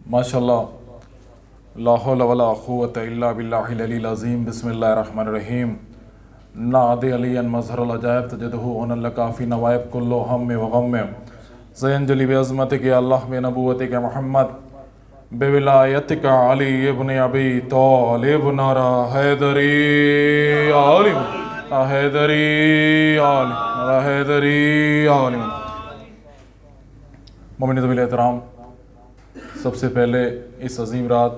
माशाल्लाह, ला हौला वला कुव्वता इल्ला बिल्लाहिल अलील अज़ीम। बिस्मिल्लाहिर रहमानिर रहीम। नादे अलियन मज़हरुल अजायब तजदहु अनल लकाफ़ी नवाइब कुल्लु हम्म व गम्म ज़यंजलि बिअज़मतिक या अल्लाह बिनबुव्वतिक मुहम्मद बिविलायतिक अली इब्न अबी तालिब नारा हैदरी आलिम हैदरी आलिम हैदरी आलिम। मोमिन ज़वील एहतराम, सबसे पहले इस अजीम रात,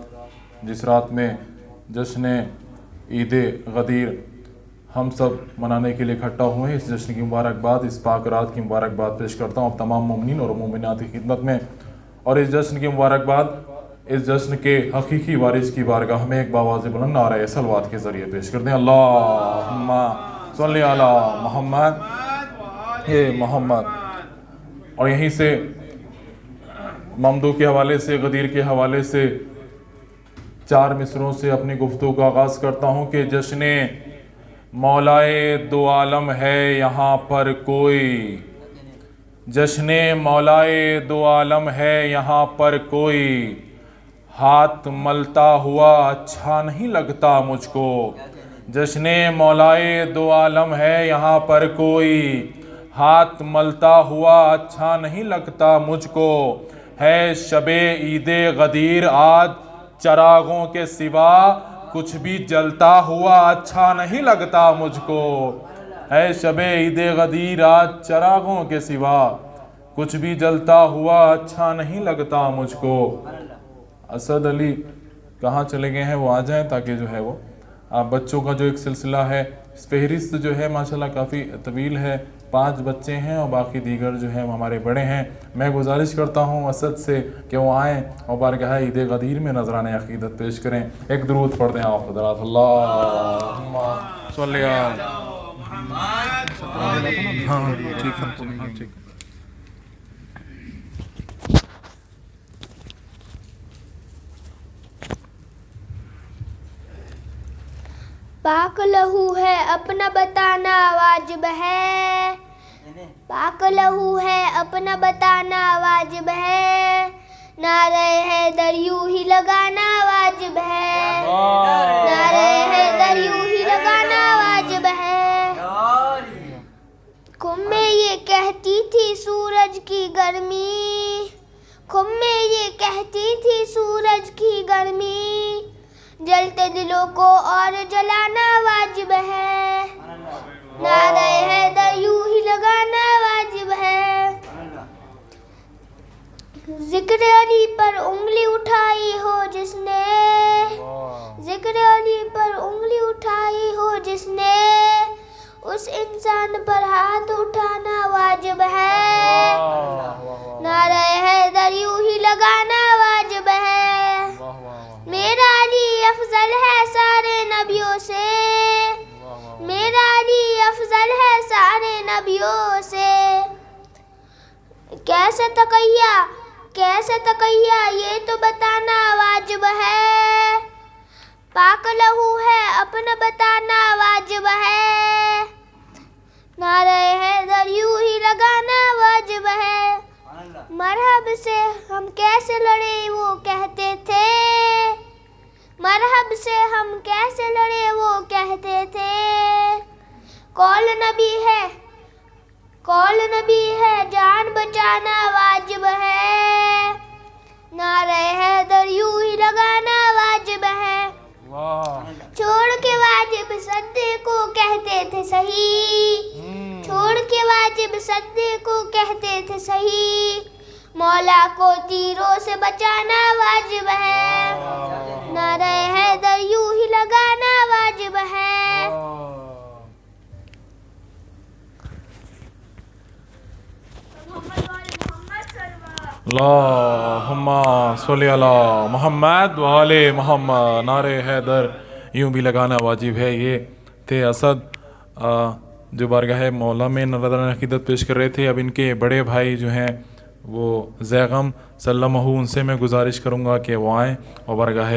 जिस रात में जश्न ईद गदीर हम सब मनाने के लिए इकट्ठा हुए हैं, इस जश्न की मुबारकबाद, इस पाक रात की मुबारकबाद पेश करता हूँ तमाम मोमिनीन और मोमिनात की खिदमत में। और इस जश्न की मुबारकबाद इस जश्न के हकीकी वारिस की बारगाह में एक बावाज़ बुलंद नारे सलवात के ज़रिए पेश करते हैं। अल्लाहुम्मा सल्ली अला मोहम्मद ये मोहम्मद। और यहीं से ममदू के हवाले से, गदीर के हवाले से चार मिसरों से अपनी गुफ्तगू का आगाज़ करता हूँ कि जश्न मौलाए दो आलम है यहाँ पर कोई, जश्न मौलाए दो आलम है यहाँ पर कोई, हाथ मलता हुआ अच्छा नहीं लगता मुझको। जश्न मौलाए दो आलम है यहाँ पर कोई, हाथ मलता हुआ अच्छा नहीं लगता मुझको। है शबे ईदे गदीर आज चरागों के सिवा कुछ भी जलता हुआ अच्छा नहीं लगता मुझको। है शबे ईदे गदीर आज चरागों के सिवा कुछ भी जलता हुआ अच्छा नहीं लगता मुझको। असद अली कहाँ चले गए हैं, वो आ जाएं ताकि जो है वो आप बच्चों का जो एक सिलसिला है, फहरिस्त जो है माशाल्लाह काफ़ी तवील है। 5 बच्चे हैं और बाकी दीगर जो हैं हमारे बड़े हैं। मैं गुजारिश करता हूँ असद से कि वो आएँ और बारगाह ईद गदीर में नजराने अक़ीदत पेश करें। एक दुरूद पढ़ दें आप हज़रात। अल्लाहुम्मा सल्ली अला मुहम्मद। ठीक। पाक लहू है अपना बताना वाजिब है, पाक लहू है अपना बताना वाजिब है, नारे हैदर यूं ही लगाना वाजिब है, नारे हैदर यूं ही लगाना वाजिब है। खुम में ये कहती थी सूरज की गर्मी, खुम में ये कहती थी सूरज की गर्मी, जलते दिलों को और जलाना वाजिब है, नारे हैदर यूं ही लगाना वाजिब है। जिक्र अली पर उंगली उठाई हो जिसने, जिक्र अली पर उंगली उठाई हो जिसने, उस इंसान पर हाथ उठाना वाजिब है, नारे हैदर यूं ही लगाना वाजिब है। मेरा अली अफजल है सारे नबियों से, मेरा अली अफजल है सारे नबियों से। कैसे तकैया ये तो बताना वाजिब है, पाक लहू है अपना बताना वाजिब है, नारे हैदर यूं ही लगाना वाजिब है। मरहब से हम कैसे लड़े वो कहते थे, मरहब से हम कैसे लड़े वो कहते थे। कौल नबी है जान बचाना वाजिब है, नारे हैदर यूं ही लगाना वाजिब है। छोड़ के वाजिब सद्दे को कहते थे सही, छोड़ के वाजिब सद्दे को कहते थे सही, मौला को तीरों से बचाना वाजिब है, नारे हैदर यूं ही लगाना वाजिब है। अल्लाहुम्मा सल्ली अला मुहम्मद व आले मोहम्मद, नारे हैदर यूं भी लगाना वाजिब है। ये थे असद जो बारगाह मौला में नज़राने अक़ीदत पेश कर रहे थे। अब इनके बड़े भाई जो हैं वो ज़ैग़म सल्लमहु, उनसे मैं गुजारिश करूँगा कि वो आएँ और बारगाह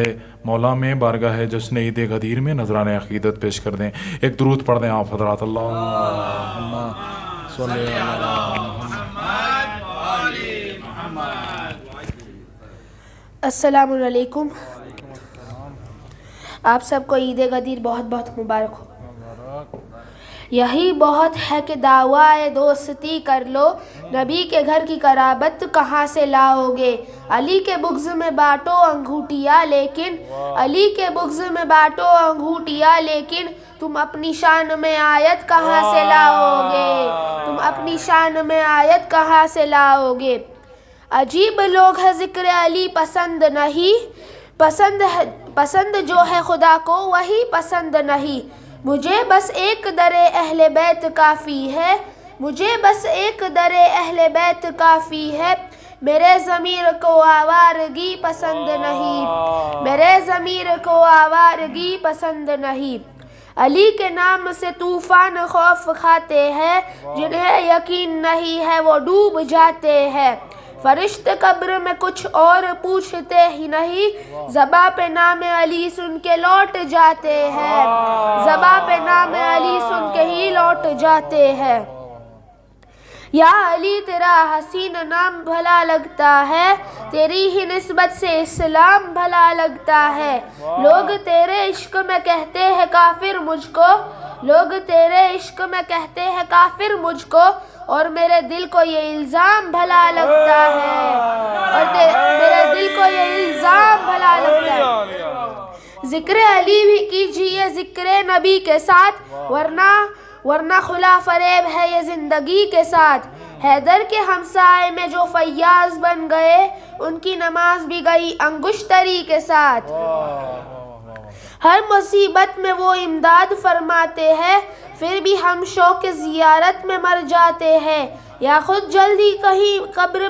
मौला में, बारगाह जश्न ईद गदीर में नजराने अक़ीदत पेश कर दें। एक दुरूद पढ़ दें आप हज़रात। अल्लाहुम्मा सल्ली अला मुहम्मद। السلام علیکم. آپ سب کو عید غدیر بہت بہت مبارک ہو. یہی بہت ہے کہ دعویٰ دوستی کر لو، نبی کے گھر کی قرابت کہاں سے لاؤ گے. علی کے بغض میں بانٹو انگوٹھیاں لیکن علی کے بغض میں بانٹو انگوٹھیاں لیکن تم اپنی شان میں آیت کہاں سے لاؤ گے. تم اپنی شان میں آیت کہاں سے لاؤ گے. عجیب لوگ ہے ذکر علی پسند نہیں، پسند جو ہے خدا کو وہی پسند نہیں. مجھے بس ایک در اہل بیت کافی ہے، مجھے بس ایک در اہل بیت کافی ہے. میرے ضمیر کو آوارگی پسند نہیں، میرے ضمیر کو آوارگی پسند نہیں. علی کے نام سے طوفان خوف کھاتے ہیں، جنہیں یقین نہیں ہے وہ ڈوب جاتے ہیں. فرشتے قبر میں کچھ اور پوچھتے ہی نہیں، زباں پہ نام علی سن کے لوٹ جاتے ہیں، زباں پہ نام علی سن کے ہی لوٹ جاتے ہیں. یا علی تیرا حسین نام بھلا لگتا ہے، تیری ہی نسبت سے اسلام بھلا لگتا ہے. لوگ تیرے عشق میں کہتے ہیں کافر مجھ کو، لوگ تیرے عشق میں کہتے ہیں کافر مجھ کو، اور میرے دل کو یہ الزام بھلا لگتا ہے، اور میرے دل کو یہ الزام بھلا لگتا ہے. ذکر علی بھی کیجیے ذکر نبی کے ساتھ، ورنہ خلا فریب ہے یہ زندگی کے ساتھ. حیدر کے ہمسائے میں جو فیاض بن گئے، ان کی نماز بھی گئی انگشتری کے ساتھ. ہر مصیبت میں وہ امداد فرماتے ہیں، پھر بھی ہم شوق زیارت میں مر جاتے ہیں. یا خود جلدی کہیں قبر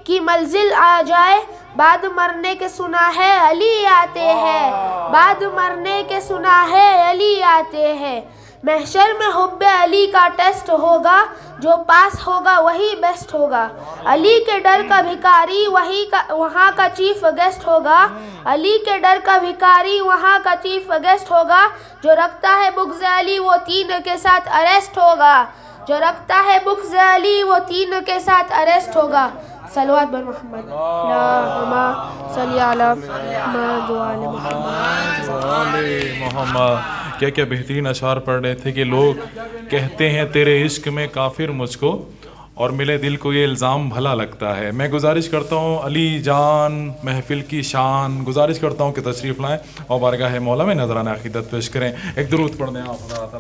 کی منزل آ جائے، بعد مرنے کے سنا ہے علی آتے ہیں، بعد مرنے کے سنا ہے علی آتے ہیں. محشر میں حب علی کا ٹیسٹ ہوگا، جو پاس ہوگا وہی بیسٹ ہوگا. علی کے ڈر کا بھکاری وہاں کا چیف گیسٹ ہوگا، علی کے ڈر کا بھکاری وہاں کا چیف گیسٹ ہوگا. جو رکھتا ہے بغض علی وہ 3 کے ساتھ اریسٹ ہوگا، جو رکھتا ہے بغض علی وہ 3 کے ساتھ اریسٹ ہوگا. صلوات بر محمد اللہم صلی علی محمد وعلی محمد. کیا کیا بہترین اشعار پڑھ رہے تھے کہ لوگ کہتے ہیں تیرے عشق میں کافر مجھ کو، اور میرے دل کو یہ الزام بھلا لگتا ہے. میں گزارش کرتا ہوں علی جان محفل کی شان، گزارش کرتا ہوں کہ تشریف لائیں اور بارگاہ مولا میں نذرانہ عقیدت پیش کریں. ایک درود پڑھ دیں آپ حضرات.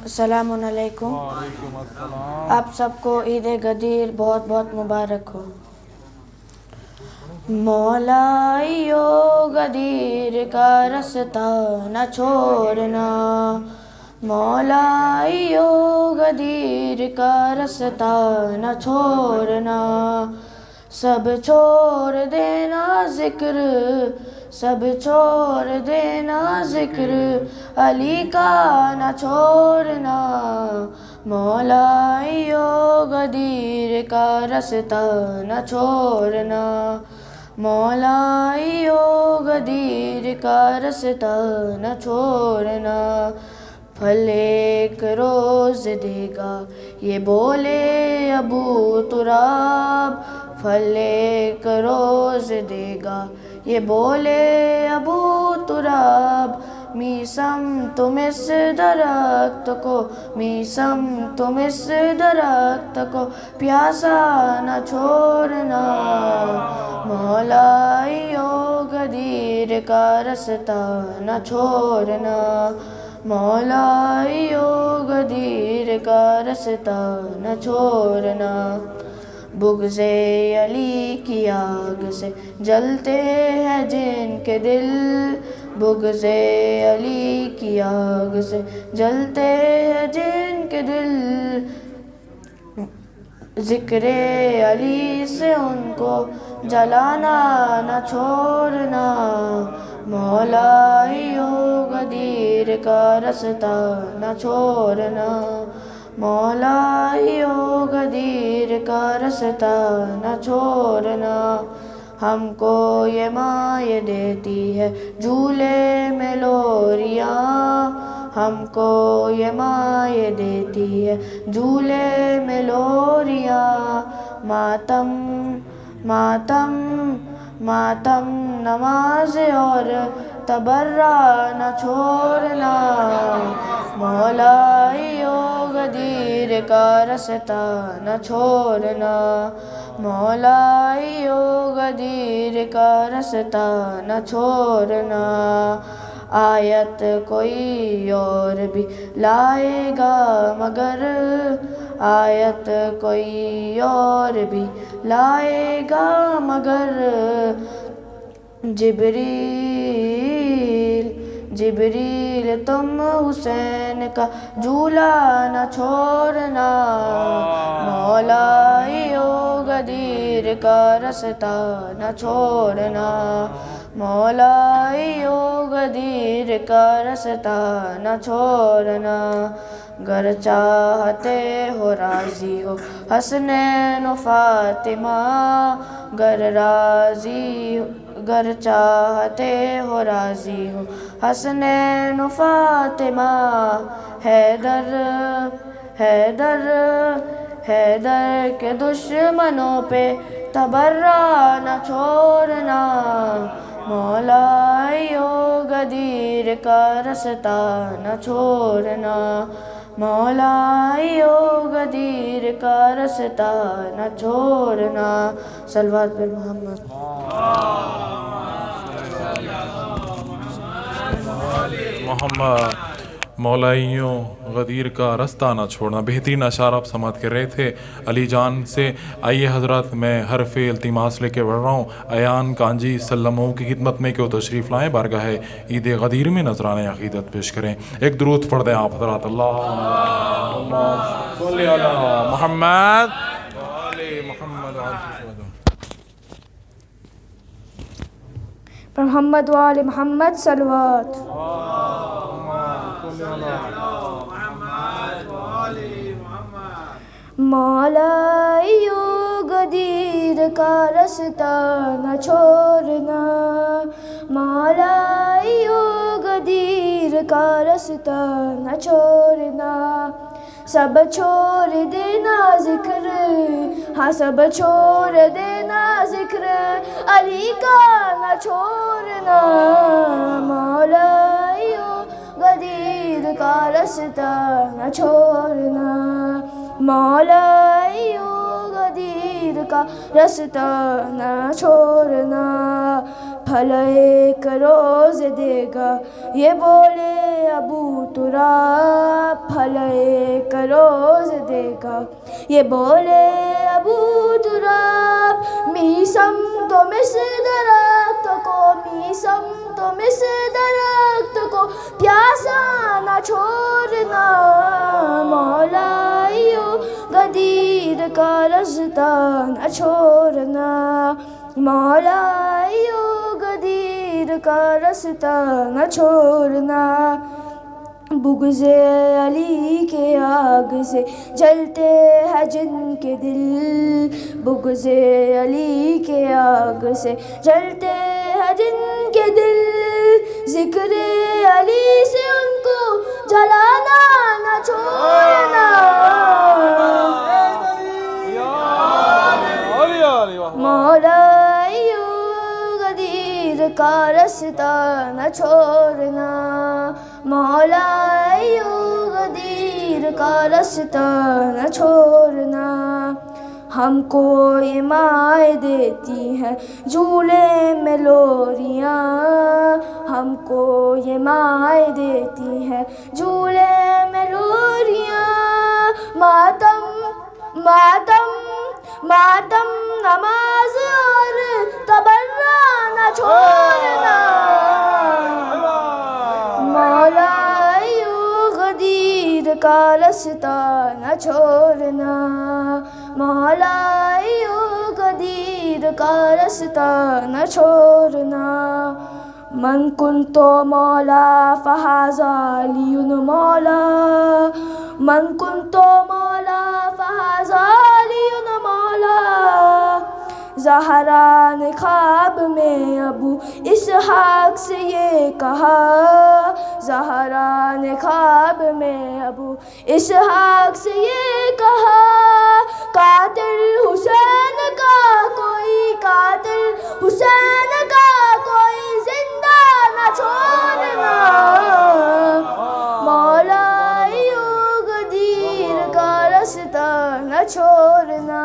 السلام علیکم. آپ سب کو عید غدیر بہت بہت مبارک ہو. مولائیو غدیر کا رستہ نہ چھوڑنا، مولائیو غدیر کا رستہ نہ چھوڑنا. سب چھوڑ دینا ذکر، سب چھوڑ دینا ذکر علی کا نہ چھوڑنا. مولائیو غدیر کا رستہ نہ چھوڑنا، مولائیو غدیر کا رستہ نہ چھوڑنا. پھل ایک روز دے گا یہ بولے ابو تراب، پھل ایک روز دے گا یہ بولے ابو تراب. میسم تم اس درخت کو، میسم تم اس درخت کو پیاسا نہ چھوڑنا. مولائیو غدیر کا رستہ نہ چھوڑنا، مولائیو غدیر کا رستہ نہ چھوڑنا. بغض علی کی آگ سے جلتے ہیں جن کے دل، بغض علی کی آگ سے جلتے ہیں جن کے دل. ذکر علی سے ان کو جلانا نہ چھوڑنا. مولائیو غدیر کا رستہ نہ چھوڑنا، مولائیو غدیر کا رستہ نہ چھوڑنا. ہم کو یہ ماں یہ دیتی ہے جھولے میں لوریاں، ہم کو یہ مائے دیتی ہے جھولے میں لوریاں. ماتم ماتم ماتم نماز اور تبرہ نہ چھوڑنا. مولائیو غدیر کا رستہ نہ چھوڑنا. مولائیو غدیر کا رستہ نہ چھوڑنا. آیت کوئی اور بھی لائے گا مگر آیت کوئی اور بھی لائے گا مگر جبریل تم حسین کا جھولا نہ چھوڑنا. مولائیو غدیر کا رستہ نہ چھوڑنا. مولائیو غدیر کا رستہ نہ چھوڑنا. گر چاہتے ہو راضی ہو حسنین و فاطمہ. گر چاہتے ہو راضی ہو حسنین و فاطمہ. حیدر کے دشمنوں پہ تبرہ نہ چھوڑنا. مولائیو غدیر کا رستہ نہ چھوڑنا. مولائیو غدیر کا رستہ نہ چھوڑنا. صلوات پر محمد. محمد مولائیوں غدیر کا رستہ نہ چھوڑنا. بہترین اشعار آپ سماعت کر رہے تھے علی جان سے. آئیے حضرات میں حرف التماس لے کے بڑھ رہا ہوں ایان کانجی سلموں کی خدمت میں کہ وہ تشریف لائیں بارگاہ عید غدیر میں نذرانہ عقیدت پیش کریں. ایک درود پڑھ دیں آپ حضرات. اللہم صلی علی محمد علی محمد. محمد و آل محمد صلوات. مولائیو غدیر کا رستہ نہ چھوڑنا. مولائیو غدیر کا رستہ نہ چھوڑنا. سب چھوڑ دینا ذکر, ہاں سب چھوڑ دینا ذکر علی کا نہ چھوڑنا. مولائیو غدیر کا رستہ نہ چھوڑنا. مولائیو غدیر کا رستہ نہ چھوڑنا. پھل ایک روز دے گا یہ بولے ابو تراب. پھل ایک روز دے گا یہ بولے ابو تراب. میسم تو مس درخت کو, میسم تو مس درخت کو پیاسا نہ چھوڑنا. مولائیو غدیر کا رستہ نہ چھوڑنا. مولائیو غدیر کا رستہ نہ چھوڑنا. بغض علی کے آگ سے جلتے ہیں جن کے دل. بغض علی کے آگ سے جلتے ہیں جن کے دل. ذکر علی سے ان کو جلانا نہ چھوڑنا. مولائیو غدیر کا رستہ نہ چھوڑنا. مولائیو غدیر کا رستہ نہ چھوڑنا. ہم کو یہ مائے دیتی ہیں جھولے میں لوریاں. ہم کو یہ مائے دیتی ہیں جھولے میں لوریاں. ماتم ماتم ماتم نماز اور تبرہ نہ چھوڑنا. مولائیو غدیر کا رستہ نہ چھوڑنا. مولائیو غدیر کا رستہ نہ چھوڑنا. من کنت مولا فہذا علی مولا. من کنت مولا فہذا علی مولا. زہرا نے خواب میں ابو اسحاق سے یہ کہا. زہرا نے خواب میں ابو اسحاق سے یہ کہا، قاتل حسین کا کوئی، قاتل حسین کا کوئی زندہ نہ چھوڑنا، مولا ایوب غدیر کا رستہ نہ چھوڑنا،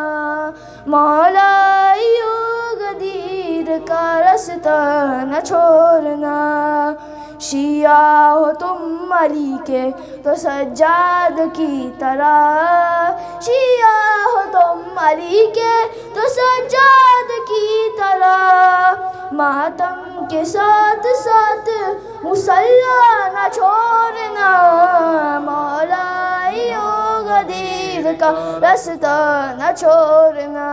مولا ایوب غدیر کا رستہ نہ چھوڑنا، شیعہ ہو تم علی کے تو سجاد کی طرح، شیعہ ہو تم علی کے تو سجاد کی طرح، ماتم کے ساتھ ساتھ مصلی نہ چھوڑنا، مولا ایوب غدیر کا رستہ نہ چھوڑنا،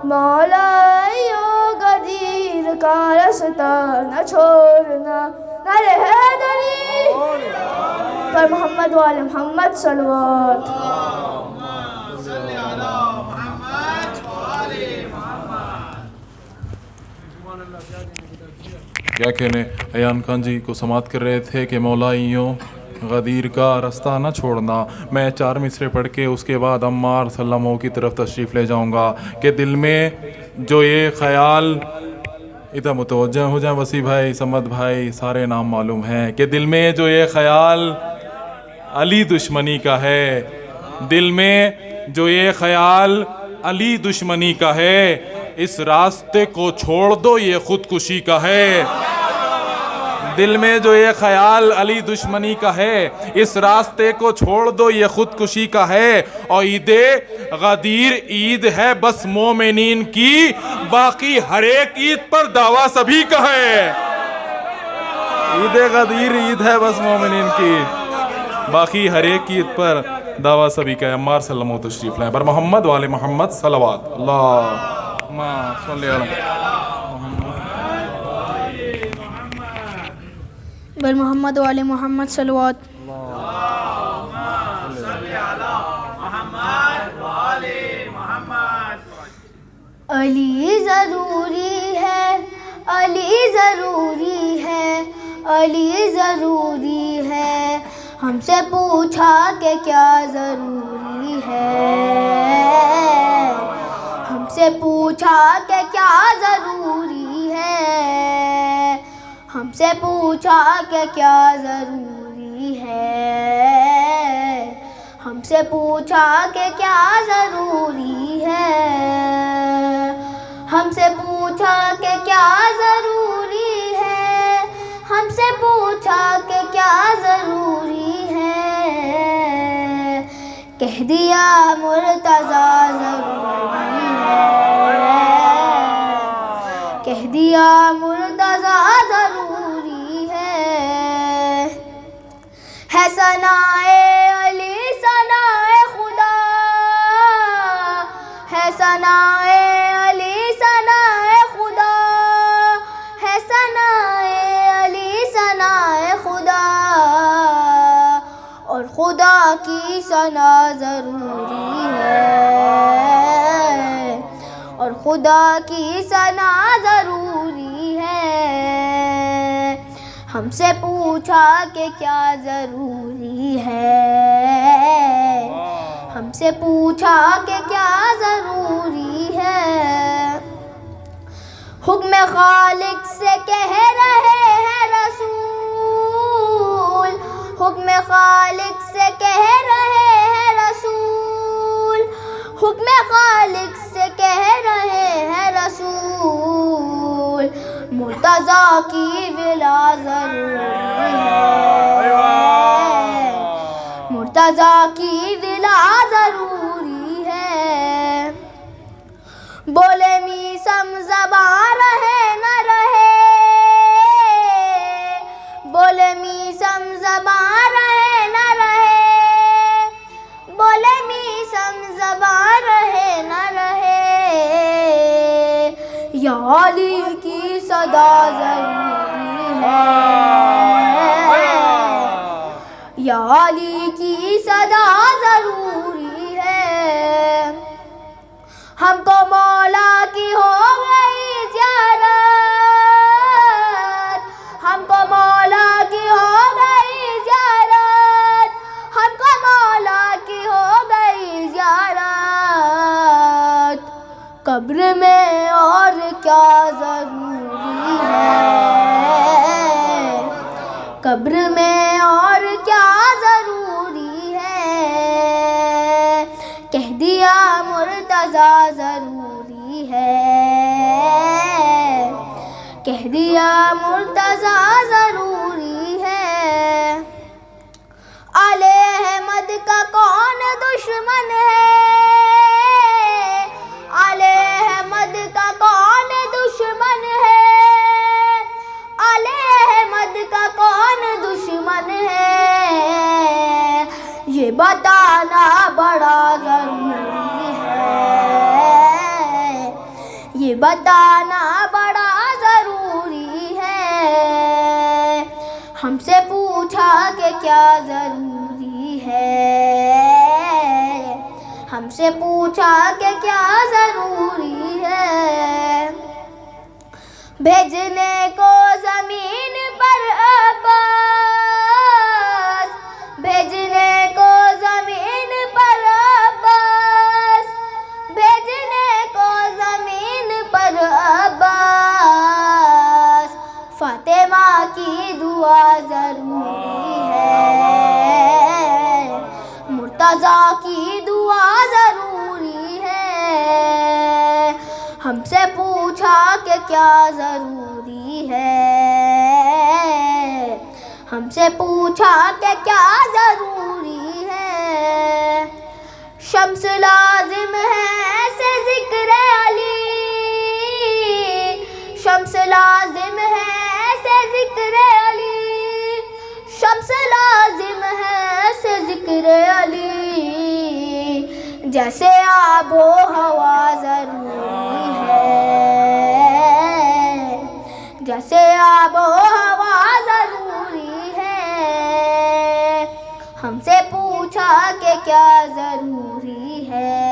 مولا ایوب غدیر کا رستہ نہ چھوڑنا، نعرہ حیدری پر محمد و آل محمد صلوات۔ کیا کہنے، ایان خان جی کو سماعت کر رہے تھے کہ مولا ایوب غدیر کا رستہ نہ چھوڑنا۔ میں 4 مصرے پڑھ کے اس کے بعد عمار صلی اللہ علیہ وسلم کی طرف تشریف لے جاؤں گا کہ دل میں جو یہ خیال، ادھر متوجہ ہو جائیں وسیع بھائی، سمد بھائی، سارے نام معلوم ہیں، کہ دل میں جو یہ خیال علی دشمنی کا ہے، دل میں جو یہ خیال علی دشمنی کا ہے، اس راستے کو چھوڑ دو یہ خودکشی کا ہے، دل میں جو یہ خیال علی دشمنی کا ہے، اس راستے کو چھوڑ دو یہ خودکشی کا ہے، اور عید غدیر عید ہے بس مومنین کی، باقی ہر ایک عید پر دعویٰ سبھی کا ہے، عید غدیر عید ہے بس مومنین کی، باقی ہر ایک عید پر دعویٰ سبھی کا ہے۔ عمار صلی اللہ علیہ وسلم تشریف لائیں، بر محمد وآل محمد صلوات، اللہم صلی علی بر محمد وآل محمد صلوات۔ علی ضروری ہے، علی ضروری ہے، علی ضروری ہے، ہم سے پوچھا کہ کیا ضروری ہے، ہم سے پوچھا کہ کیا ضروری ہے، ہم سے پوچھا کہ کیا ضروری ہے، ہم سے پوچھا کہ کیا ضروری ہے، ہم سے پوچھا کہ کیا ضروری ہے، ہم سے پوچھا کہ کیا ضروری ہے، کہہ دیا مرتضیٰ ضروری ہے، کہہ دیا مرتضیٰ ضروری ہے ثنائے علی ثنائے خدا، ہے ثنائے علی ثنائے خدا، ہے ثنائے علی ثنائے خدا، اور خدا کی ثنا ضروری ہے، اور خدا کی ثنا ضروری ہے، ہم سے پوچھا کہ کیا ضروری ہے، ہم سے پوچھا کہ کیا ضروری ہے، حکم خالق سے کہہ رہے ہیں رسول، حکم خالق سے کہہ رہے ہیں رسول، حکم خالق سے کہہ رہے ہیں رسول، مرتضیٰ کی ولا ضروری ہے، مرتضیٰ کی ولا ضروری ہے، بولے میسم زبان رہے نہ رہے، بولے میسم زبان رہے نہ رہے، بولے میسم زبان رہے نہ رہے، یا علی کی صدا ضروری ہے، یا علی کی صدا ضروری ہے، ہم کو مولا کی ہو گئی زیارت، ہم کو مولا کی ہو گئی قبر میں اور کیا ضروری ہے، قبر میں اور کیا ضروری ہے، کہہ دیا مرتضیٰ ضروری ہے، کہہ دیا مرتضیٰ ضروری ہے۔ آل احمد کا کون دشمن ہے، آل احمد کا کون دشمن ہے، آل احمد کا کون دشمن ہے، یہ بتانا بڑا ضروری ہے، یہ بتانا بڑا ضروری ہے۔ ہم سے پوچھا کہ کیا ضروری ہے، ہم سے پوچھا کہ کیا ضروری ہے، بھیجنے کو زمین پر عباس، بھیجنے کو زمین پر عباس، بھیجنے کو زمین پر عباس، فاطمہ کی دعا ضروری ہے، مرتضیٰ کی دعا ضروری ہے۔ ہم سے پوچھا کہ کیا ضروری ہے، ہم سے پوچھا کہ کیا ضروری ہے، شمس لازم ہے سے ذکر علی، شمس لازم ہے سے ذکر علی، شمس لازم ہے سے ذکر علی، جیسے آب و ہوا ضروری ہے، جیسے آب و ہوا ضروری ہے۔ ہم سے پوچھا کہ کیا ضروری ہے،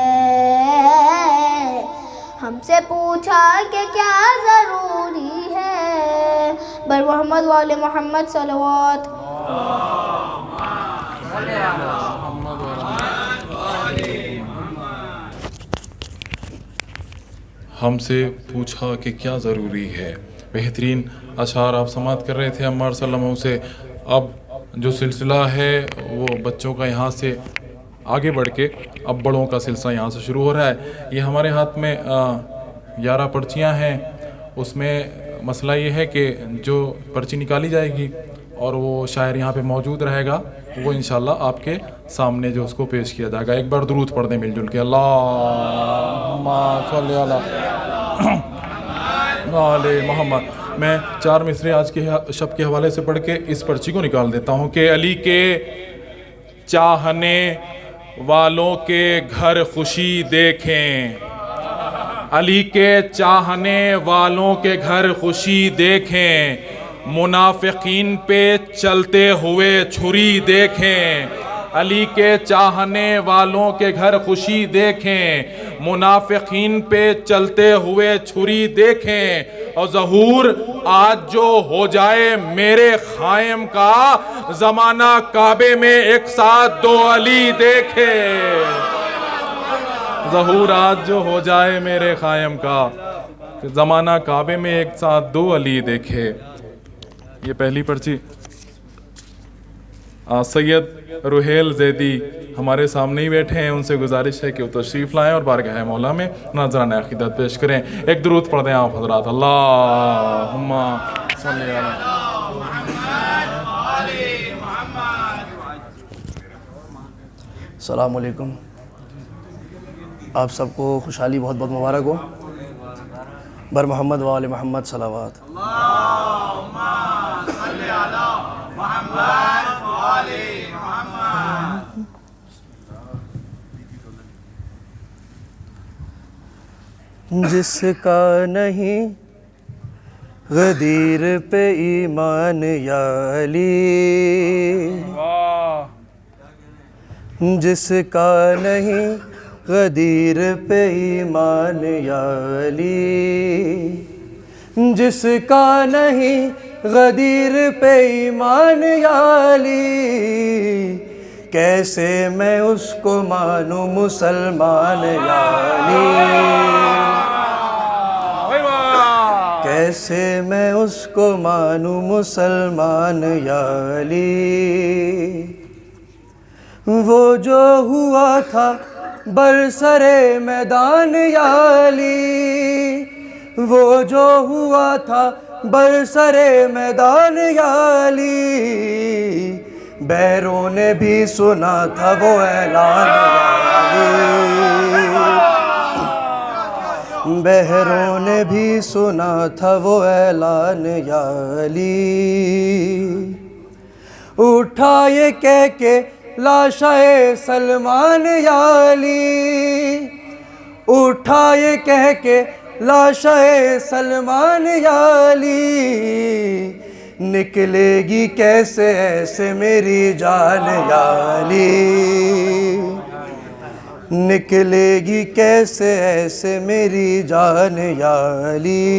ہم سے پوچھا کہ کیا ضروری ہے، بر محمد وآل محمد صلوات۔ ہم سے پوچھا کہ کیا ضروری ہے، بہترین اشعار آپ سماعت کر رہے تھے عمار صلی اللہ علیہ وسلم سے۔ اب جو سلسلہ ہے وہ بچوں کا یہاں سے آگے بڑھ کے اب بڑوں کا سلسلہ یہاں سے شروع ہو رہا ہے۔ یہ ہمارے ہاتھ میں 11 پرچیاں ہیں، اس میں مسئلہ یہ ہے کہ جو پرچی نکالی جائے گی اور وہ شاعر یہاں پہ موجود رہے گا، وہ انشاءاللہ آپ کے سامنے جو اس کو پیش کیا جائے گا۔ ایک بار درود پڑھ دیں مل جل کے، اللہم صلی علی آل محمد۔ میں 4 مصرے آج کے شب کے حوالے سے پڑھ کے اس پرچی کو نکال دیتا ہوں کہ علی کے چاہنے والوں کے گھر خوشی دیکھیں، علی کے چاہنے والوں کے گھر خوشی دیکھیں، منافقین پہ چلتے ہوئے چھری دیکھیں، علی کے چاہنے والوں کے گھر خوشی دیکھیں، منافقین پہ چلتے ہوئے چھری دیکھیں، اور ظہور آج جو ہو جائے میرے خائم کا، زمانہ کعبے میں ایک ساتھ 2 علی دیکھے، ظہور آج جو ہو جائے میرے خائم کا، زمانہ کعبے میں ایک ساتھ 2 علی دیکھے۔ یہ پہلی پرچی سید روحیل زیدی ہمارے سامنے ہی بیٹھے ہیں، ان سے گزارش ہے کہ وہ تشریف لائیں اور بارگاہ مولا میں نذرانہ عقیدت پیش کریں۔ ایک درود پڑھ دیں آپ حضرات، اللہم صلی علی السلام علیکم، آپ سب کو خوشحالی بہت بہت مبارک ہو، بر محمد وآل محمد صلوات۔ اللہم صلی علی محمد وآل محمد۔ جس کا نہیں غدیر پہ ایمان یا علی، جس کا نہیں غدیر پہ ایمان یا علی، جس کا نہیں غدیر پہ ایمان یا علی، کیسے میں اس کو مانوں مسلمان یا علی۔ کیسے میں اس کو مانوں مسلمان یا علی، وہ جو ہوا تھا برسر میدان یا علی، وہ جو ہوا تھا برسر میدان یا علی، بحروں نے بھی سنا تھا وہ اعلان یا علی، بحروں نے بھی سنا تھا وہ اعلان یا علی، اٹھا یہ کہہ کے لاشا سلمان یا علی، اٹھا یہ کہہ کے لاشا سلمان یا علی، نکلے گی کیسے ایسے میری جان یا علی، نکلے گی کیسے ایسے میری جان یا علی،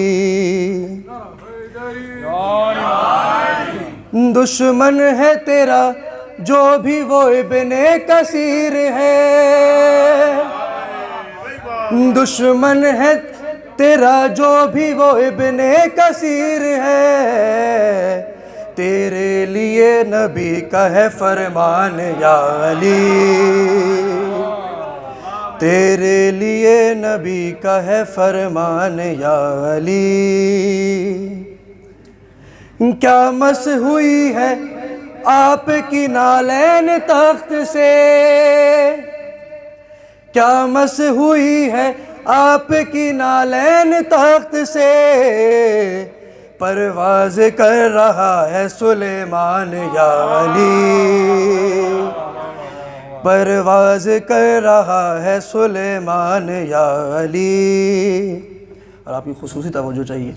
دشمن ہے تیرا جو بھی وہ ابن کثیر ہے، دشمن ہے تیرا جو بھی وہ ابن کثیر ہے، تیرے لیے نبی کا ہے فرمان یا علی، تیرے لیے نبی کا ہے فرمان یا علی، کیا مس ہوئی ہے آپ کی نالین تخت سے، کیا مس ہوئی ہے آپ کی نالین تخت سے، پرواز کر رہا ہے سلیمان یا علی، پرواز کر رہا ہے سلیمان یا علی، اور آپ کی خصوصی توجہ چاہیے،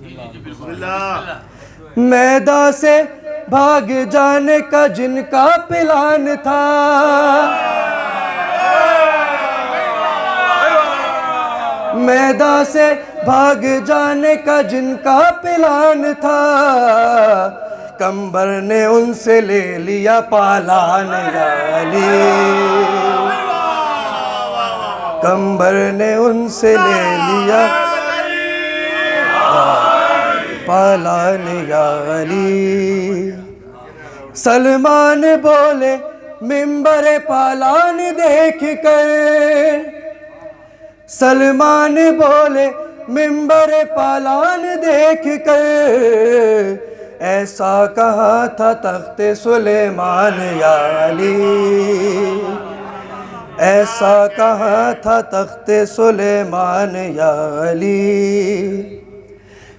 میدان سے بھاگ جانے کا جن کا پلان تھا، میدان سے بھاگ جانے کا جن کا پلان تھا، کمبر نے ان سے لے لیا پالان یا علی، کمبر نے ان سے لے لیا پالان یا علی، سلمان بولے منبر پالان دیکھ کر، سلمان بولے منبر پالان دیکھ کر، ایسا کہا تھا تخت سلیمان یا علی، ایسا کہا تھا تخت سلیمان یا علی،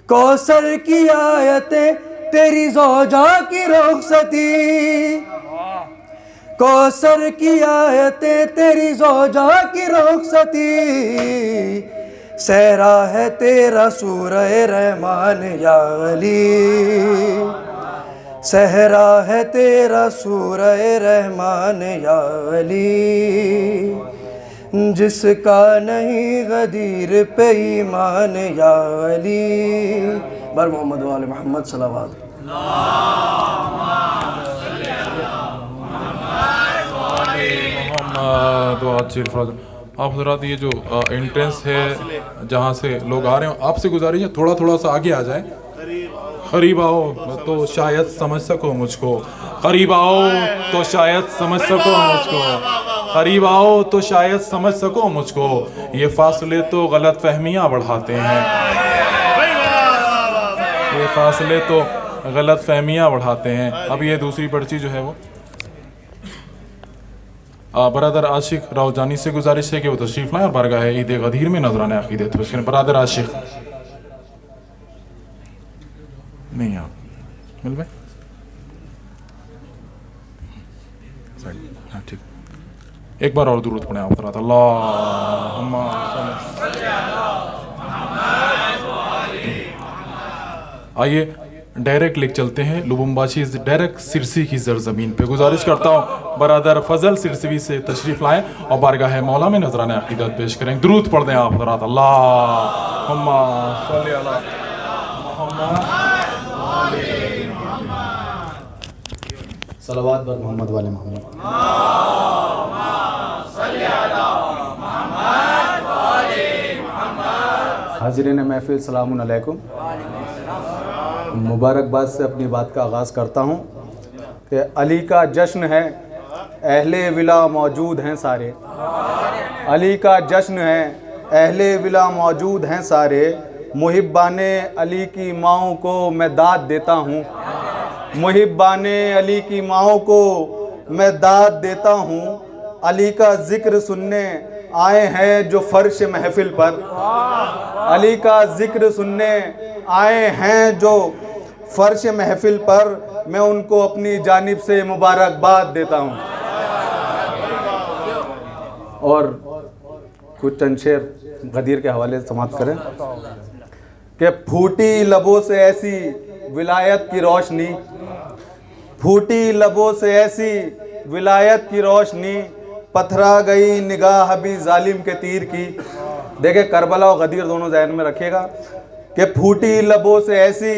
کوثر کی آیتیں تیری زوجہ کی رخصتی، کوثر کی آیتیں تیری زوجہ کی رخصتی، صحرا ہے تیرا سورہ رحمان یا علی، صحرا ہے تیرا سورہ رحمان یا علی، جس کا نہیں غدیر پہ ایمان یا علی، بر محمد و آل محمد صلوات۔ آپ حضرات یہ جو انٹرنس ہے جہاں سے لوگ آ رہے ہیں، آپ سے گزارش ہے تھوڑا تھوڑا سا آگے آ جائیں، قریب آؤ تو شاید سمجھ سکو مجھ کو، قریب آؤ تو شاید سمجھ سکو مجھ کو، قریب آؤ تو شاید سمجھ سکو مجھ کو، یہ فاصلے تو غلط فہمیاں بڑھاتے ہیں، یہ فاصلے تو غلط فہمیاں بڑھاتے ہیں۔ اب یہ دوسری پرچی جو ہے وہ برادر عاشق راؤجانی سے گزارش ہے کہ وہ تشریف لائیں اور بارگاہ عید غدیر میں نذرانہ عقیدت پیش کریں۔ برادر عاشق نہیں آپ مل بھائی، ہاں ٹھیک، ایک بار اور درود پڑھیں آپ حضرات، اللہم صلی۔ آئیے ڈائریکٹ لکھ چلتے ہیں، لبنباشی ڈائریکٹ سرسی کی زرزمین پہ۔ گزارش کرتا ہوں برادر فضل سرسوی سے تشریف لائیں اور بارگاہ مولا میں نذرانہ عقیدت پیش کریں، درود پڑھ دیں آپ حضرات، اللہم صلی علی محمد، صلوات بر محمد والے محمد۔ حاضرین محفل سلام علیکم۔ मुबारकबाद से अपनी बात का आगाज़ करता हूँ कि अली का जश्न है, अहले विला मौजूद हैं सारे। अली का जश्न है, अहले विला मौजूद हैं सारे। मुहिब्बाने अली की माँओं को मैं दाद देता हूँ। मुहिब्बाने अली की माँओं को मैं दाद देता हूँ। अली का ज़िक्र सुनने आए हैं जो फर्श महफिल पर। अली का ज़िक्र सुनने आए हैं जो फर्श महफिल पर, मैं उनको अपनी जानिब से मुबारकबाद देता हूँ। और कुछ चंद शेर गदीर के हवाले से समाप्त करें कि फूटी लबों से ऐसी विलायत की रोशनी, फूटी लबों से ऐसी विलायत की रोशनी, पथरा गई निगाह भी जालिम के तीर की। देखे करबला और गदीर दोनों ज़हन में रखिएगा कि फूटी लबों से ऐसी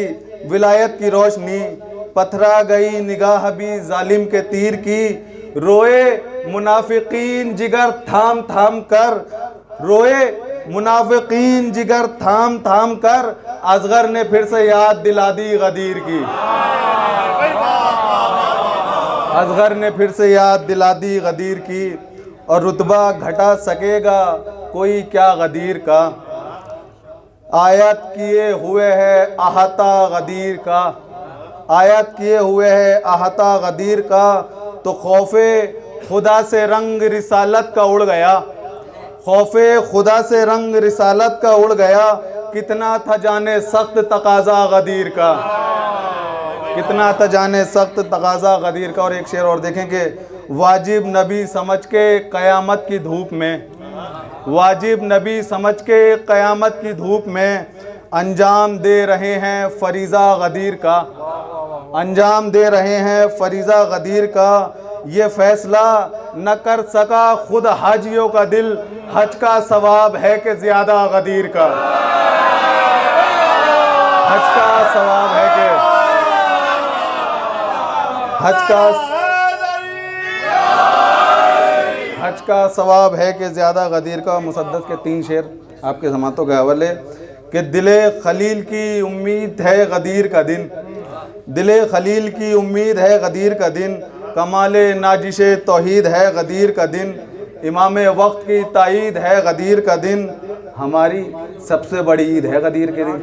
विलायत की रोशनी, पथरा गई निगाह भी जालिम के तीर की। रोए मुनाफिकीन जिगर थाम थाम कर, रोए मुनाफिकीन जिगर थाम थाम कर, असगर ने फिर से याद दिला दी गदीर की। असगर ने फिर से याद दिला दी गदीर की। और रुतबा घटा सकेगा कोई क्या गदीर का, आयत किए हुए है अहाता गदीर का। आयत किए हुए है अहाता गदीर का, तो खौफे खुदा से रंग रिसालत का उड़ गया। खौफे खुदा से रंग रिसालत का उड़ गया। कितना था जाने सख्त तकाजा गदीर का, कितना था जाने सख्त तकाजा गदीर का। और एक शेर और देखें कि वाजिब नबी समझ के क़यामत की धूप में, वाजिब नबी समझ के क़यामत की धूप में, अंजाम दे रहे हैं फरीज़ा गदीर का। अंजाम दे रहे हैं फरीज़ा गदीर का। ये फ़ैसला न कर सका खुद हाजियों का दिल, हज का सवाब है कि ज़्यादा गदीर का। हज का सवाब है कि हज का सवाब है कि ज़्यादा गदीर का। मुसद्दस के 3 शेर आपके समातों के हवाले कि दिले खलील की उम्मीद है गदीर का दिन, दिले खलील की उम्मीद है गदीर का दिन, कमाले नाजिशे तौहीद है गदीर का दिन, इमाम वक्त की ताईद है गदीर का दिन, हमारी सबसे बड़ी ईद है गदीर के दिन।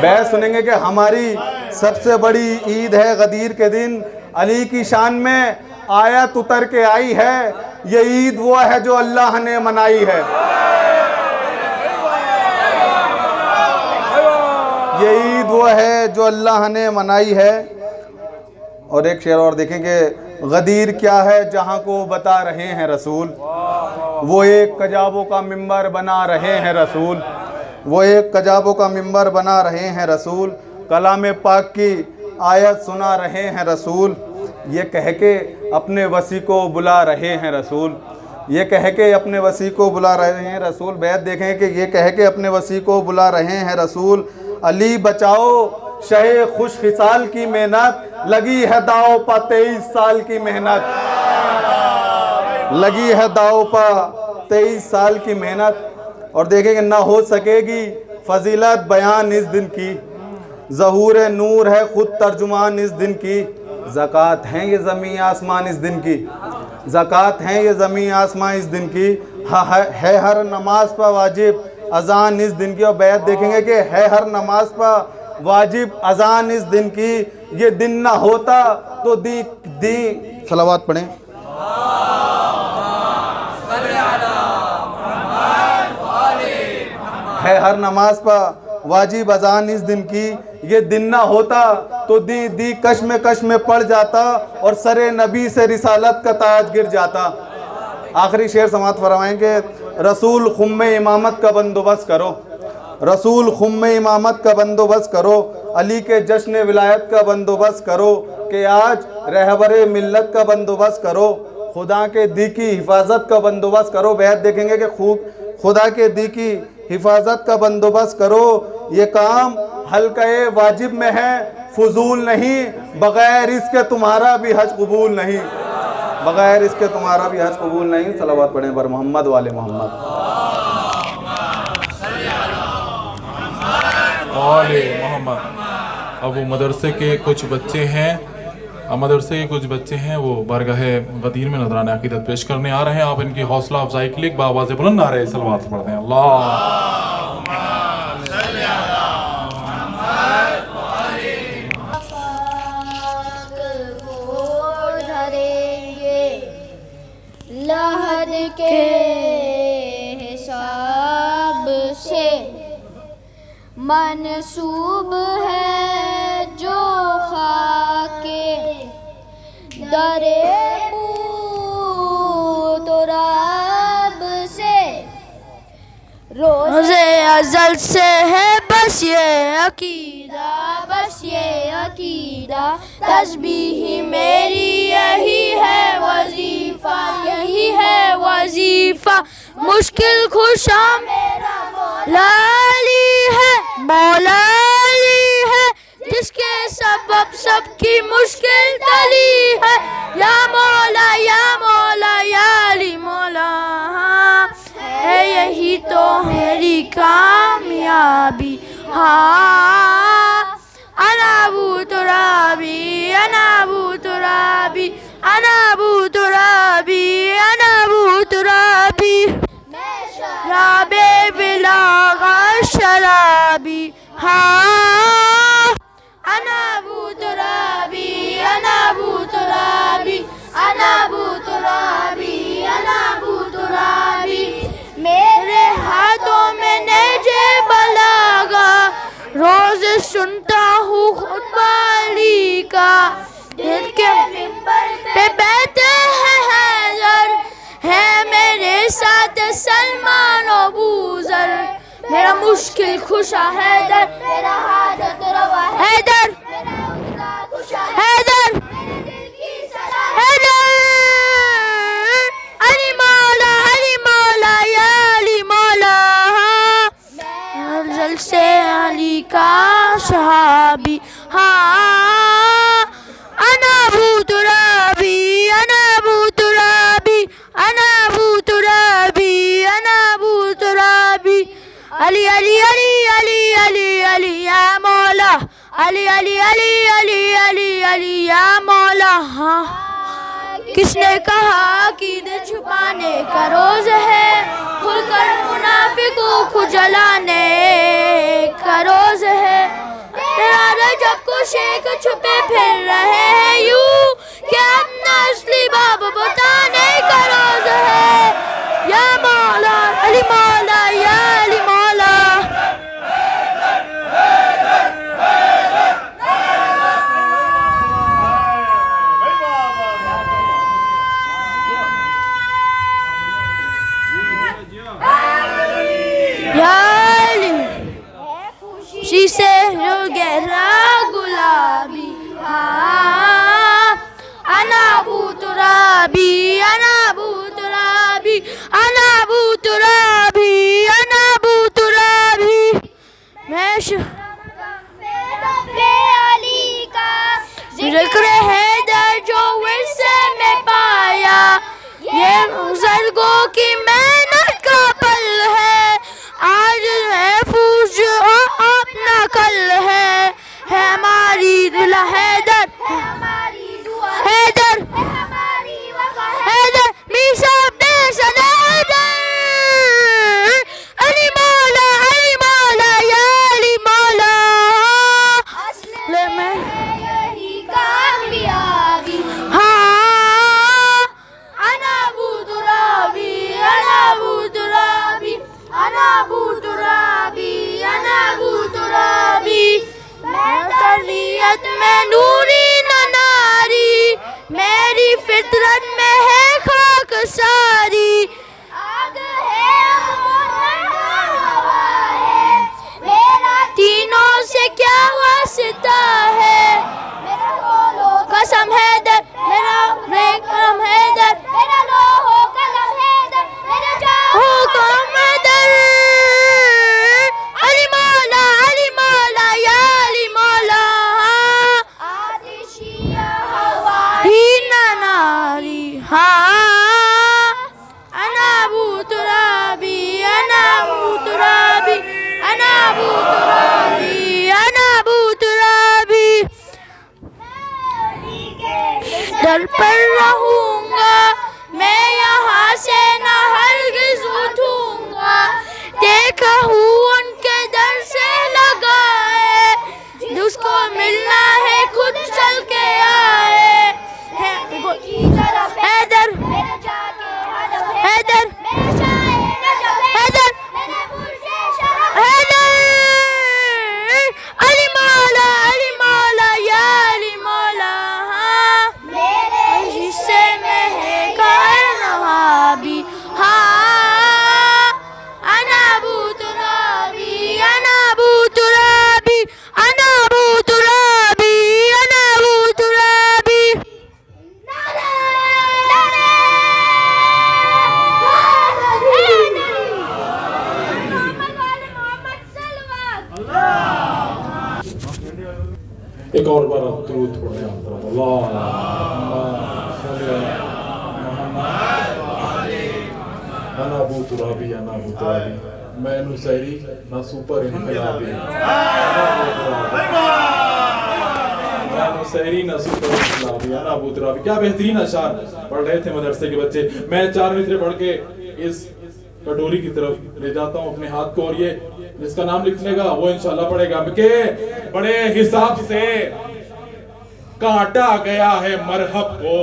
बहस सुनेंगे कि हमारी सबसे बड़ी ईद है गदीर के दिन। अली की शान में आयत उतर के आई है, ये ईद वो है जो अल्लाह ने मनाई है। ये ईद वो है जो अल्लाह ने मनाई है। और एक शेर और देखेंगे, गदीर क्या है जहाँ को बता रहे हैं रसूल, वो एक कजाबों का मिंबर बना रहे हैं रसूल, वो एक कजाबों का मिंबर बना रहे हैं रसूल, कलाम पाक की आयत सुना रहे हैं रसूल, ये कह के अपने वसी को बुला रहे हैं रसूल, ये कह के अपने वसी को बुला रहे हैं रसूल। बैत देखें कि ये कह के अपने वसी को बुला रहे हैं रसूल। अली बचाओ शहे खुश खिसाल की मेहनत, लगी है दाव पा 23 साल की मेहनत, लगी है दाव पा 23 साल की मेहनत। और देखेंगे ना हो सकेगी फजीलत बयान इस दिन की, ज़हूर नूर है खुद तर्जुमान इस दिन की। ज़कात हैं ये ज़मीं आसमान इस दिन की, ज़कात हैं ये ज़मीं आसमान इस दिन की, है हर नमाज पर वाजिब अज़ान इस दिन की। और बैत देखेंगे कि है हर नमाज पर वाजिब अज़ान इस दिन की। ये दिन ना होता तो दी सलावत पढ़ें। है हर नमाज पर वाजिब अज़ान इस दिन की। ये दिन ना होता तो दी कश में पड़ जाता, और सरे नबी से रिसालत का ताज गिर जाता। आखिरी शेर समात फरमाएंगे, रसूल खुम्मे इमामत का बंदोबस्त करो, रसूल खुम्मे इमामत का बंदोबस्त करो, अली के जश्न विलायत का बंदोबस्त करो, कि आज रहबरे मिल्लत का बंदोबस्त करो, खुदा के दी की हिफाजत का बंदोबस्त करो। बेहद देखेंगे कि खुदा के दी की हिफाजत का बंदोबस्त करो। ये काम हल्के वाजिब में है, फजूल नहीं, बग़ैर इसके तुम्हारा भी हज कबूल नहीं, बग़ैर इसके तुम्हारा भी हज कबूल नहीं। सलावत पढ़ें बर मोहम्मद वाले मोहम्मद। वाले मोहम्मद। अब वो मदरसे के कुछ बच्चे हैं वो बारगाह गदीर में नजराना अकीदत पेश करने आ रहे हैं। आप इनकी हौसला अफजाई के लिए बावाज़ बुलंद नारे सलवात पढ़ते हैं। अल्लाह लहद के हिसाब से मंसूब है जो खाके दरे तुराब से रोज़े अज़ल से है बस ये अकीदा तस्बीह मेरी यही है वजीफा मुश्किल खुशा मेरा मौला अली है जिसके सबब सबकी मुश्किल टली है। या मौला या अली मौला है यही तो मेरी कामयाबी। हाँ अना अबू तुराबी राबे बिलागा शराबी। हाँ अना अबू तुराबी मेरे हाथों में नेज़े बलागा रोज सुनता हूँ खुतबा अली का दिल के मिंबर पे बैठे हैं हैदर है मेरे साथ सलमान और बूज़र मेरा मुश्किल खुशा हैदर मेरा हाजत रवा हैदर अली मौला या अली मौला अज़ल से अली का सहाबी। हाँ अना अबू तुराबी अली अली अली अली अली अली या मौला अली अली अली अली अली अली या मौला। हाँ किसने कहा अक़ीदे छुपाने का रोज है खुलकर मुनाफिकों को जलाने का रोज है। जब को शेख छुपे फिर रहे हैं यूं क्या अपना असली बाब बताने का रोज है। या मौला अली मौला या अली मौला या अली खुशी से जो गहरा गुलाबी। हाँ अना अबू तुराबी मैं अली का ज़िक्र हैदर जो विरसे में पाया ये बुज़ुर्गों की मेहनत का पल है आज महफूज अपना कल है हमारी दुल्हा हैदर मीर साहब ने सदा हैदर پر رہوں گا، میں یہاں سے نہ ہرگز اٹھوں گا، دیکھا ہوں ان کے در سے لگائے، جس کو ملنا ہے خود چل کے آئے، حیدر حیدر حیدر حیدر علی مولا علی مولا یا علی مولا، حصے میں ہے کارنوابی، ہاں انا ابو ترابی انا ابو ترابی انا ابو ترابی انا ابو ترابی. ایک اور بار آپ درود پڑھیں آپ طرف اللہم صلی علی محمد انا ابو ترابی انا ابو ترابی، میں نصیری نہ سپر انقلابی، میں نصیری نہ سپر انقلابی انا ابو ترابی. کیا بہترین اشعار پڑھ رہے تھے مدرسے کے بچے. میں 4 مصرے پڑھ کے اس کٹوری کی طرف لے جاتا ہوں اپنے ہاتھ کو، اور یہ جس کا نام لکھنے گا وہ انشاءاللہ پڑھے گا کہ بڑے حساب سے کاٹا گیا ہے مرحب کو.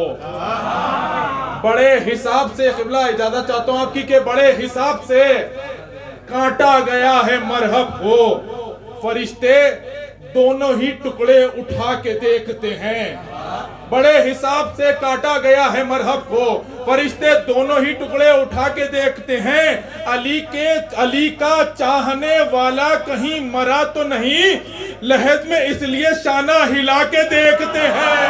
بڑے حساب سے، قبلہ اجازت چاہتا ہوں آپ کی، کہ بڑے حساب سے کاٹا گیا ہے مرحب کو، فرشتے دونوں ہی ٹکڑے اٹھا کے دیکھتے ہیں. بڑے حساب سے کاٹا گیا ہے مرحب کو، فرشتے دونوں ہی ٹکڑے اٹھا کے دیکھتے ہیں. علی کا چاہنے والا کہیں مرا تو نہیں، لحد میں اس لیے شانہ ہلا کے دیکھتے ہیں.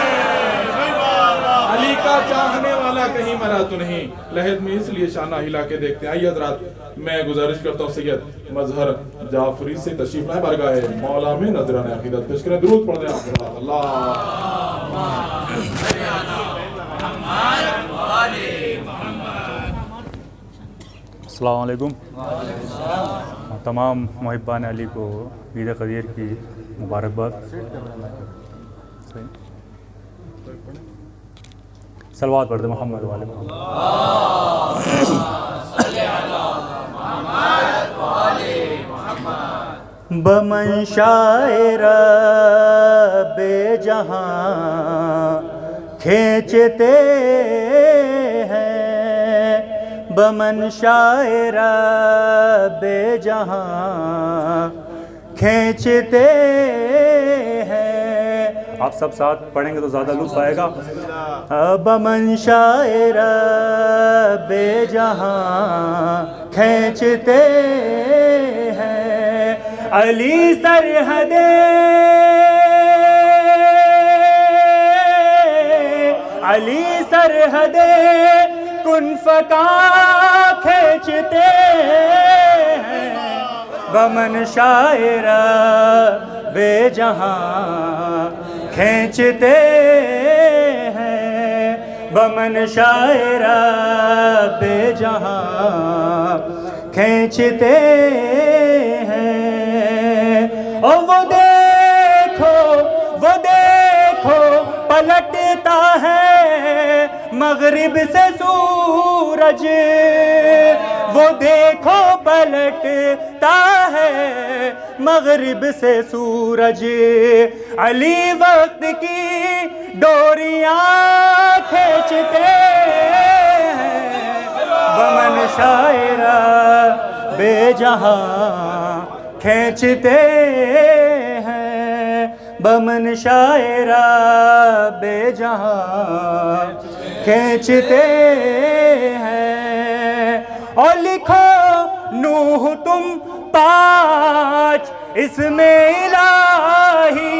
علی کا چاہنے والا کہیں مرا تو نہیں، لحد میں اس لیے شانہ ہلا کے دیکھتے ہیں. آئیے حضرات، میں گزارش کرتا ہوں سید مظہر جعفری سے تشریف لائیں بارگاہ مولا میں نذرانِ عقیدت پیش کریں. درود پڑھ دیں آپ السلام علیکم. تمام محبان علی کو عید قدیر کی مبارکباد. صلوات پڑھ دیں محمد والے محمد. بمنشاء رب جہاں کھینچتے ہیں، بمنشاء رب جہاں کھینچتے ہیں. آپ سب ساتھ پڑھیں گے تو زیادہ لطف آئے گا. بمنشاء رب جہاں کھینچتے ہیں، علی سرحد علی سرحد کن فکا کھینچتے ہیں، بمنشاء رب جہاں کھینچتے ہیں، بمنشاء رب جہاں کھینچتے ہیں. اور وہ دیکھو پلٹتا ہے مغرب سے سورج، وہ دیکھو پلٹتا ہے مغرب سے سورج. علی وقت کی ڈوریاں کھینچتے ہیں، بمنشاء رب جہاں کھینچتے ہیں، بمنشاء رب جہاں کھینچتے ہیں. اور لکھو نوح تم 5 اسم الہی،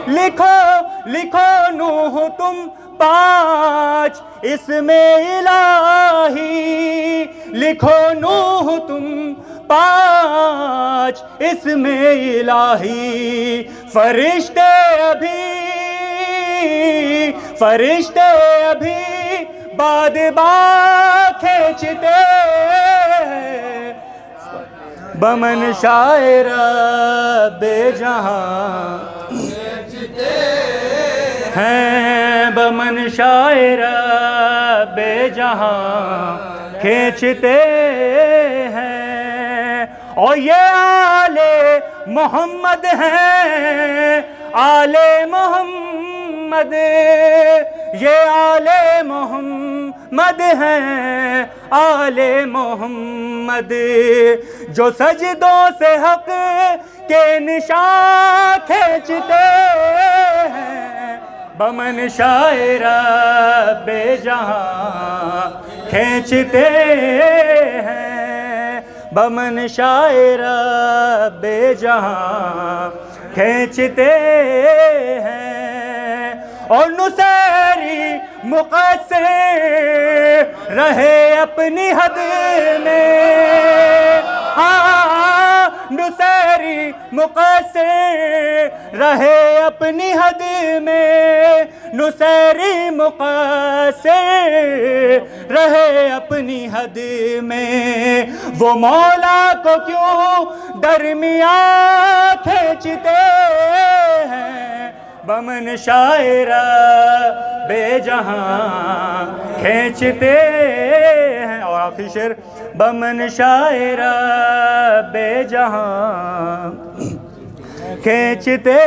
لکھو نوح تم 5 اسم الہی، لکھو نوح تم 5 اسم الہی. فرشتے ابھی باد کھینچتے ہیں، بمنشاء رب جہاں ہیں بمنشائے رب جہاں کھینچتے ہیں، اور یہ آل محمد ہیں، آل محمد، یہ آل محمد ہیں، آل محمد، جو سجدوں سے حق کے نشان کھینچتے ہیں، بمنشائے رب جہاں کھینچتے ہیں، بمنشائے رب جہاں کھینچتے ہیں، اور نصیری مقصر رہے اپنی حد میں، ہاں نصیری مقصر رہے اپنی حد میں، نصیری مقصر رہے اپنی حد میں، وہ مولا کو کیوں درمیان کھینچتے ہیں، بمنشائے رب جہاں کھینچتے ہیں، اور آخری شعر، بمنشائے رب جہاں کھینچتے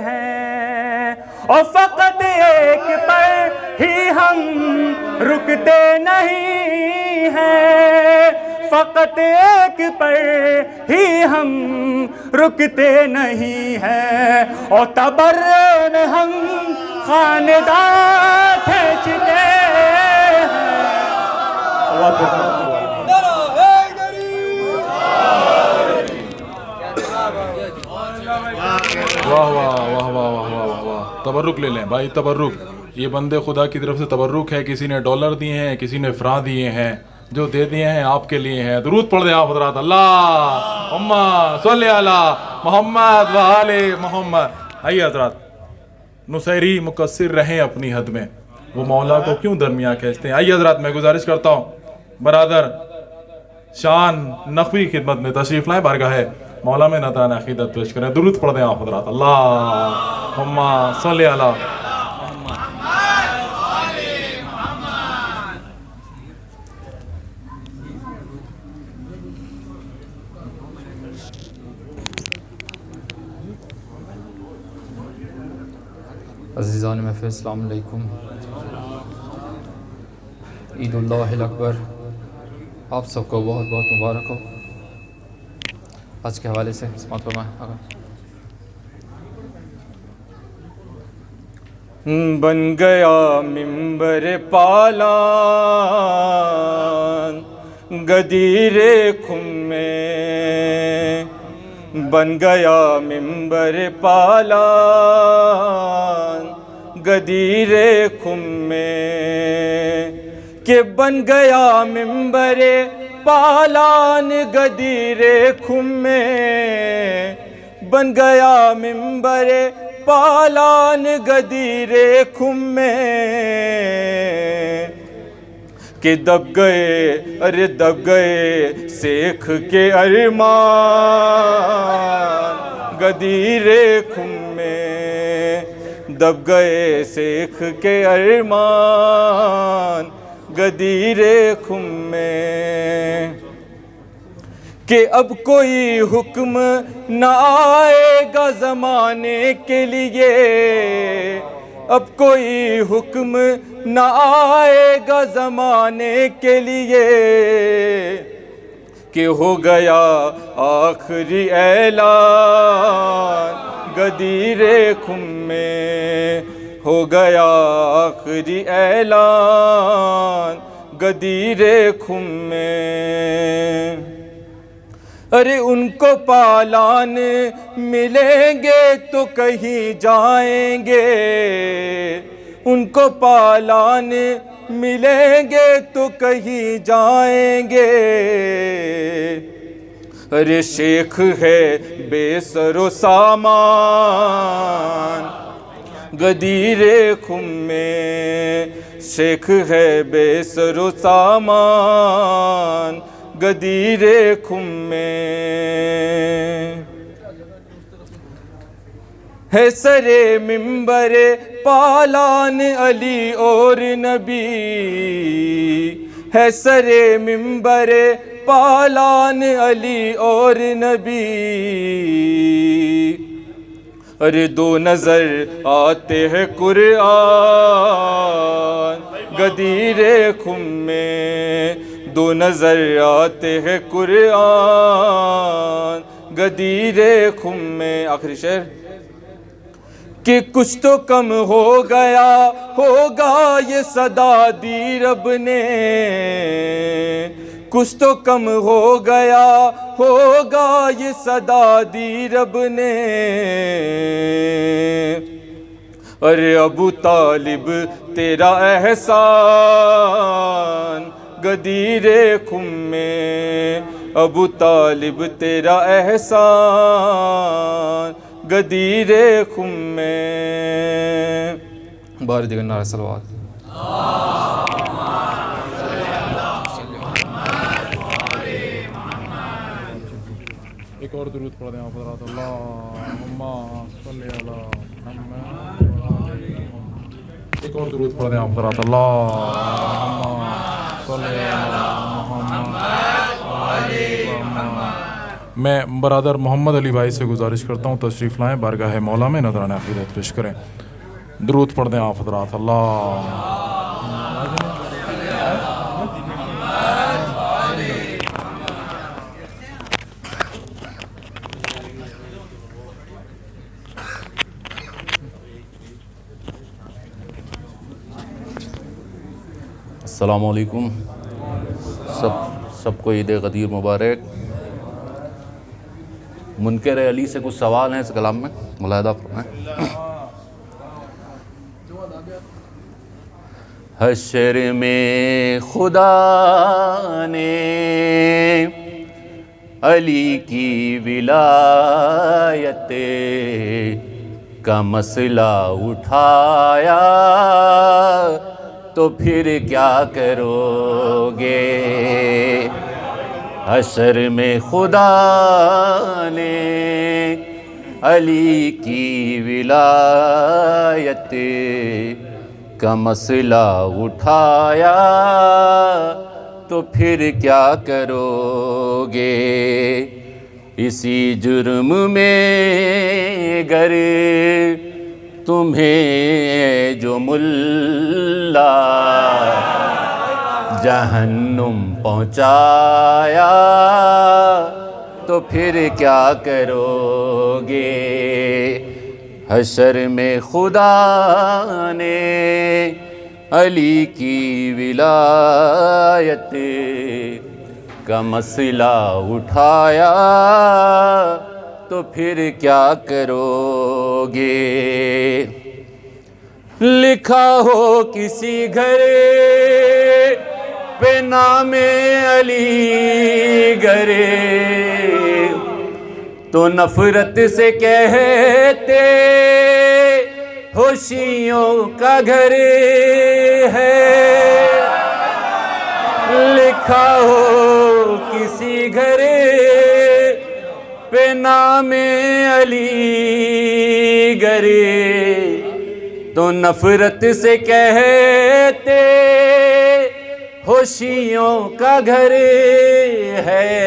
ہیں، اور فقط ایک پر ہی ہم رکتے نہیں ہیں، فقط ایک پر ہی ہم رکتے نہیں ہیں، اور تبرے میں ہم خاندان کھینچتے ہیں۔ واہ واہ واہ واہ واہ واہ واہ، تبرک لے لیں بھائی، تبرک، یہ بندے خدا کی طرف سے تبرک ہے، کسی نے ڈالر دیے ہیں، کسی نے فرا دیے ہیں، جو دے دیے ہیں آپ کے لیے ہیں۔ درود پڑھ دیں آپ حضرات، اللہم صلی علی محمد و آل محمد۔ آئیے حضرات، نصیری مقصر رہیں اپنی حد میں، وہ مولا کو کیوں درمیان کھینچتے ہیں۔ آئیے حضرات، میں گزارش کرتا ہوں برادر شان نقوی خدمت میں تشریف لائیں، بارگاہ ہے مولا میں نذرانہ عقیدت پیش کریں، درود پڑھ دیں آپ حضرات، اللہم صلی علی۔ عزیزان محفل السلام علیکم، عید اللہ الاکبر آپ سب کو بہت بہت مبارک ہو۔ آج کے حوالے سے سماعت فرمائیں آقا۔ بن گیا ممبر پالان گدیر خم میں، بن گیا ممبر پالان گدیر خم میں، کہ بن گیا ممبر پالان گدیر خم میں، بن گیا ممبر پالان گدیر خم میں، کہ دب گئے ارے دب گئے سیکھ کے ارمان گدیر خم میں، دب گئے سیکھ کے ارمان گدیر خم میں، کہ اب کوئی حکم نہ آئے گا زمانے کے لیے، اب کوئی حکم نہ آئے گا زمانے کے لیے، کہ ہو گیا آخری اعلان گدیر خم میں، ہو گیا آخری اعلان گدیر خم میں۔ ارے ان کو پالان ملیں گے تو کہیں جائیں گے، ان کو پالان ملیں گے تو کہیں جائیں گے، ارے شیخ ہے بے سر و سامان گدیر خم میں، شیخ ہے بے سر و سامان گدیر خم میں۔ ہے سرے منبر پالان علی اور نبی، ہے سرے منبر پالان علی اور نبی، ارے دو نظر آتے ہیں قرآن غدیر خم میں، دو نظر آتے ہیں قرآن غدیر خم میں۔ آخری شعر کہ کچھ تو کم ہو گیا ہوگا یہ صدا دی رب نے، کچھ تو کم ہو گیا ہوگا یہ صدا دی رب نے، ارے ابو طالب تیرا احسان غدیر خم میں، ابو طالب تیرا احسان غدیر خم میں۔ بار دیگر نعرہ صلوات۔ ایک اور درود پڑھ دیں آپ حضرات، اللہم صلی علی محمد، ایک اور درود پڑھ دیں آپ حضرات، اللہم صلی علی محمد۔ میں برادر محمد علی بھائی سے گزارش کرتا ہوں تشریف لائیں بارگاہ مولا میں، نذرانہ عقیدت پیش کریں۔ درود پڑھ دیں آپ حضرات، اللہ السلام علیکم، سب کو عید غدیر مبارک۔ منکر علی سے کچھ سوال ہیں اس کلام میں، ملاحظہ فرمائیں۔ حشر میں خدا نے علی کی ولایت کا مسئلہ اٹھایا تو پھر کیا کرو گے؟ حشر میں خدا نے علی کی ولایت کا مسئلہ اٹھایا تو پھر کیا کرو گے؟ اسی جرم میں گر تمہیں جو ملا جہنم پہنچایا تو پھر کیا کرو گے؟ حشر میں خدا نے علی کی ولایت کا مسئلہ اٹھایا تو پھر کیا کرو گے؟ لکھا ہو کسی گھر پہ نام علی گرے تو نفرت سے کہتے ہو شیعوں کا گھر ہے۔ لکھا ہو کسی گھر پہ نام علی گرے تو نفرت سے کہتے ہو شیعوں کا گھر ہے۔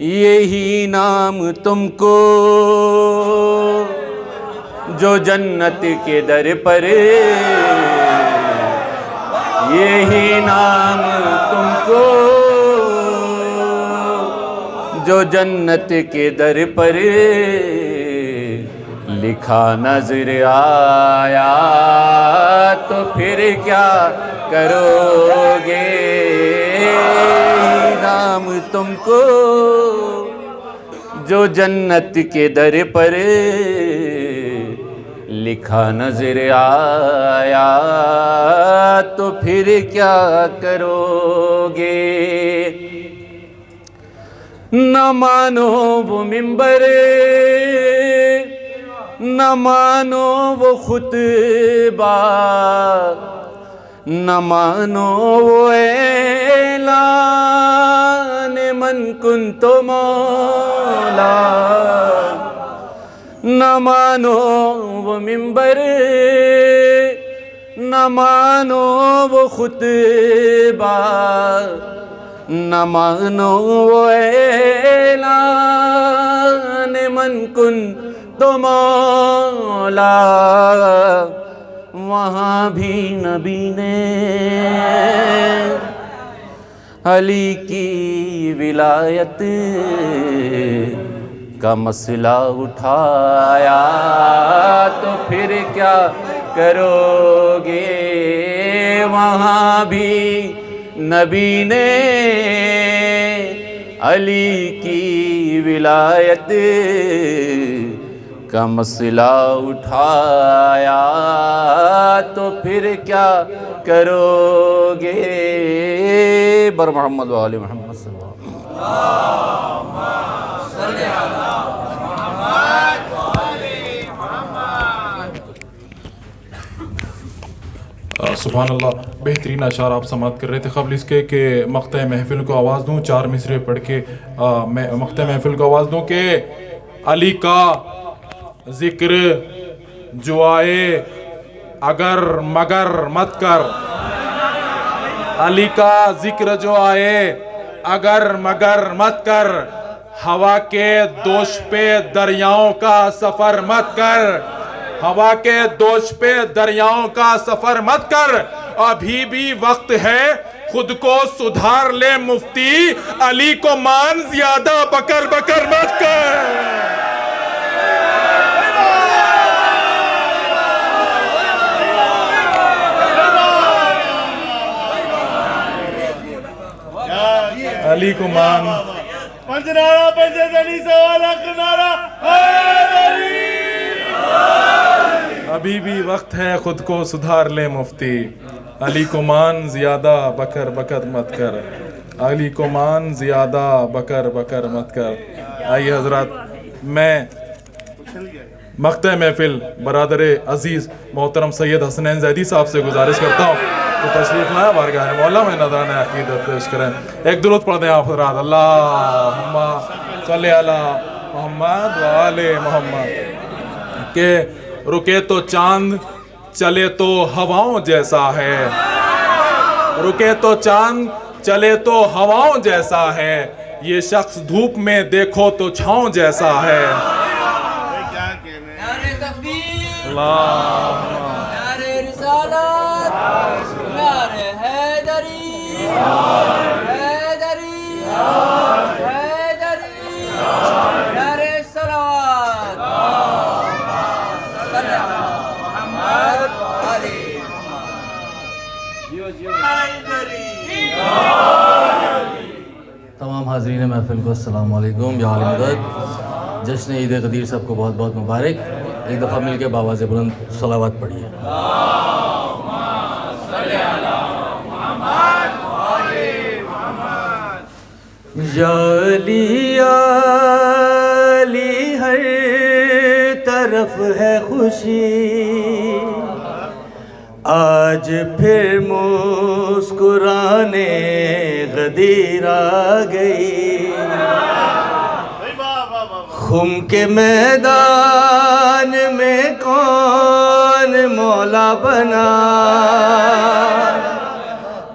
یہی نام تم کو جو جنت کے در پر، یہی نام تم کو جو جنت کے در پر لکھا نظر آیا تو پھر کیا کرو گے؟ نام تم کو جو جنت کے در پر لکھا نظر آیا تو پھر کیا کرو گے؟ نہ مانو وہ منبر، نہ مانو وہ خطبہ، نہ مانو وہ اعلان من کنت مولا، نہ مانو وہ منبر نہ مانو وہ خطبہ نہ مانو وہ اعلان من کن تو مولا وہاں بھی نبی نے علی کی ولایت کا مسئلہ اٹھایا تو پھر کیا کرو گے وہاں بھی نبی نے علی کی ولایت کا مسئلہ اٹھایا تو پھر کیا کرو گے بر محمد و آل محمد صلی اللہ علیہ وسلم۔ سبحان اللہ، بہترین اشعار آپ سماعت کر رہے تھے۔ قبل اس کے کہ مقطع محفل کو آواز دوں، 4 مصرے پڑھ کے مقطع محفل کو آواز دوں کہ علی کا ذکر جو آئے اگر مگر مت کر، علی کا ذکر جو آئے اگر مگر مت کر، ہوا کے دوش پہ دریاؤں کا سفر مت کر، ہوا کے دوش پہ دریاؤں کا سفر مت کر، ابھی بھی وقت ہے خود کو سدھار لے مفتی، علی کو مان زیادہ بکر بکر مت کر۔ علی کو مان پنجنارا پنجدنی سوالا کنارا ابھی بھی وقت ہے خود کو سدھار لے مفتی، علی کو مان زیادہ بکر بکر مت کر، علی کو مان زیادہ بکر بکر مت کر۔ آئیے حضرات، میں مقطع محفل برادر عزیز محترم سید حسنین زیدی صاحب سے گزارش کرتا ہوں تو تشریف لائیں بارگاہ مولا میں نذرانِ عقیدت پیش کریں۔ ایک درود پڑھ دیں آپ حضرات، اللہم صلی علی محمد و آل محمد۔ کہ رکے تو چاند چلے تو ہواؤں جیسا ہے، رکے تو چاند چلے تو ہواؤں جیسا ہے، یہ شخص دھوپ میں دیکھو تو چھاؤں جیسا ہے۔ نعرے رسالت، نعرے حیدری، حیدری، حیدری، نعرے صلوات، صلی اللہ محمد علی تمام حاضرین محفل کو السلام علیکم یا عالم مدد۔ جشن عید غدیر سب کو بہت بہت مبارک۔ ایک دفعہ مل کے بآواز بلند صلوات پڑھیے۔ یا علی علی ہر طرف ہے خوشی، آج پھر مسکرانے غدیر آ گئی، خم کے میدان میں کون مولا بنا،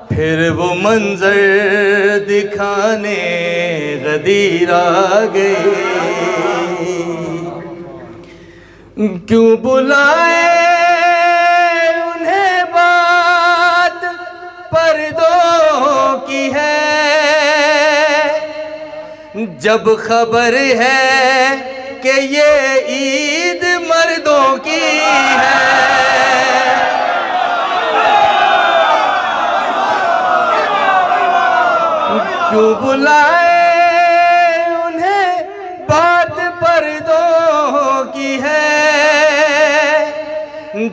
پھر وہ منظر دکھانے غدیر آ گئی، کیوں بلائے انہیں بات پردوں کی ہے، جب خبر ہے کہ یہ عید مردوں کی ہے، کیوں بلائے انہیں بات پردوں کی ہے،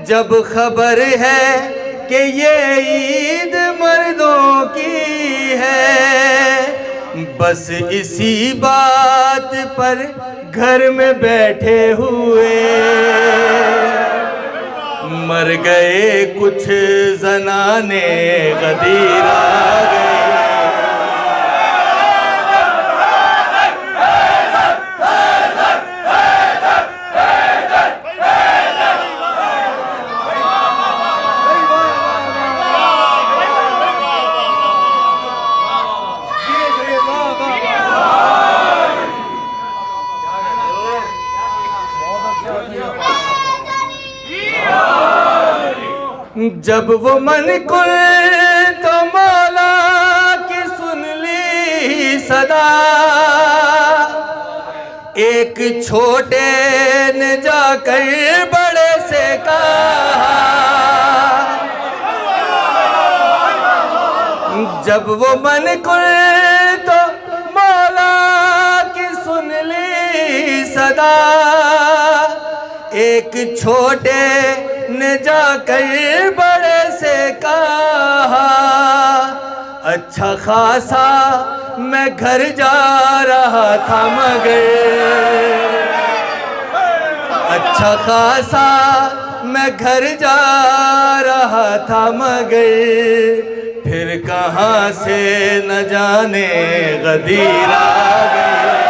جب خبر ہے کہ یہ عید مردوں کی ہے، بس اسی بات پر گھر میں بیٹھے ہوئے مر گئے کچھ زنانے غدیر آ گئے، جب وہ من کل تو مولا کی سن لی صدا، ایک چھوٹے نے جا کر بڑے سے کہا، جب وہ من کل تو مولا کی سن لی صدا، ایک چھوٹے نے جا کر بڑے سے کہا، اچھا خاصا میں گھر جا رہا تھا مگر، اچھا خاصا میں گھر جا رہا تھا مگر، پھر کہاں سے نہ جانے غدیر آ گئی۔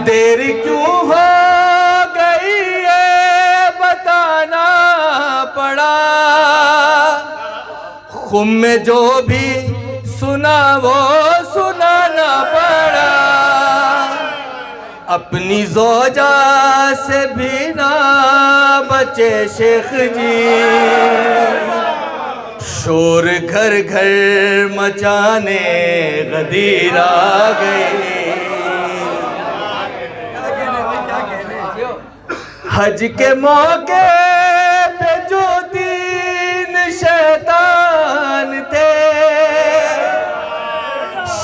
دیر کیوں ہو گئی یہ بتانا پڑا، خم میں جو بھی سنا وہ سنانا پڑا، اپنی زوجہ سے بھی نہ بچے شیخ جی، شور گھر گھر مچانے غدیر آ گئی۔ حج کے موقع پہ جو تین شیطان تھے،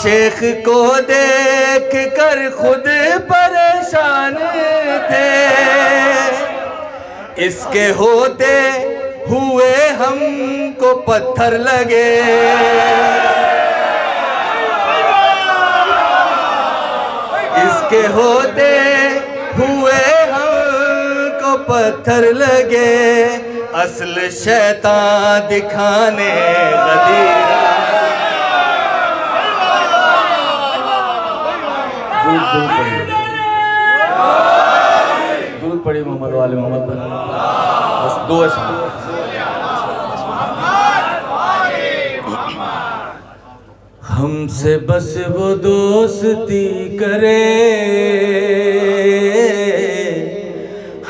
شیخ کو دیکھ کر خود پریشان تھے، اس کے ہوتے ہوئے ہم کو پتھر لگے، اس کے ہوتے ہوئے پتھر لگے، اصل شیطان دکھانے غدیر۔ درود پڑھی محمد والے محمد پر، بس دو اشعار۔ ہم سے بس وہ دوستی کرے،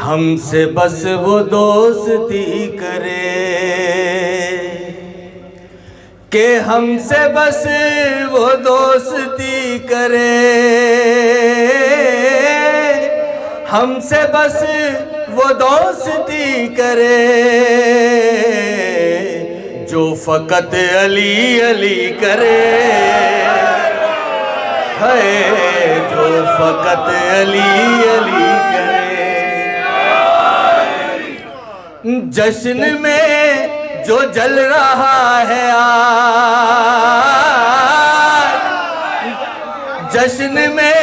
ہم سے بس وہ دوستی کرے، کہ ہم سے بس وہ دوستی کرے، ہم سے بس وہ دوستی کرے، جو فقط علی علی کرے، ہے جو فقط علی علی کرے۔ جشن میں جو جل رہا ہے آج، جشن میں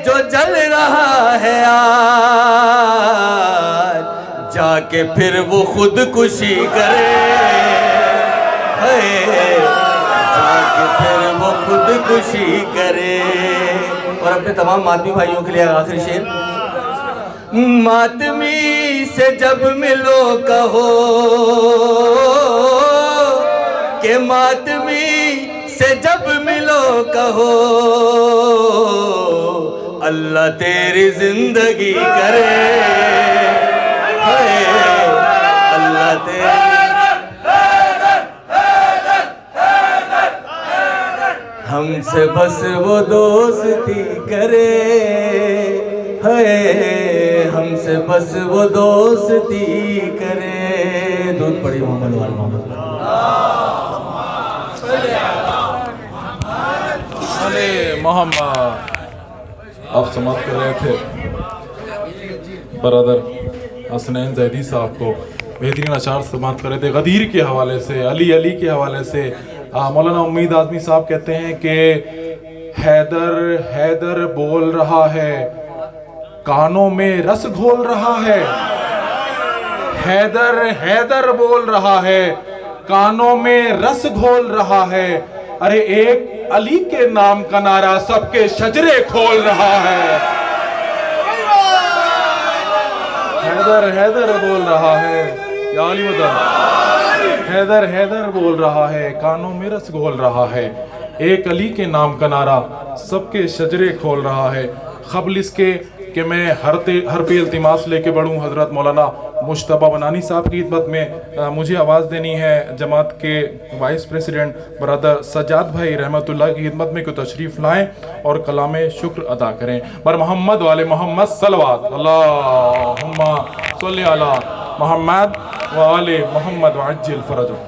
جو جل رہا ہے آج، جا کے پھر وہ خودکشی کرے، جا کے پھر وہ خودکشی کرے۔ اور اپنے تمام ماتمی بھائیوں کے لیے آخری شعر، ماتمی سے جب ملو کہو کہ ماتمی سے جب ملو کہو، اللہ تیری زندگی کرے، اللہ تیری، ہم سے بس وہ دوستی کرے، ہم سے بس وہ دوستی کرے۔ درود پڑھی محمد والے محمد پر۔ محمد آپ سماعت کر رہے تھے برادر حسنین زیدی صاحب کو بہترین اشعار سماعت کر رہے تھے غدیر کے حوالے سے، علی علی کے حوالے سے۔ مولانا امید اعظمی صاحب کہتے ہیں کہ حیدر حیدر بول رہا ہے، کانوں میں رس گھول رہا ہے، حیدر حیدر بول رہا ہے، کانوں میں رس گھول رہا ہے، ارے ایک علی کے نام کا نعرہ سب کے شجرے کھول رہا ہے، حیدر حیدر بول رہا ہے، یا علی مدد، حیدر حیدر بول رہا ہے، کانوں میں رس گھول رہا ہے، ایک علی کے نام کا نعرہ سب کے شجرے کھول رہا ہے. قبل اس کے کہ میں حرف التماس لے کے بڑھوں حضرت مولانا مشتبہ بنانی صاحب کی خدمت میں مجھے آواز دینی ہے جماعت کے وائس پریزیڈنٹ برادر سجاد بھائی رحمت اللہ کی خدمت میں کو تشریف لائیں اور کلام شکر ادا کریں. بر محمد والے محمد صلوات. اللہم صلی علی محمد والے محمد وعجل فرجہ.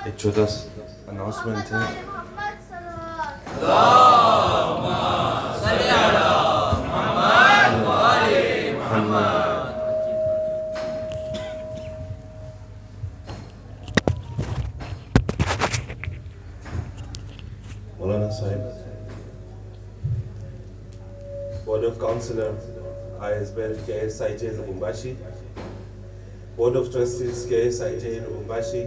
ایک چھوٹا اناؤنسمنٹ ہے. مولانا صاحب, Board of Councillor ISBL KSIJ Lubumbashi, Board of Trustees KSIJ Lubumbashi,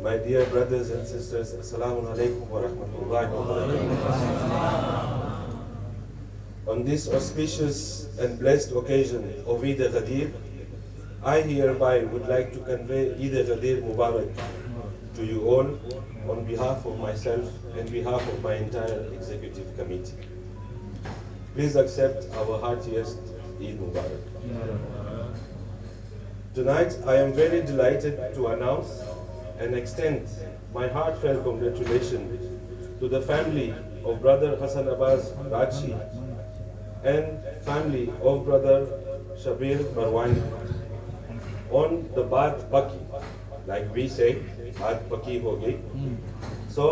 my dear brothers and sisters, Assalamu alaikum wa rahmatullahi wa barakatuh. On this auspicious and blessed occasion of Eid al-Ghadir, I hereby would like to convey Eid al-Ghadir Mubarak to you all on behalf of myself and behalf of my entire executive committee. Please accept our heartiest Eid Mubarak. Tonight, I am very delighted to announce and extend my heartfelt congratulations to the family of Brother Hassan Abbas Rachi and family of Brother Shabir Marwani on the Baat Paki, like we say, Baat Paki ho gayi. So,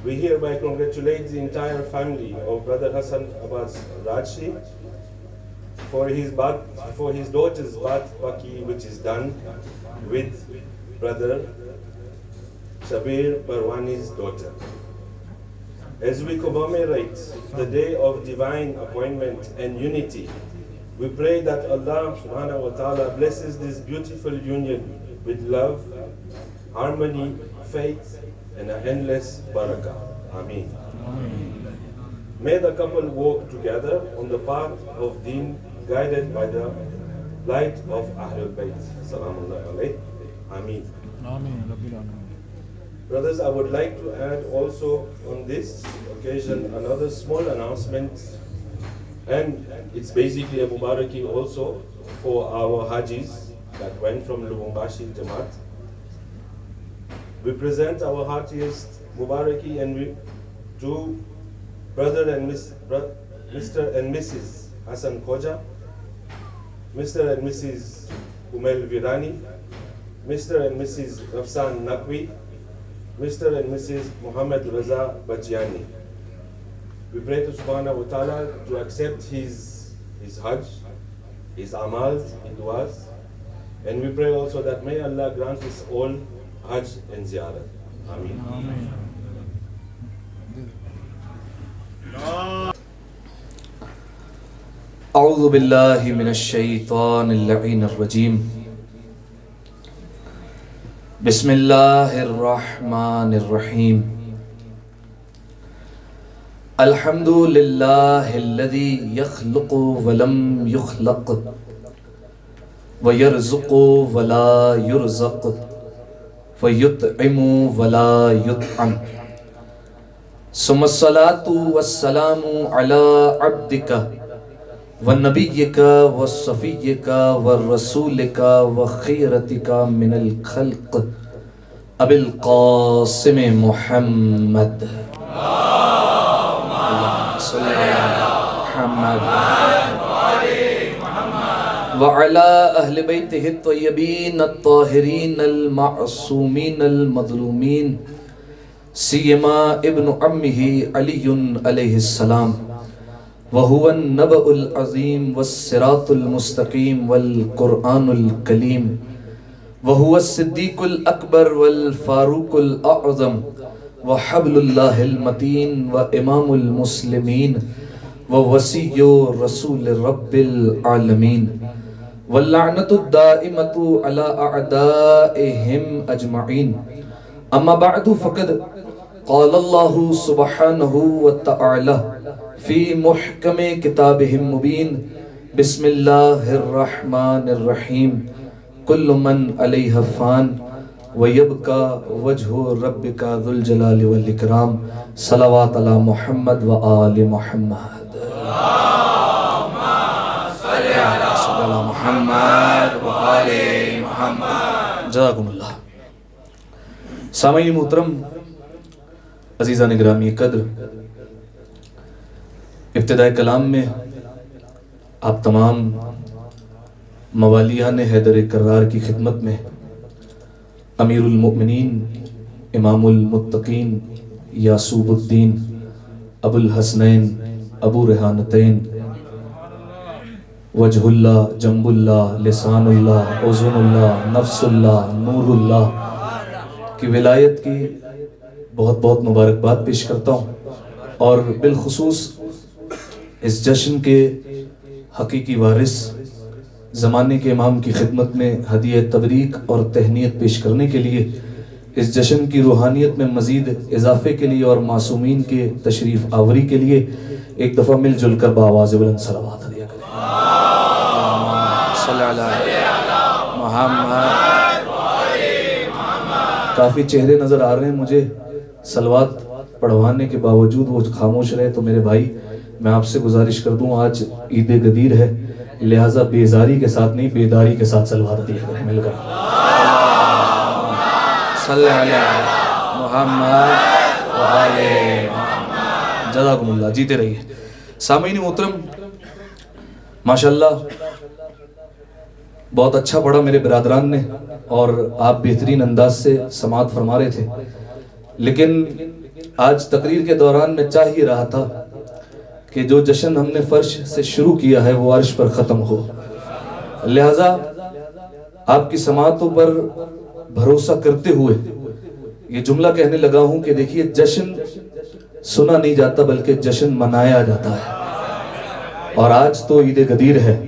we hereby congratulate the entire family of Brother Hassan Abbas Rachi for his daughter's Baat Paki, which is done with Brother Shabir Barwani's daughter. As we commemorate the day of divine appointment and unity, we pray that Allah subhanahu wa ta'ala blesses this beautiful union with love, harmony, faith, and an endless barakah. Ameen. May the couple walk together on the path of Deen, guided by the light of Ahlul Bayt. Salamullahi alayhi. Ameen. Brothers, I would like to add also on this occasion another small announcement, and it's basically a Mubaraki also for our Hajis that went from Lubumbashi Jamaat. We present our heartiest Mubaraki to Brother and Mr. and Mrs. Hassan Khoja, Mr. and Mrs. Umel Virani, Mr. and Mrs. Rafsan Naqvi, Mr. and Mrs. Muhammad Raza Bajiani. We pray to Subhanahu wa Ta'ala to accept his Hajj, his Amals, his du'as, and we pray also that may Allah grant us all Hajj and Ziyarat. Ameen. أعوذ بالله من الشيطان اللعين الرجيم. بسم الله الرحمن الرحيم. الحمد لله الذي يخلق ولم يخلق ويرزق ولا يرزق ويطعم ولا يطعم. ثم الصلاة والسلام على عبدك ونبيك وصفيك ورسولك وخيرتك من الخلق أبي القاسم محمد صلى على محمد وعلى أهل بيته الطيبين الطاهرين المعصومين المظلومين سيما ابن عمه علي عليه السلام وهو النبأ العظيم والصراط المستقيم والقرآن الكليم وهو الصديق الأكبر والفاروق الأعظم وحبل الله المتين وإمام المسلمين ووصي رسول رب العالمين واللعنة الدائمة على أعدائهم أجمعين. أما بعد فقد قال اللہ سبحانہ وتعالی فی محکم کتابہ مبین بسم اللہ الرحمن الرحیم کل من علیہ فان وَيَبْقَى وَجْهُ رَبِّكَ ذُو الْجَلَالِ وَالْإِكْرَامِ صلوات علی محمد و آل محمد اللہم صلی علی محمد و آل محمد. جزاکم اللہ. سامعین محترم، عزیزان گرامی قدر، ابتدائے کلام میں آپ تمام موالیان حیدر کرار کی خدمت میں امیر المؤمنین امام المتقین یعصوب الدین ابو الحسنین ابو ریحانتین وجہ اللہ جنب اللہ لسان اللہ اذن اللہ نفس اللہ نور اللہ کی ولایت کی بہت بہت مبارکباد پیش کرتا ہوں، اور بالخصوص اس جشن کے حقیقی وارث زمانے کے امام کی خدمت میں ہدیہ تبریک اور تہنیت پیش کرنے کے لیے، اس جشن کی روحانیت میں مزید اضافے کے لیے اور معصومین کے تشریف آوری کے لیے ایک دفعہ مل جل کر بآواز بلند صلوات ہدیہ کریں. صلی اللہ محمد. کافی چہرے نظر آ رہے ہیں مجھے، صلوات پڑھوانے کے باوجود وہ خاموش رہے، تو میرے بھائی میں آپ سے گزارش کر دوں، آج عید غدیر ہے، لہٰذا بیزاری کے ساتھ نہیں بیداری کے ساتھ صلوات ہدیہ کریں مل کر. صلی اللہ محمد و آل محمد. جزاکم اللہ. جیتے رہیے. سامعین محترم، ماشاءاللہ بہت اچھا پڑھا میرے برادران نے، اور آپ بہترین انداز سے سماعت فرما رہے تھے، لیکن آج تقریر کے دوران میں چاہ ہی رہا تھا کہ جو جشن ہم نے فرش سے شروع کیا ہے وہ عرش پر ختم ہو، لہٰذا آپ کی سماعتوں پر بھروسہ کرتے ہوئے یہ جملہ کہنے لگا ہوں کہ دیکھیے، جشن سنا نہیں جاتا بلکہ جشن منایا جاتا ہے، اور آج تو عید غدیر ہے.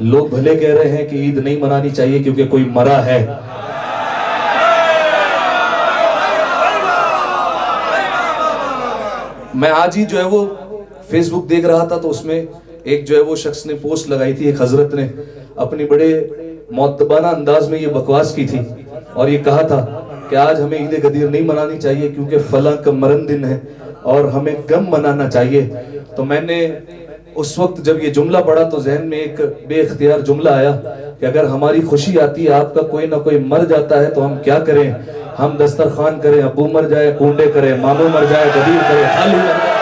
لوگ بھلے کہہ رہے ہیں کہ عید نہیں منانی چاہیے کیونکہ کوئی مرا ہے، میں آج ہی جو ہے وہ فیس بک دیکھ رہا تھا تو اس میں ایک جو ہے وہ شخص نے پوسٹ لگائی تھی، ایک حضرت نے اپنی بڑے معتبانہ انداز میں یہ بکواس کی تھی اور یہ کہا تھا کہ آج ہمیں عید غدیر نہیں منانی چاہیے کیونکہ فلاں کا مرن دن ہے اور ہمیں غم منانا چاہیے. تو میں نے اس وقت جب یہ جملہ پڑھا تو ذہن میں ایک بے اختیار جملہ آیا کہ اگر ہماری خوشی آتی ہے آپ کا کوئی نہ کوئی مر جاتا ہے تو ہم کیا کریں؟ ہم دسترخوان کریں، ابو مر جائے کنڈے کریں، ماموں مر جائے غدیر کریں، خالو مر جائے.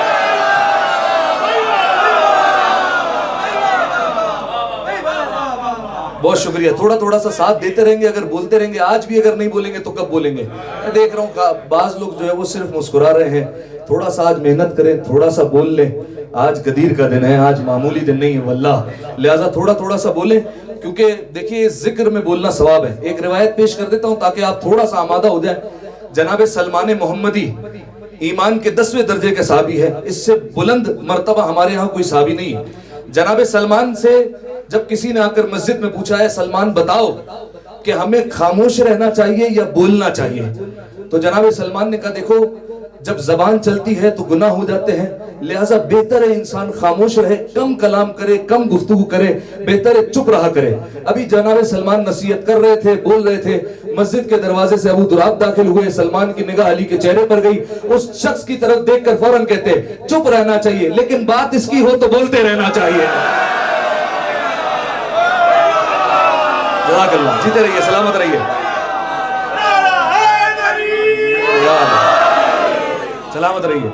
بہت شکریہ. تھوڑا تھوڑا سا ساتھ دیتے رہیں گے، اگر بولتے رہیں گے، آج بھی اگر نہیں بولیں گے تو کب بولیں گے؟ میں دیکھ رہا ہوں بعض لوگ جو ہے وہ صرف مسکرا رہے ہیں. تھوڑا سا آج محنت کریں، تھوڑا سا بول لیں. آج غدیر کا دن ہے، آج معمولی دن نہیں ہے واللہ، لہٰذا تھوڑا تھوڑا سا بولیں، کیونکہ دیکھیے ذکر میں بولنا ثواب ہے. ایک روایت پیش کر دیتا ہوں تاکہ آپ تھوڑا سا آمادہ ہو جائیں. جناب سلمان محمدی ایمان کے 10ویں درجے کے صحابی ہے، اس سے بلند مرتبہ ہمارے ہاں کوئی صحابی نہیں ہے. جناب سلمان سے جب کسی نے آ کر مسجد میں پوچھا ہے سلمان بتاؤ کہ ہمیں خاموش رہنا چاہیے یا بولنا چاہیے، تو جناب سلمان نے کہا دیکھو جب زبان چلتی ہے تو گناہ ہو جاتے ہیں، لہٰذا بہتر ہے انسان خاموش رہے، کم کلام کرے، کم گفتگو کرے، بہتر ہے چپ رہا کرے. ابھی جناب سلمان نصیحت کر رہے تھے، بول رہے تھے، مسجد کے دروازے سے ابو دراب داخل ہوئے. سلمان کی نگاہ علی کے چہرے پر گئی، اس شخص کی طرف دیکھ کر فوراً کہتے چپ رہنا چاہیے لیکن بات اس کی ہو تو بولتے رہنا چاہیے. جزاک اللہ. جیتے رہیے، سلامت رہیے. سلامت رہیے.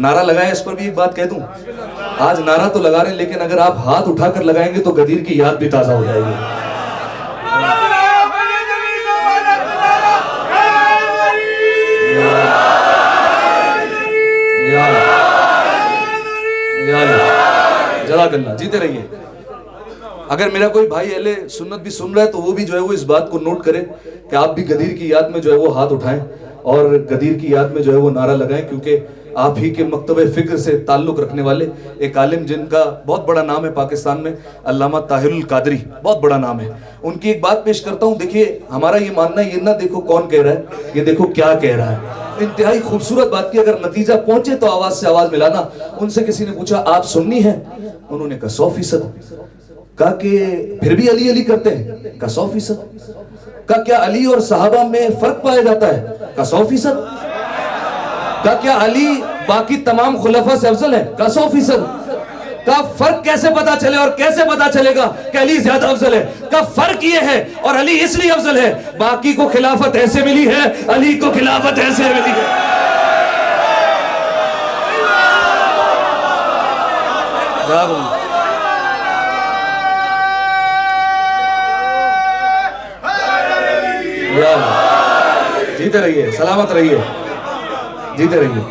نعرہ لگائے، اس پر بھی ایک بات کہہ دوں، آج نعرہ تو لگا رہے ہیں لیکن اگر آپ ہاتھ اٹھا کر لگائیں گے تو غدیر کی یاد بھی تازہ ہو جائے گی. جزاک اللہ. جیتے رہیے. اگر میرا کوئی بھائی اہل سنت بھی سن رہا ہے تو وہ بھی جو ہے وہ اس بات کو نوٹ کرے کہ آپ بھی غدیر کی یاد میں جو ہے وہ ہاتھ اٹھائیں اور غدیر کی یاد میں جو ہے وہ نعرہ لگائیں، کیونکہ آپ ہی کے مکتب فکر سے تعلق رکھنے والے ایک عالم جن کا بہت بڑا نام ہے پاکستان میں، علامہ طاہر القادری، بہت بڑا نام ہے. ان کی ایک بات پیش کرتا ہوں. دیکھیے ہمارا یہ ماننا ہے یہ نہ دیکھو کون کہہ رہا ہے، یہ دیکھو کیا کہہ رہا ہے. इंतहाई खूबसूरत बात की, अगर नतीजा पहुंचे तो आवाज से आवाज मिलाना। उनसे किसी ने पूछा आप सुन्नी हैं? उन्होंने कहा 100%। कहा कि फिर भी अली अली करते हैं? कहा 100%। कहा क्या अली और सहाबा में फर्क पाया जाता है? कहा 100%। कहा क्या अली बाकी तमाम खुलफा से अफजल है? कहा 100%। का फर्क कैसे पता चले और कैसे पता चलेगा कि अली ज्यादा अफजल है? का फर्क ये है और अली इसलिए अफजल है, बाकी को खिलाफत ऐसे मिली है, अली को खिलाफत ऐसे मिली है। जीते रहिए, सलामत रहिए, जीते रहिए।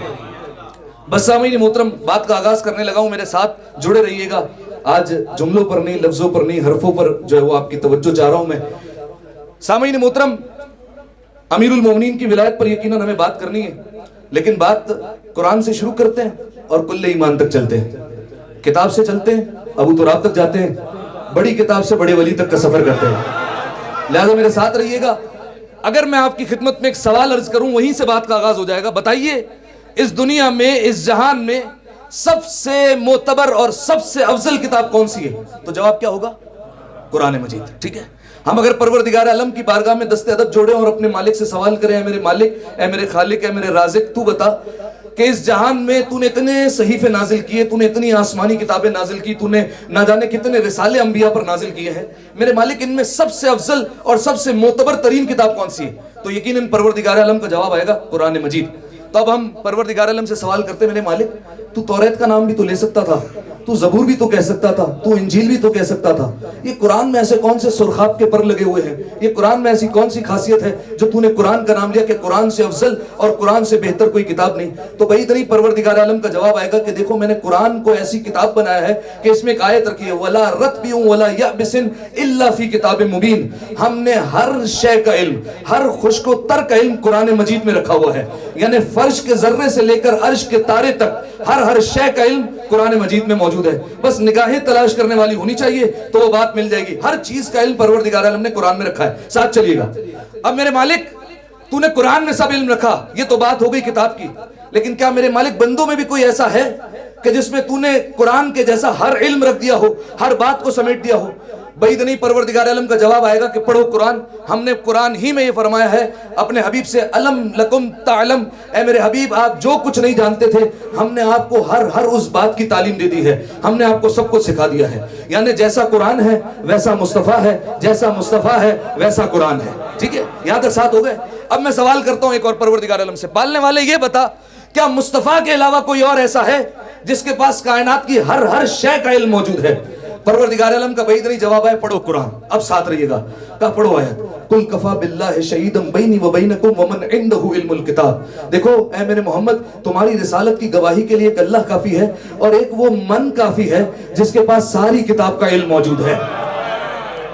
बस सामीन मोहतरम, बात का आगाज करने लगा हूं, मेरे साथ जुड़े रहिएगा। आज जुमलों पर नहीं, लफ्जों पर नहीं, हरफों पर जो है वो आपकी तवज्जो चाह रहा हूं मैं। सामीन मोहतरम, अमीरुल मोमिनीन की विलायत पर यकीनन हमें बात करनी है, लेकिन बात कुरान से शुरू करते हैं और कुल्ले ईमान तक चलते हैं। किताब से चलते हैं, अबू तुराब तक जाते हैं, बड़ी किताब से बड़े वली तक का सफर करते हैं। लिहाजा मेरे साथ रहिएगा। अगर मैं आपकी खिदमत में एक सवाल अर्ज करूं, वहीं से बात का आगाज हो जाएगा। बताइए, इस दुनिया में, इस जहान में सबसे मोतबर और सबसे अफजल किताब कौन सी है? तो जवाब क्या होगा? कुरान मजीद। ठीक है, हम अगर परवरदिगार आलम की बारगाह में दस्ते अदब जोड़े और अपने मालिक से सवाल करें, ऐ मेरे मालिक, ऐ मेरे खालिक, ऐ मेरे राज़िक, तू बता कि इस जहान में तूने इतने सहीफे नाजिल किए, तूने इतनी आसमानी किताबें नाजिल की, तूने ना जाने कितने रिसाले अंबिया पर नाजिल किए हैं, मेरे मालिक इनमें सबसे अफजल और सबसे मोतबर तरीन किताब कौन सी है? तो यकीनन परवरदिगार आलम का जवाब आएगा कुरान मजीद। तो अब हम परवरदिगार आलम से सवाल करते, मेरे मालिक तू तौरात का नाम भी तो ले सकता था, तू ज़बूर भी तो कह सकता था, तू इंजील भी तो कह सकता था। ये कुरान में ऐसे कौन से सुरखाब के पर लगे हुए हैं? ये कुरान में ऐसी कौन सी खासियत है जो तूने कुरान का नाम लिया कि कुरान से अफजल और कुरान से बेहतर कोई किताब नहीं? तो भाई इतनी परवरदिगार आलम का जवाब आएगा कि देखो, मैंने कुरान को ऐसी किताब बनाया है कि इसमें एक आयत रखी है, वला रत्बियुन वला यबिसिन इल्ला फी किताब मुबीन। हमने हर शय का इल्म, हर खुश्को तर का इल्म कुरान मजीद में रखा हुआ है। यानी फर्श के जर्रे से लेकर अर्श के तारे तक हर शय का इल्म कुरान मजीद में मौजूद है। बस निगाहें तलाश करने वाली होनी चाहिए तो वो बात मिल जाएगी। हर चीज का इल्म परवरदिगार आलम ने कुरान में रखा है। साथ चलिएगा। अब मेरे मालिक, तूने कुरान में सब इल्म रखा, ये तो बात हो गई किताब की, लेकिन क्या मेरे मालिक बंदों में भी कोई ऐसा है कि जिसमें तूने कुरान के जैसा हर इल्म रख दिया हो, हर बात को समेट दिया हो? बैद नहीं, परवरदिगार आलम का जवाब आएगा कि पढ़ो कुरान। हमने कुरान ही में ये फरमाया है अपने हबीब से, अलम लकुम तालम, ऐ मेरे हबीब आप जो कुछ नहीं जानते थे, हमने आपको हर उस बात की तालीम दे दी है, हमने आपको सब कुछ सिखा दिया है। यानी जैसा कुरान है वैसा मुस्तफ़ा है, जैसा मुस्तफ़ा है वैसा कुरान है। ठीक है, यहाँ तक साथ हो गए। अब मैं सवाल करता हूँ एक और परवरदिगार आलम से, पालने वाले ये बता, क्या मुस्तफ़ा के अलावा कोई और ऐसा है जिसके पास कायनात की हर शय का इल्म मौजूद है? परवरदिगार आलम का बैद नहीं जवाब है, पढ़ो कुरान। अब साथ रहिएगा, का पढ़ो आयत, कुल कफा बिल्लाहि शहीदम बैनी व बैनकुम व मन इंदहु इल्मुल किताब। देखो ऐ मेरे मोहम्मद, तुम्हारी रिसालत की गवाही के लिए एक अल्लाह काफी है और एक वो मन काफी है जिसके पास सारी किताब का इल्म मौजूद है।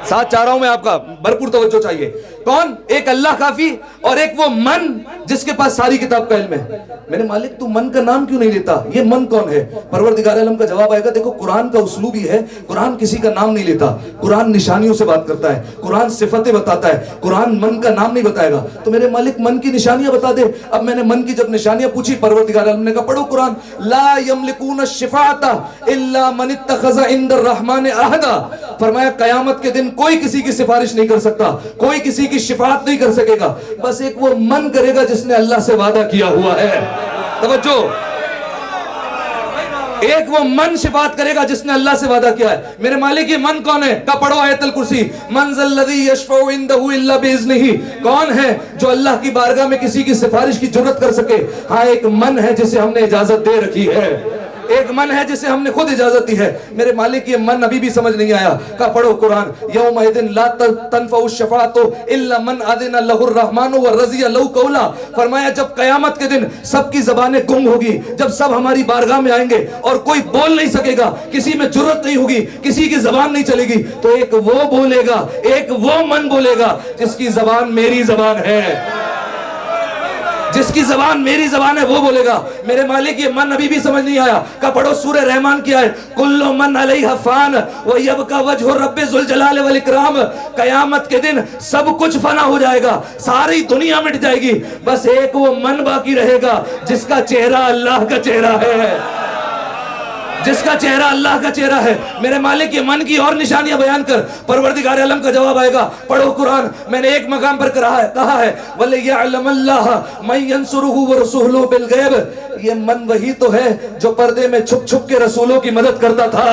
साथ चाह रहा हूं मैं, आपका भरपूर तवज्जो चाहिए। कौन? एक अल्लाह काफी और एक वो मन जिसके पास सारी किताब का इल्म है। मेरे मालिक तू मन का नाम क्यों नहीं लेता? ये मन कौन है? परवरदिगार आलम का जवाब आएगा, देखो कुरान का उसलूब ही है, कुरान किसी का नाम नहीं लेता, कुरान निशानियों से बात करता है, कुरान सिफतें बताता है, कुरान मन का नाम नहीं बताएगा। तो मेरे मालिक मन की निशानियां बता दे। अब मैंने मन की जब निशानियां पूछी, परवरदिगार आलम ने कहा पढ़ो कुरान, ला यमलिकून शिफाअता इल्ला मन इत्तखज़ इंदर रहमान अहदा। फरमाया कयामत के दिन कोई किसी की सिफारिश नहीं कर सकता, कोई किसी की शिफाअत नहीं कर सकेगा, बस एक वो मन करेगा जिसने अल्लाह से वादा किया हुआ है। तवज्जो, एक वो मन शिफात करेगा जिसने अल्लाह से वादा किया है। मेरे मालिक ये मन कौन है? का पढ़ो आयतुल कुर्सी, मन ज़ल्लज़ी यशफ़उ इंदहु इल्ला बिइज़्निही। कौन है जो अल्लाह की बारगाह में किसी की सिफारिश की जुर्रत कर सके? हाँ, एक मन है जिसे हमने इजाजत दे रखी है, एक मन है जिसे हमने खुद इजाजत दी है। मेरे मालिक ये मन अभी भी समझ नहीं आया। का पढ़ो कुरान, यौमइदिन ला तनफ़उ शफ़ाअतु इल्ला मन अज़िना लहुर रहमानु व रज़िया लहु कौला। फरमाया जब कयामत के दिन सबकी ज़बानें गुम होगी, जब सब हमारी बारगाह में आएंगे और कोई बोल नहीं सकेगा, किसी में जुर्रत नहीं होगी, किसी की ज़बान नहीं चलेगी, तो एक वो बोलेगा, एक वो मन बोलेगा जिसकी ज़बान मेरी ज़बान है, جس کی زبان میری زبان ہے وہ بولے گا. میرے مالک یہ من ابھی بھی سمجھ نہیں آیا کہ پڑھو سورہ رحمان کی آیت کل من علیہ فان ویبقى وجہ رب ذوالجلال والاکرام. قیامت کے دن سب کچھ فنا ہو جائے گا, ساری دنیا مٹ جائے گی, بس ایک وہ من باقی رہے گا جس کا چہرہ اللہ کا چہرہ ہے, جس کا چہرہ اللہ کا چہرہ ہے. میرے مالک یہ من کی اور نشانیاں بیان کر, پروردگار عالم کا جواب آئے گا. پڑھو قرآن, میں نے ایک مقام پر کہا ہے وَلِيَعْلَمَ اللَّهَ مَن يَنْصُرُهُ وَرُسُولُهُ بِالْغَيْبِ. یہ من وہی تو ہے جو پردے میں چھپ چھپ کے رسولوں کی مدد کرتا تھا.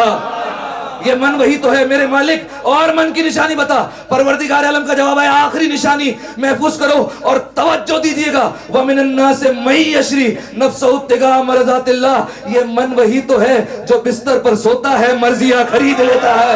یہ من وہی تو ہے. میرے مالک اور من کی نشانی بتا. پروردگار عالم کا جواب ہے آخری نشانی محفوظ کرو اور توجہ دیجئے گا. وَمِنَ النَّاسِ مَن يَشْرِي نَفْسَهُ ابْتِغَاءَ مَرْضَاتِ اللَّهِ. یہ من وہی تو ہے جو بستر پر سوتا ہے مرضیاں خرید لیتا ہے,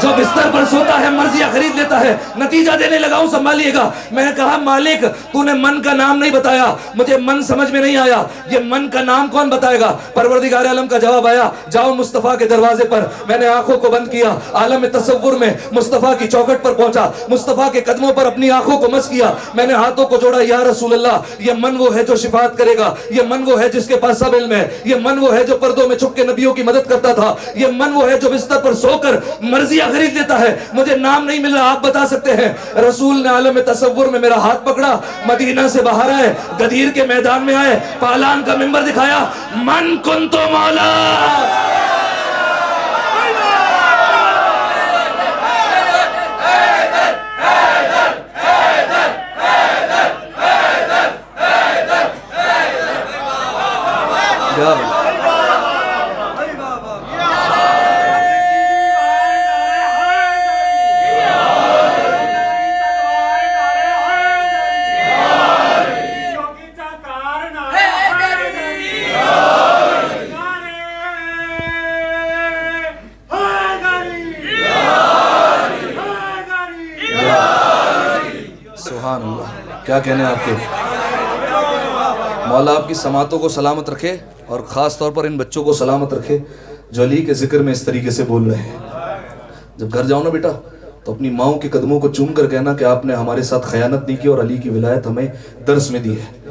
جو بستر پر سوتا ہے مرضیاں خرید لیتا ہے. نتیجہ دینے لگا ہوں, سنبھالیے گا. میں نے کہا مالک تو نے من کا نام نہیں بتایا, مجھے من سمجھ میں نہیں آیا, یہ من کا نام کون بتائے گا؟ پروردگار عالم کا جواب آیا جاؤ مصطفیٰ کے دروازے پر. میں نے آنکھوں کو بند کیا, عالم تصور میں مصطفیٰ کی چوکھٹ پر پہنچا, مصطفیٰ کے قدموں پر اپنی آنکھوں کو مس کیا. میں نے ہاتھوں کو جوڑا, یا رسول اللہ یہ من وہ ہے جو شفاعت کرے گا, یہ من وہ ہے جس کے پاس سب علم ہے, یہ من وہ ہے جو پردوں میں چھپ کے نبیوں کی مدد کرتا تھا, یہ من وہ ہے جو بستر پر سو کر مرضیاں خرید لیتا ہے. مجھے نام نہیں مل رہا, آپ بتا سکتے ہیں؟ رسول نے عالم تصور میں میرا ہاتھ پکڑا, مدینہ سے باہر آئے, غدیر کے میدان میں آئے, پالان کا منبر دکھایا, من کنتو مولا. کیا کہنے آپ کے مولا آپ کی سماعتوں کو سلامت رکھے اور خاص طور پر ان بچوں کو سلامت رکھے جو علی کے ذکر میں اس طریقے سے بول رہے ہیں. جب گھر جاؤ نا بیٹا تو اپنی ماؤں کے قدموں کو چوم کر کہنا کہ آپ نے ہمارے ساتھ خیانت نہیں کی اور علی کی ولایت ہمیں درس میں دی ہے.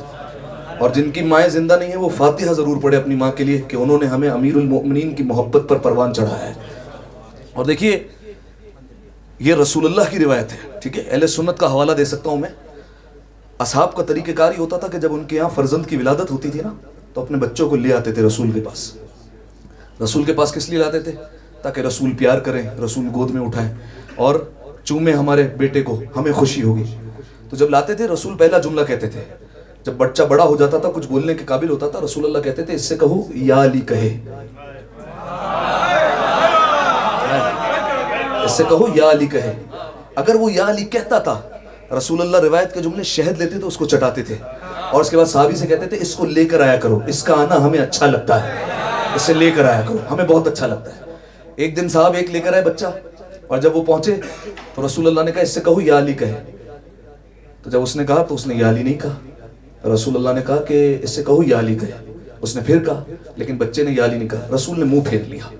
اور جن کی مائیں زندہ نہیں ہیں وہ فاتحہ ضرور پڑھے اپنی ماں کے لیے کہ انہوں نے ہمیں امیر المؤمنین کی محبت پر پروان چڑھایا ہے. اور دیکھیے یہ رسول اللہ کی روایت ہے, ٹھیک ہے, اہل سنت کا حوالہ دے سکتا ہوں میں. اصحاب کا طریقہ کار ہی ہوتا تھا کہ جب ان کے یہاں فرزند کی ولادت ہوتی تھی نا تو اپنے بچوں کو لے آتے تھے رسول کے پاس. رسول کے پاس کس لیے لاتے تھے؟ تاکہ رسول پیار کریں, رسول گود میں اٹھائیں اور چومیں ہمارے بیٹے کو, ہمیں خوشی ہوگی. تو جب لاتے تھے رسول پہلا جملہ کہتے تھے, جب بچہ بڑا ہو جاتا تھا کچھ بولنے کے قابل ہوتا تھا رسول اللہ کہتے تھے اس سے کہو یا علی کہے, اس سے کہو یا علی کہے. اگر وہ یا علی کہتا تھا رسول اللہ روایت کے جملے شہد لیتے تھے, اس کو چٹاتے تھے اور اس کے بعد صحابی سے کہتے تھے اس کو لے کر آیا کرو, اس کا آنا ہمیں اچھا لگتا ہے, اسے لے کر آیا کرو, ہمیں بہت اچھا لگتا ہے. ایک دن صاحب ایک لے کر آئے بچہ اور جب وہ پہنچے تو رسول اللہ نے کہا اس سے کہو یا علی کہے. تو جب اس نے کہا تو اس نے یا علی نہیں کہا. رسول اللہ نے کہا کہ اس سے کہو یا علی کہے. اس نے پھر کہا لیکن بچے نے یا علی نہیں کہا. رسول نے منہ پھیر لیا,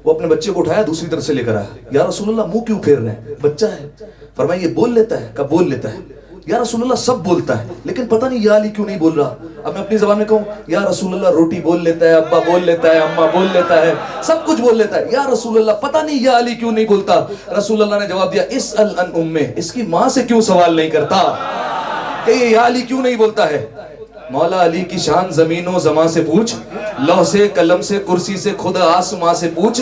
وہ اپنے بچے کو اٹھایا دوسری طرف سے لے کر آیا. یا رسول اللہ منہ کیوں پھیر رہے ہیں, بچہ ہے. فرمایا یہ بول لیتا ہے, کہا بول لیتا ہے. یا رسول اللہ سب بولتا ہے لیکن پتہ نہیں یا علی کیوں نہیں بول رہا. اب میں اپنی زبان میں کہوں یا رسول اللہ روٹی بول لیتا ہے, ابا بول لیتا ہے, اماں بول لیتا ہے, سب کچھ بول لیتا ہے. یا رسول اللہ پتہ نہیں یا علی کیوں نہیں بولتا. رسول اللہ نے جواب دیا اسأل عن امہ, اس کی ماں سے کیوں سوال نہیں کرتا کہ یہ یا علی کیوں نہیں بولتا ہے. مولا علی کی شان زمین و زمان سے پوچھ, لوح سے قلم سے کرسی سے خود آسماں سے پوچھ,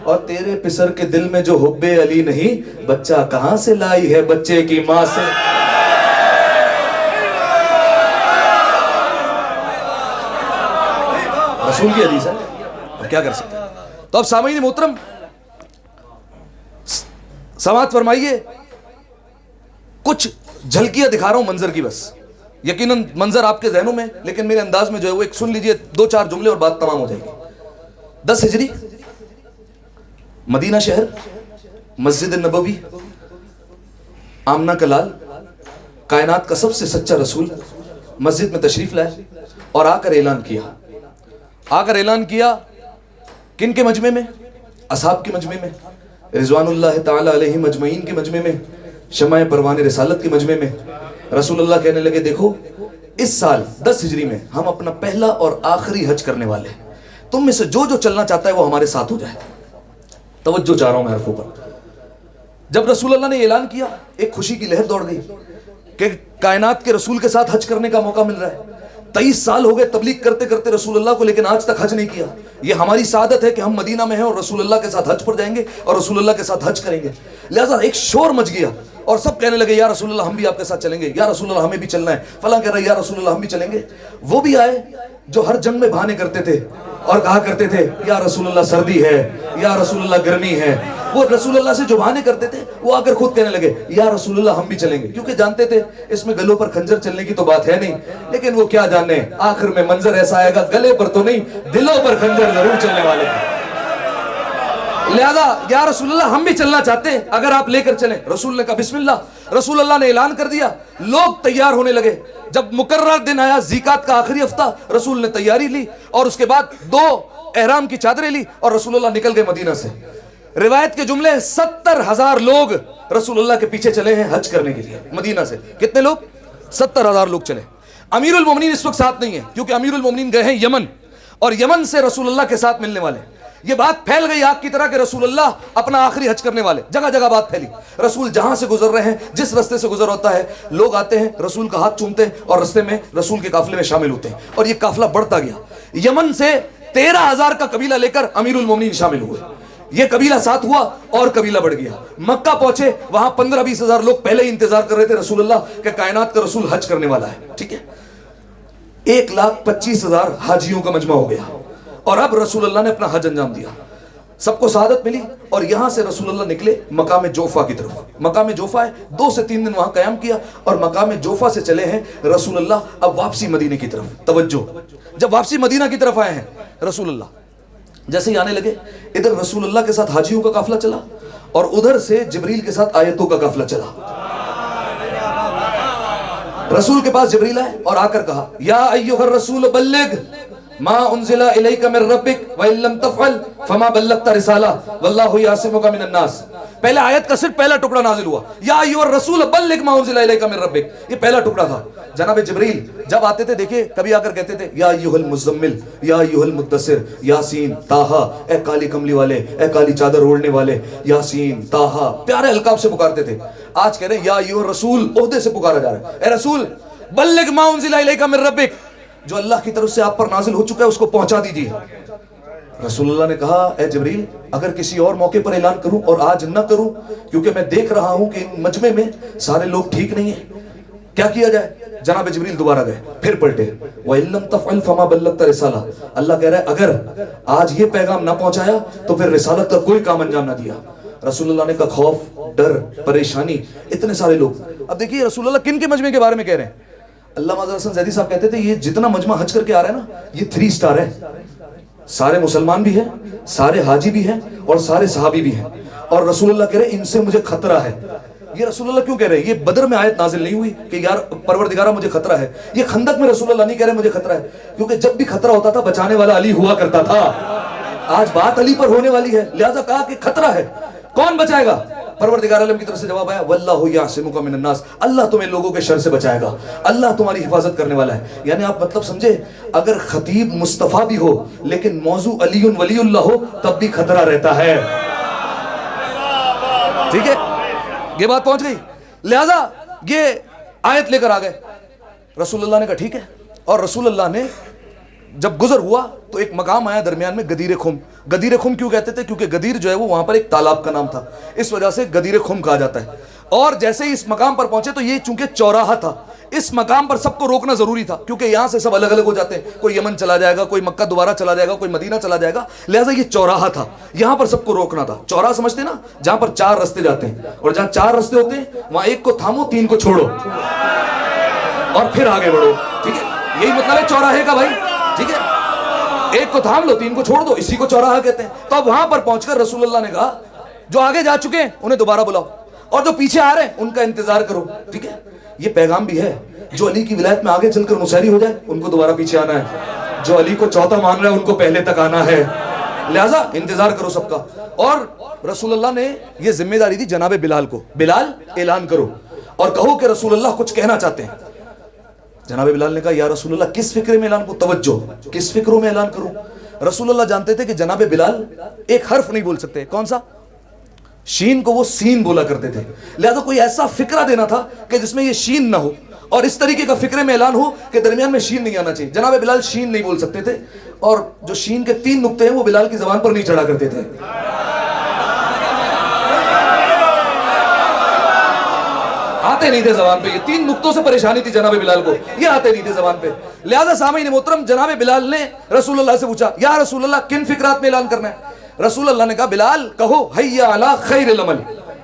اور تیرے پسر کے دل میں جو حب علی نہیں بچہ کہاں سے لائی ہے بچے کی ماں سے. رسول کی حدیث ہے, اور کیا کر سکتے ہیں. تو اب سامعین محترم سماعت فرمائیے, کچھ جھلکیاں دکھا رہا ہوں منظر کی, بس یقیناً منظر آپ کے ذہنوں میں, لیکن میرے انداز میں جو ہے وہ ایک سن لیجئے, 2-4 جملے اور بات تمام ہو جائے گی. 10 ہجری مدینہ شہر, مسجد نبوی, آمنہ کا لال, کائنات کا سب سے سچا رسول مسجد میں تشریف لائے اور آ کر اعلان کیا کن کے مجمع میں؟ اصحاب کے مجمع میں, رضوان اللہ تعالی علیہ مجمعین کے مجمع میں, شمع پروان رسالت کے مجمع میں, रसूल अल्लाह कहने लगे देखो इस साल 10 हिजरी में हम अपना पहला और आखिरी हज करने वाले हैं, तुम में से जो जो चलना चाहता है वो हमारे साथ हो जाए। तवज्जो चाह रहा हूं मैं हरफों पर। जब रसूल अल्लाह ने ऐलान किया, एक खुशी की लहर दौड़ गई कि कायनात के रसूल के साथ हज करने का मौका मिल रहा है। 23 साल हो गए तबलीग करते करते रसूल अल्लाह को, लेकिन आज तक हज नहीं किया। ये हमारी सादत है कि हम मदीना में हैं और रसूल अल्लाह के साथ हज पर जाएंगे और रसूल अल्लाह के साथ हज करेंगे। लिहाजा एक शोर मच गया और सब कहने लगे या रसूल अल्लाह हम भी आपके साथ चलेंगे, या रसूल अल्लाह हमें भी चलना है। फलां कह रहा है या रसूल अल्लाह हम भी चलेंगे। वो भी आए जो हर जंग में बहाने करते थे और कहा करते थे या रसूल अल्लाह सर्दी है, या रसूल अल्लाह गर्मी है। वो रसूल अल्लाह से जो बहाने करते थे वो आकर खुद कहने लगे या रसूल अल्लाह हम भी चलेंगे, क्योंकि जानते थे इसमें गलों पर खंजर चलने की तो बात है नहीं। लेकिन वो क्या जाने आखिर में मंजर ऐसा आएगा, गले पर तो नहीं दिलों पर खंजर जरूर चलने वाले हैं। लिहाजा या रसूल अल्लाह हम भी चलना चाहते हैं, अगर आप लेकर चलें। रसूल ने कहा बिस्मिल्लाह। रसूल अल्लाह ने ऐलान कर दिया, लोग तैयार होने लगे। जब मुकर्रर दिन आया ज़िकात का आखिरी हफ्ता, रसूल ने तैयारी ली और उसके बाद 2 एहराम की चादरें ली और रसूल अल्लाह निकल गए मदीना से। रिवायत के जुमले 70,000 लोग रसूल अल्लाह के पीछे चले हैं हज करने के लिए मदीना से। कितने लोग? 70,000 लोग चले। अमीरुल मोमिनीन इस वक्त साथ नहीं है, क्योंकि अमीरुल मोमिनीन गए हैं यमन और यमन से रसूल अल्लाह के साथ मिलने वाले। ये बात फैल गई आग की तरह कि रसूल अल्लाह अपना आखिरी हज करने वाले। जगह जगह बात फैली। रसूल जहां से गुजर रहे हैं, जिस रास्ते से गुजर होता है, लोग आते हैं रसूल का हाथ चूमते हैं और रास्ते में रसूल के काफिले में शामिल होते हैं। और ये काफिला बढ़ता गया। यमन से 13,000 का कबीला लेकर अमीरुल मोमिनीन शामिल हुए। ये कबीला साथ हुआ और कबीला बढ़ गया। मक्का पहुंचे, वहां 15-20 हजार लोग पहले ही इंतजार कर रहे थे रसूल अल्लाह के कायनात का रसूल हज करने वाला है। ठीक है, 1,25,000 हाजियों का मजमा हो गया और अब रसूल अल्लाह ने अपना हज अंजाम दिया। सबको शहादत मिली और यहां से रसूल अल्लाह निकले मकाम जोफा की तरफ। मकाम जोफा है, 2 से 3 दिन वहां कयाम किया और मकाम जोफा से चले हैं रसूल अल्लाह अब वापसी मदीने की तरफ। तवज्जो, जब वापसी मदीना की तरफ आए हैं रसूल अल्लाह, जैसे ही आने लगे, इधर रसूल अल्लाह के साथ हाजियों का काफिला चला और उधर से जिब्रील के साथ आयतों का काफिला चला। रसूल के पास जिब्रील आए और आकर कहा या अय्युहर रसूल बल्लिग मा उन्जिला इलैका मिर रब्बिक व इन लम तफअल फमा बल्लगता रिसाला वल्लाहु यासिमुका मिनन नास। पहले आयत का सिर्फ पहला टुकड़ा नाजिल हुआ, या अय्युहर रसूल बल्लिग मा उन्जिला इलैका मिर रब्बिक। ये पहला टुकड़ा था। जनाब जिब्रील जब आते थे, देखिए कभी आकर कहते थे या अय्युहल मुज़म्मिल, या अय्युहल मुद्दसिर, यासीन, ताहा, ए काली कमली वाले, ए काली चादर ओढ़ने वाले, यासीन, ताहा, प्यारे अलकाब से पुकारते थे। आज कह रहे हैं या अय्युहर रसूल, ओहदे से पुकारा जा रहा है। ए रसूल बल्लिग मा उन्जिला इलैका मिर रब्बिक, जो अल्लाह की तरफ से आप पर नाजिल हो चुका है उसको पहुंचा दीजिए। रसूलुल्लाह ने कहा ए जिब्रील, अगर किसी और मौके पर ऐलान करूं और आज न करूं, क्योंकि मैं देख रहा हूं कि इन मजमे में सारे लोग ठीक नहीं है, क्या किया जाए? जनाब जिब्रील दोबारा गए, फिर पलटे, व इन लम तफअल फमा बल्लगता रिसाला। अल्लाह कह रहा है अगर आज ये पैगाम ना पहुंचाया तो फिर रिसालत का कोई काम अंजाम ना दिया। रसूलुल्लाह ने कहा खौफ, डर, परेशानी, इतने सारे लोग। अब देखिए रसूलुल्लाह किन के मजमे के बारे में कह रहे हैं। अल्लामा हसन ज़ैदी साहब कहते थे ये जितना मजमा हज करके आ रहा है ना, ये 3 स्टार है। सारे मुसलमान भी हैं, सारे हाजी भी हैं और सारे सहाबी भी हैं। और रसूलुल्लाह कह रहे हैं इनसे मुझे खतरा है। ये रसूलुल्लाह क्यों कह रहे हैं? ये बदर में आयत नाजिल नहीं हुई कि यार परवरदिगारा मुझे खतरा है। ये खंदक में रसूलुल्लाह नहीं कह रहे मुझे खतरा है, क्योंकि जब भी खतरा होता था बचाने वाला अली हुआ करता था। आज बात अली पर होने वाली है, लिहाजा कहा कि खतरा है, कौन बचाएगा? परवरदिगार आलम की तरफ से जवाब आया वल्लाहु यासिमुका मिनन नास, अल्लाह तुम्हें लोगों के शर से बचाएगा, अल्लाह तुम्हारी हिफाजत करने वाला है। यानी आप मतलब समझे, अगर खतीब मुस्तफा भी हो लेकिन मौजू अलीउन वलीउल्लाह हो तब भी खतरा रहता है। ठीक है, ये बात पहुंच गई। लिहाजा ये आयत लेकर आ गए। रसूलुल्लाह ने कहा ठीक है। और रसूलुल्लाह ने जब गुजर हुआ तो एक मकाम आया दरमियान में, गदीर खुम। गदीर खुम क्यों कहते थे? क्योंकि गदीर जो है वो वहां पर एक तालाब का नाम था, इस वजह से गदीर खुम कहा जाता है। और जैसे ही इस मकाम पर पहुंचे तो ये चूंकि चौराहा था, इस मकाम पर सबको रोकना जरूरी था, क्योंकि यहां से सब अलग अलग हो जाते हैं। कोई यमन चला जाएगा, कोई मक्का दोबारा चला जाएगा, कोई मदीना चला जाएगा। लिहाजा ये चौराहा था, यहां पर सबको रोकना था। चौराहा समझते ना, जहां पर 4 रास्ते जाते हैं, और जहां 4 रास्ते होते हैं वहां एक को थामो, 3 को छोड़ो और फिर आगे बढ़ो। ठीक है, यही मतलब है चौराहे का भाई। ठीक है, एक को थाम लो, 3 को छोड़ दो, इसी को चौराहा कहते हैं। तो अब वहां पर पहुंचकर रसूलुल्लाह ने कहा जो आगे जा चुके हैं उन्हें दोबारा बुलाओ, और जो पीछे आ रहे हैं उनका इंतजार करो। ठीक है, ये पैगाम भी है, जो अली की विलायत में आगे चलकर मुसैरी हो जाए उनको दोबारा पीछे आना है, जो अली को चौथा मान रहा है उनको पहले तक आना है। लिहाजा इंतजार करो सबका। और रसूलुल्लाह ने ये जिम्मेदारी दी जनाबे बिलाल को, बिलाल ऐलान करो। اور کہو کہ رسول اللہ کچھ کہنا چاہتے ہیں. جناب بلال نے کہا یا رسول اللہ کس فکرے میں اعلان کو توجہ, کس فکروں میں اعلان کروں؟ رسول اللہ جانتے تھے کہ جناب بلال ایک حرف نہیں بول سکتے. کون سا؟ شین کو وہ سین بولا کرتے تھے, لہذا کوئی ایسا فکرہ دینا تھا کہ جس میں یہ شین نہ ہو, اور اس طریقے کا فکرے میں اعلان ہو کہ درمیان میں شین نہیں آنا چاہیے. جناب بلال شین نہیں بول سکتے تھے, اور جو شین کے 3 نقطے ہیں وہ بلال کی زبان پر نہیں چڑھا کرتے تھے. آتے نہیں تھے زبان پہ, یہ 3 نقطوں سے پریشانی تھی جناب بلال کو, یہ آتے نہیں تھے زبان پہ. لہذا سامعین محترم, جناب بلال نے رسول اللہ سے پوچھا یا رسول اللہ کن فکرات میں اعلان کرنا ہے؟ رسول اللہ نے کہا بلال کہو حیا علی خیر العمل,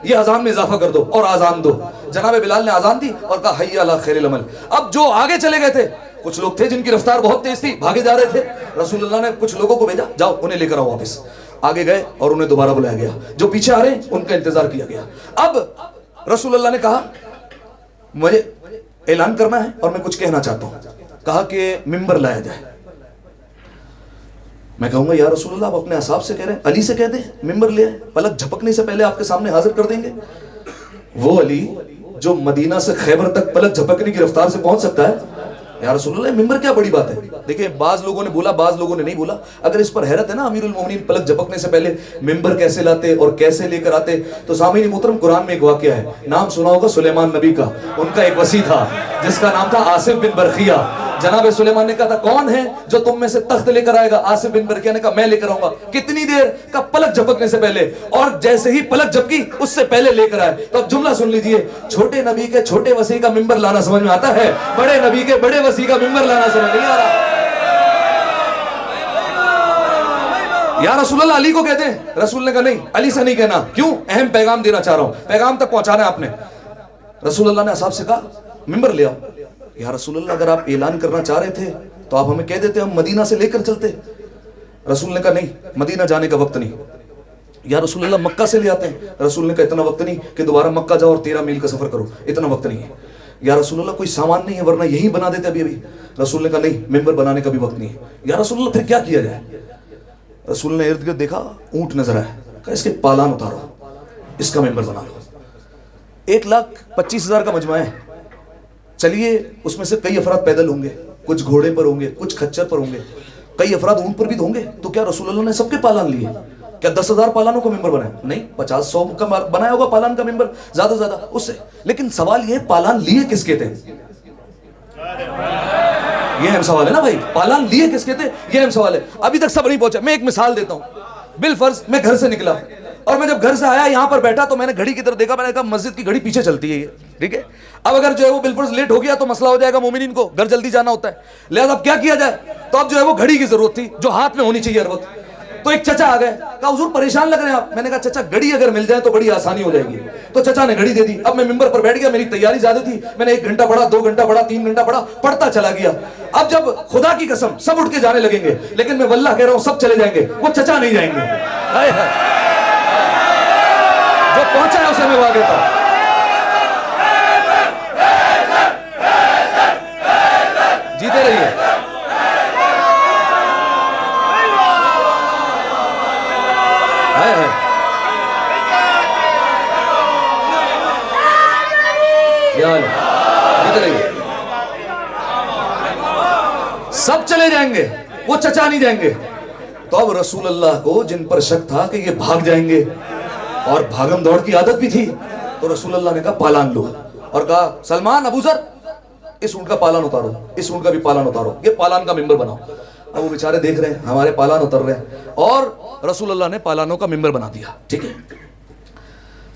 یہ اذان میں اضافہ کر دو اور آزان دو. جناب بلال نے آزان دی اور کہا حیا علی خیر العمل. اب جو آگے چلے گئے تھے, کچھ لوگ تھے جن کی رفتار بہت تیز تھی, بھاگے جا رہے تھے. رسول اللہ نے کچھ لوگوں کو بھیجا, جاؤ انہیں لے کر آؤ واپس. آگے گئے اور انہیں دوبارہ بلایا گیا. جو پیچھے آ رہے ہیں ان کا انتظار کیا گیا. اب رسول اللہ نے کہا مجھے اعلان کرنا ہے اور میں کچھ کہنا چاہتا ہوں. کہا کہ ممبر لایا جائے. میں کہوں گا یا رسول اللہ آپ اپنے اصحاب سے کہہ رہے ہیں, علی سے کہہ دیں ممبر لے آئے, پلک جھپکنے سے پہلے آپ کے سامنے حاضر کر دیں گے. وہ علی جو مدینہ سے خیبر تک پلک جھپکنے کی رفتار سے پہنچ سکتا ہے, یا رسول اللہ ممبر کیا بڑی بات ہے. دیکھیں بعض لوگوں نے بولا, بعض لوگوں نے نہیں بولا. اگر اس پر حیرت ہے نا امیر المومنین پلک جھپکنے سے پہلے ممبر کیسے لاتے اور کیسے لے کر آتے, تو سامعین محترم قرآن میں ایک واقعہ ہے, نام سنا ہوگا سلیمان نبی کا. ان کا ایک وصی تھا جس کا نام تھا آصف بن برخیہ. جناب سلیمان نے کہا تھا کون ہے جو تم میں سے تخت لے کر آئے گا؟ آصف بن برخیہ نے کہا میں لے کر آؤں گا. کتنی دیر کا؟ پلک جھپکنے سے پہلے. اور جیسے ہی پلک جھپکی اس سے پہلے لے کر آئے. تو اب جملہ سن لیجئے, چھوٹے نبی کے چھوٹے وصی کا ممبر لانا سمجھ میں آتا ہے, بڑے نبی کے بڑے وصی کا ممبر لانا سمجھ نہیں آ رہا. یا رسول اللہ علی کو کہتے ہیں. رسول نے کہا نہیں, علی سے نہیں کہنا. کیوں؟ اہم پیغام دینا چاہ رہا ہوں, پیغام تک پہنچانا ہے آپ نے. رسول اللہ نے اصحاب سے کہا ممبر لے آؤ. یا رسول اللہ اگر آپ اعلان کرنا چاہ رہے تھے تو آپ ہمیں کہہ دیتے, ہم مدینہ سے لے کر چلتے. رسول نے کہا نہیں, مدینہ جانے کا وقت نہیں. یا رسول اللہ مکہ سے لے آتے ہیں. رسول نے کہا اتنا وقت نہیں کہ دوبارہ مکہ جاؤ اور 13 میل کا سفر کرو, اتنا وقت نہیں ہے. یا رسول اللہ کوئی سامان نہیں ہے ورنہ یہی بنا دیتے ابھی ابھی. رسول نے کہا نہیں, ممبر بنانے کا بھی وقت نہیں ہے. یا رسول اللہ پھر کیا کیا جائے؟ رسول نے ارد گرد دیکھا, اونٹ نظر آیا, کہا اس کے پالان اتارو, اس کا ممبر بنا لو. 1,25,000 کا مجمع ہے, چلیے اس میں سے کئی افراد پیدل ہوں گے, کچھ گھوڑے پر ہوں گے, کچھ خچر پر ہوں گے, کئی افراد اونٹ پر بھی ہوں گے. تو کیا رسول اللہ نے سب کے پالان لیے؟ کیا 10,000 پالانوں کا ممبر بنایا؟ نہیں, 50-100 کا بنایا ہوگا پالان کا ممبر, زیادہ زیادہ اس سے. لیکن سوال یہ, پالان لیے کس کے تھے؟ یہ اہم سوال ہے نا بھائی, پالان لیے کس کے تھے, یہ اہم سوال ہے. ابھی تک سب نہیں پہنچا. میں ایک مثال دیتا ہوں. بالفرض میں گھر سے نکلا اور میں جب گھر سے آیا یہاں پر بیٹھا تو میں نے گھڑی کی طرف دیکھا, میں نے کہا مسجد کی گھڑی پیچھے چلتی ہے یہ, ٹھیک ہے. اب اگر جو ہے وہ بالفرض لیٹ ہو گیا تو مسئلہ ہو جائے گا مومنین کو, گھر جلدی جانا ہوتا ہے. لہذا اب کیا کیا جائے؟ تو اب جو ہے وہ گھڑی کی ضرورت تھی جو ہاتھ میں ہونی چاہیے ہر وقت. تو ایک چچا آ گئے, کہا حضور پریشان لگ رہے ہیں آپ. میں نے کہا چچا گھڑی اگر مل جائے تو بڑی آسانی ہو جائے گی. تو چچا نے گھڑی دے دی. اب میں ممبر پر بیٹھ گیا, میری تیاری زیادہ تھی, میں نے 1 گھنٹہ پڑھا, 2 گھنٹہ پڑھا, 3 گھنٹہ پڑھا, پڑھتا چلا گیا. اب جب خدا کی قسم سب اٹھ کے جانے لگیں گے, لیکن میں واللہ کہہ رہا ہوں سب چلے جائیں گے, وہ چچا نہیں جائیں گے. جو پہنچا ہے اسے میں وہاں دیتا ہوں. جیتے رہیے. سب چلے جائیں گے, وہ چچا نہیں جائیں گے. تو اب رسول اللہ کو جن پر شک تھا کہ یہ بھاگ جائیں گے اور بھاگم دوڑ کی عادت بھی تھی, تو رسول اللہ نے کہا پالان لو, اور کہا سلمان, ابو ذر, اس اونٹ کا پالان اتارو, اس اونٹ کا بھی پالان اتارو, یہ پالان کا ممبر بناؤ. اب وہ بیچارے دیکھ رہے ہیں ہمارے پالان اتر رہے ہیں, اور رسول اللہ نے پالانوں کا ممبر بنا دیا. ٹھیک ہے.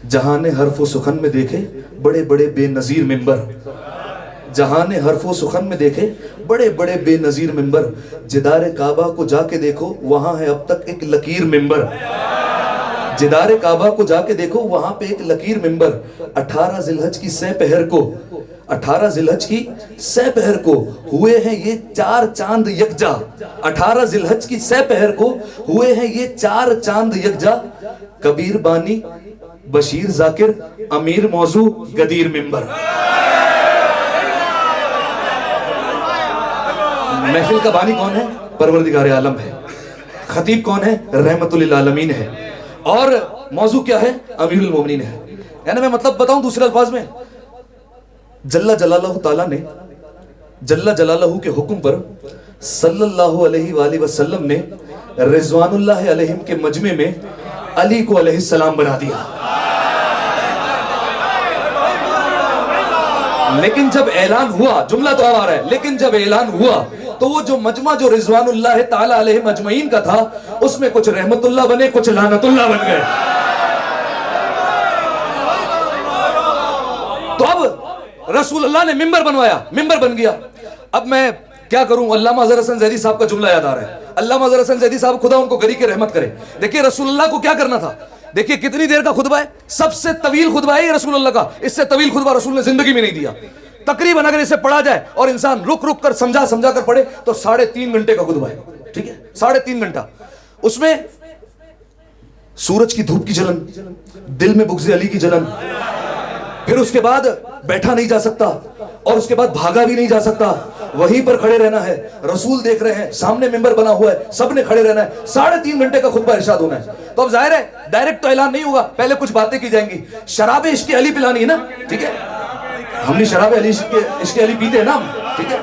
جہاں نے حرف و سخن میں دیکھے بڑے بڑے بے نظیر ممبر, جہاں نے حرف و سخن میں دیکھے بڑے بڑے بے نظیر ممبر, جدار کعبہ کو جا کے دیکھو وہاں ہے اب تک ایک لکیر ممبر. جدار کعبہ کو جا کے دیکھو وہاں پہ ایک لکیر ممبر. 18 ذی الحج کی سہ پہر کو, 18 ذی الحج کی سہ پہر کو ہوئے ہیں یہ 4 چاند یکجا. 18 ذی الحج کی سہ پہر کو ہوئے ہیں یہ 4 چاند یکجا. کبیر بانی, بشیر ذاکر, امیر موضوع, غدیر ممبر. محفل کا بانی کون ہے؟ پروردگار عالم ہے. خطیب کون ہے؟ رحمت للعالمین ہے. اور موضوع کیا ہے؟ امیر المومنین ہے. یعنی میں مطلب بتاؤں دوسرے الفاظ میں, जल्ला जलालहू ताला ने जल्ला जलालहू के हुक्म पर सल्लल्लाहु अलैहि वसल्लम ने रिजवानुल्लाह अलैहिम के मजमे में अली को अलैहिस्सलाम बना दिया। लेकिन जब ऐलान हुआ, जुमला तो अब आ रहा है, लेकिन जब ऐलान हुआ तो वो जो मजमा जो रिजवानुल्लाह ताला अलैहिम अजमईन का था, उसमें कुछ रहमतुल्लाह बने, कुछ लानतुल्लाह बन गए। तो अब रसूलुल्लाह ने मिंबर बनवाया, मिंबर बन गया। अब मैं क्या करूं, अल्लामा अज़हर हसन ज़ैदी साहब का जुमला याद आ रहा है। अल्लामा अज़हर हसन ज़ैदी साहब, खुदा उनको गरी के रहमत करे। देखिए रसूलुल्लाह को क्या करना था, देखिए कितनी देर का खुतबा है, सबसे तवील खुतबा है ये रसूलुल्लाह का। इससे तवील खुतबा रसूल ने जिंदगी में नहीं दिया। तकरीबन अगर इसे पढ़ा जाए और इंसान रुक रुक कर समझा समझा कर पढ़े तो 3.5 घंटे का खुतबा है, ठीक है, 3.5 घंटा। उसमें सूरज की धूप की जलन, दिल में बुग़्ज़ अली की जलन, फिर उसके बाद बैठा नहीं जा सकता और उसके बाद भागा भी नहीं जा सकता, वहीं पर खड़े रहना है। रसूल देख रहे हैं, सामने मिंबर बना हुआ है, सबने खड़े रहना है। 3.5 घंटे का खुतबा इरशाद होना है। तो अब जाहिर है डायरेक्ट तो ऐलान नहीं होगा, पहले कुछ बातें की जाएंगी। शराब इश्क अली पिलानी है ना, ठीक है, हमने शराब अली इश्क अली पीते हैं ना, ठीक है,